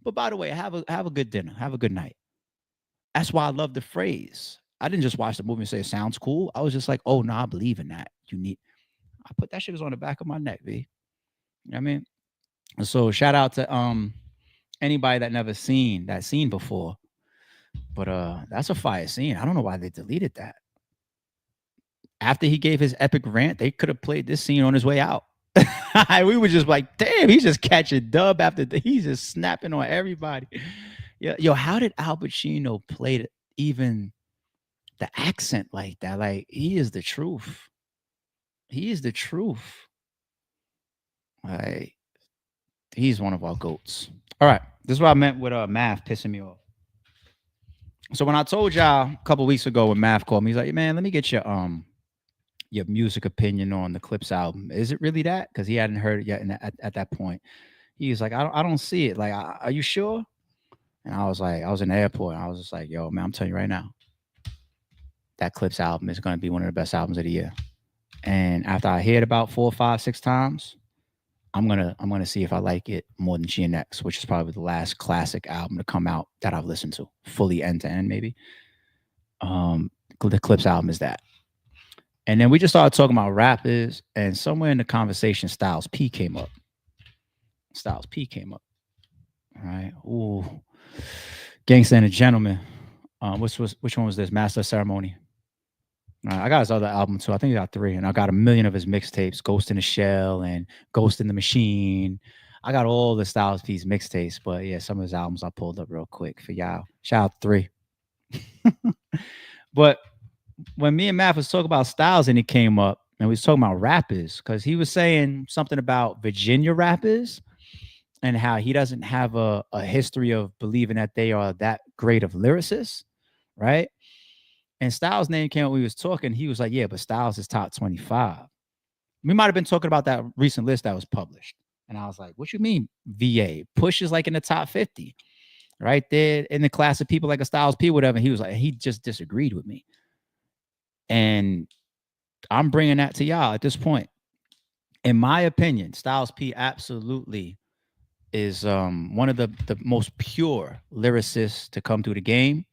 But by the way, have a good dinner. Have a good night. That's why I love the phrase. I didn't just watch the movie and say it sounds cool. I was just like, oh no, I believe in that. I put that shit on the back of my neck, V. You know what I mean? So shout out to anybody that never seen that scene before. But that's a fire scene. I don't know why they deleted that. After he gave his epic rant, they could have played this scene on his way out. We were just like, damn, he's just catching dub after he's just snapping on everybody. Yo, how did Al Pacino play even the accent like that? Like, he is the truth. He is the truth. He's one of our goats. All right, this is what I meant with Math pissing me off. So when I told y'all a couple weeks ago when Math called me, he's like, "Man, let me get your music opinion on the Clips album. Is it really that?" Because he hadn't heard it yet at that point. He was like, I don't see it. Like, are you sure? And I was like, I was in the airport. And I was just like, yo, man, I'm telling you right now, that Clips album is going to be one of the best albums of the year. And after I hear it about 4, 5, 6 times, I'm gonna see if I like it more than GNX, which is probably the last classic album to come out that I've listened to fully end to end, maybe. The Clips album is that. And then we just started talking about rappers, and somewhere in the conversation, Styles P came up. All right. Ooh. Gangsta and a Gentleman. Which one was this? Master of Ceremony. I got his other album too. I think he got 3, and I got 1 million of his mixtapes, Ghost in the Shell and Ghost in the Machine. I got all the Styles P's mixtapes, but yeah, some of his albums I pulled up real quick for y'all. Shout out 3. But when me and Matt was talking about Styles and he came up and we was talking about rappers, because he was saying something about Virginia rappers and how he doesn't have a history of believing that they are that great of lyricists, right? And Styles' name came up when we was talking. He was like, yeah, but Styles is top 25. We might have been talking about that recent list that was published. And I was like, what you mean VA? Push is like in the top 50, right there in the class of people like a Styles P, whatever. He was like, he just disagreed with me. And I'm bringing that to y'all at this point. In my opinion, Styles P absolutely is one of the most pure lyricists to come through the game.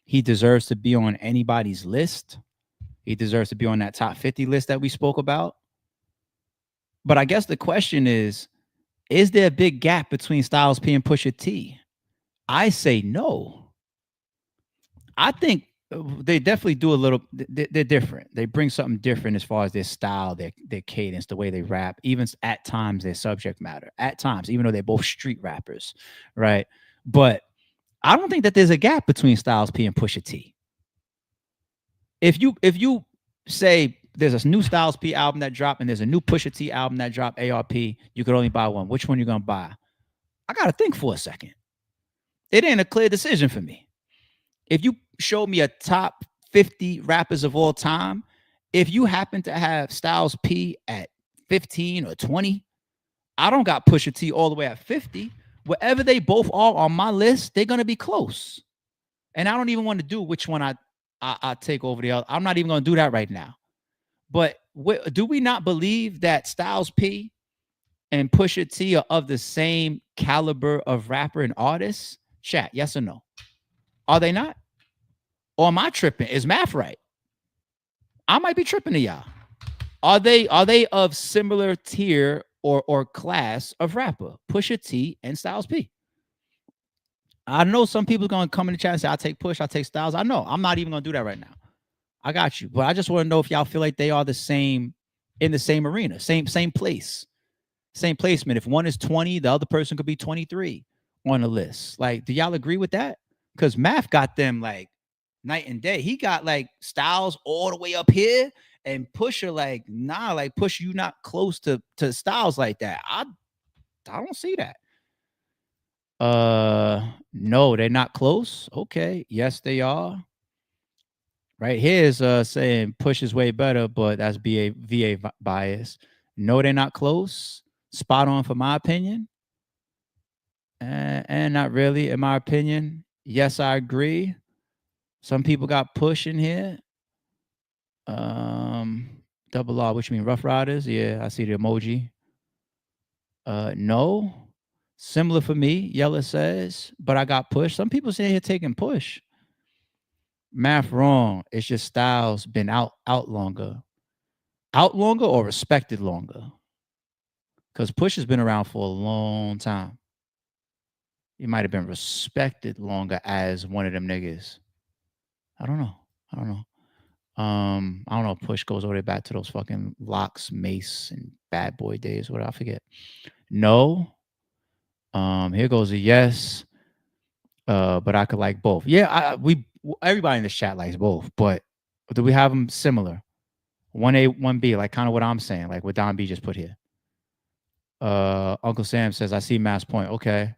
He deserves to be on anybody's list. He deserves to be on that top 50 list that we spoke about. But I guess the question is there a big gap between Styles P and Pusha T? I say no. I think they definitely do a little, they're different. They bring something different as far as their style, their cadence, the way they rap, even at times their subject matter, at times, even though they're both street rappers, right? But I don't think that there's a gap between Styles P and Pusha T. If you say there's a new Styles P album that dropped and there's a new Pusha T album that dropped, ARP, you could only buy one. Which one you gonna buy? I gotta think for a second. It ain't a clear decision for me. If you show me a top 50 rappers of all time, if you happen to have Styles P at 15 or 20, I don't got Pusha T all the way at 50. Wherever they both are on my list, they're gonna be close. And I don't even want to do which one I take over the other. I'm not even gonna do that right now. But do we not believe that Styles P and Pusha T are of the same caliber of rapper and artist? Chat, yes or no? Are they not? Or am I tripping? Is math right? I might be tripping to y'all. Are they of similar tier or class of rapper? Pusha T and Styles P. I know some people are gonna come in the chat and say, I'll take Push, I'll take Styles. I know. I'm not even gonna do that right now. I got you. But I just want to know if y'all feel like they are the same in the same arena, same place, same placement. If one is 20, the other person could be 23 on the list. Like, do y'all agree with that? Because Math got them like night and day. He got like Styles all the way up here and Pusha like, nah, like Push, you not close to Styles like that. I don't see that. No, they're not close. Okay. Yes, they are. Right here's saying Push is way better, but that's VA bias. No, they're not close. Spot on for my opinion. And not really, in my opinion. Yes, I agree. Some people got Push in here. Double R, which mean Rough Riders. Yeah, I see the emoji. No. Similar for me, Yella says, but I got Push. Some people say here taking Push. Math wrong. It's just Styles been out longer. Out longer or respected longer? Because Push has been around for a long time. He might have been respected longer as one of them niggas. I don't know. I don't know if Push goes all the way back to those fucking Locks, Mace, and Bad Boy days, whatever. I forget. No. Here goes a yes. But I could like both. Yeah, everybody in the chat likes both, but do we have them similar? 1A, 1B, like kind of what I'm saying, like what Don B just put here. Uncle Sam says, I see Math's point. Okay.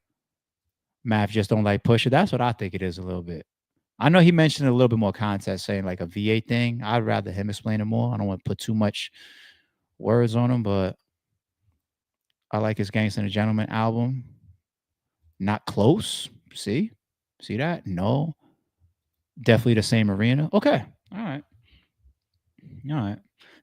Math just don't like push it. That's what I think it is a little bit. I know he mentioned a little bit more context, saying like a VA thing. I'd rather him explain it more. I don't want to put too much words on him, but I like his Gangsta and the Gentleman album. Not close. See that? No. Definitely the same arena. Okay. All right.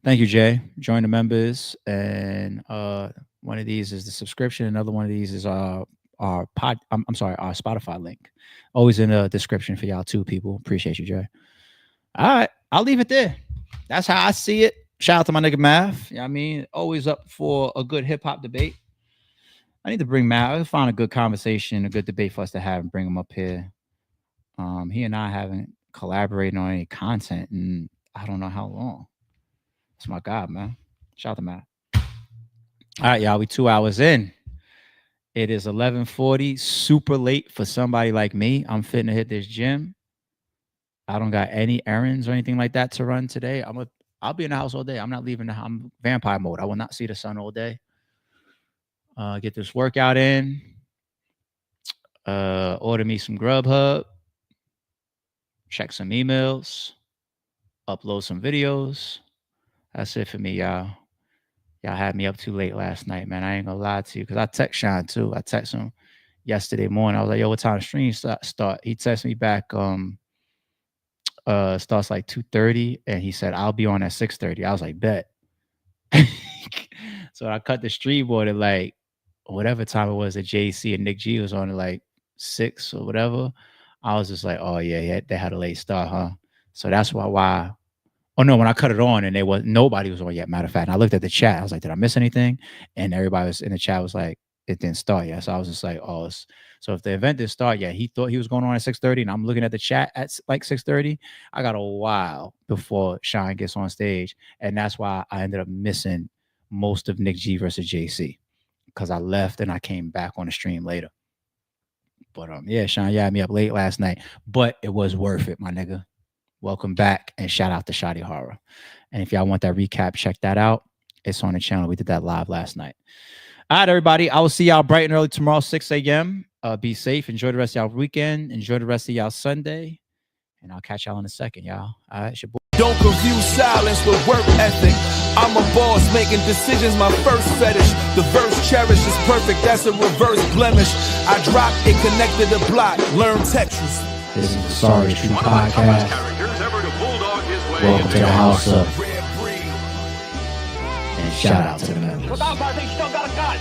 Thank you, Jay. Join the members. And one of these is the subscription. Another one of these is our Spotify link. Always in the description for y'all too, people. Appreciate you, Jay. All right. I'll leave it there. That's how I see it. Shout out to my nigga Math. You know what I mean? Always up for a good hip-hop debate. I need to bring Math. I find a good conversation, a good debate for us to have and bring him up here. He and I haven't collaborated on any content in I don't know how long. That's my God, man. Shout out to Matt. All right, y'all. We 2 hours in. It is 11:40. Super late for somebody like me. I'm fitting to hit this gym. I don't got any errands or anything like that to run today. I'll be in the house all day. I'm not leaving I'm vampire mode. I will not see the sun all day. Get this workout in. Order me some Grubhub. Check some emails. Upload some videos. That's it for me, y'all. Y'all had me up too late last night, man. I ain't gonna lie to you, because I text Sean too. I text him yesterday morning. I was like, yo, what time the stream start? He texted me back, starts like 2:30, and he said, I'll be on at 6:30. I was like, bet. So I cut the stream board at like whatever time it was that JC and Nick G was on at like 6 or whatever. I was just like, oh yeah, they had a late start, huh? So that's why. Oh no, when I cut it on and nobody was on yet. Matter of fact, and I looked at the chat. I was like, did I miss anything? And everybody was in the chat was like, it didn't start yet. So I was just like, oh, so if the event didn't start yet, he thought he was going on at 6:30, and I'm looking at the chat at like 6:30. I got a while before Sean gets on stage, and that's why I ended up missing most of Nick G versus JC, because I left and I came back on the stream later. But yeah, Sean, you had me up late last night, but it was worth it, my nigga. Welcome back, and shout out to Shotty Horror. And if y'all want that recap, check that out. It's on the channel. We did that live last night. All right, everybody. I will see y'all bright and early tomorrow, 6 a.m. Be safe. Enjoy the rest of y'all weekend. Enjoy the rest of y'all Sunday. And I'll catch y'all in a second, y'all. All right, it's your boy. Don't confuse silence with work ethic. I'm a boss making decisions, my first fetish. The verse cherished is perfect, that's a reverse blemish. I drop it, connected to block, learn Tetris. This is the Sorry True Podcast. Welcome to the house of. And shout out to the members. Without my thing, still got a gun.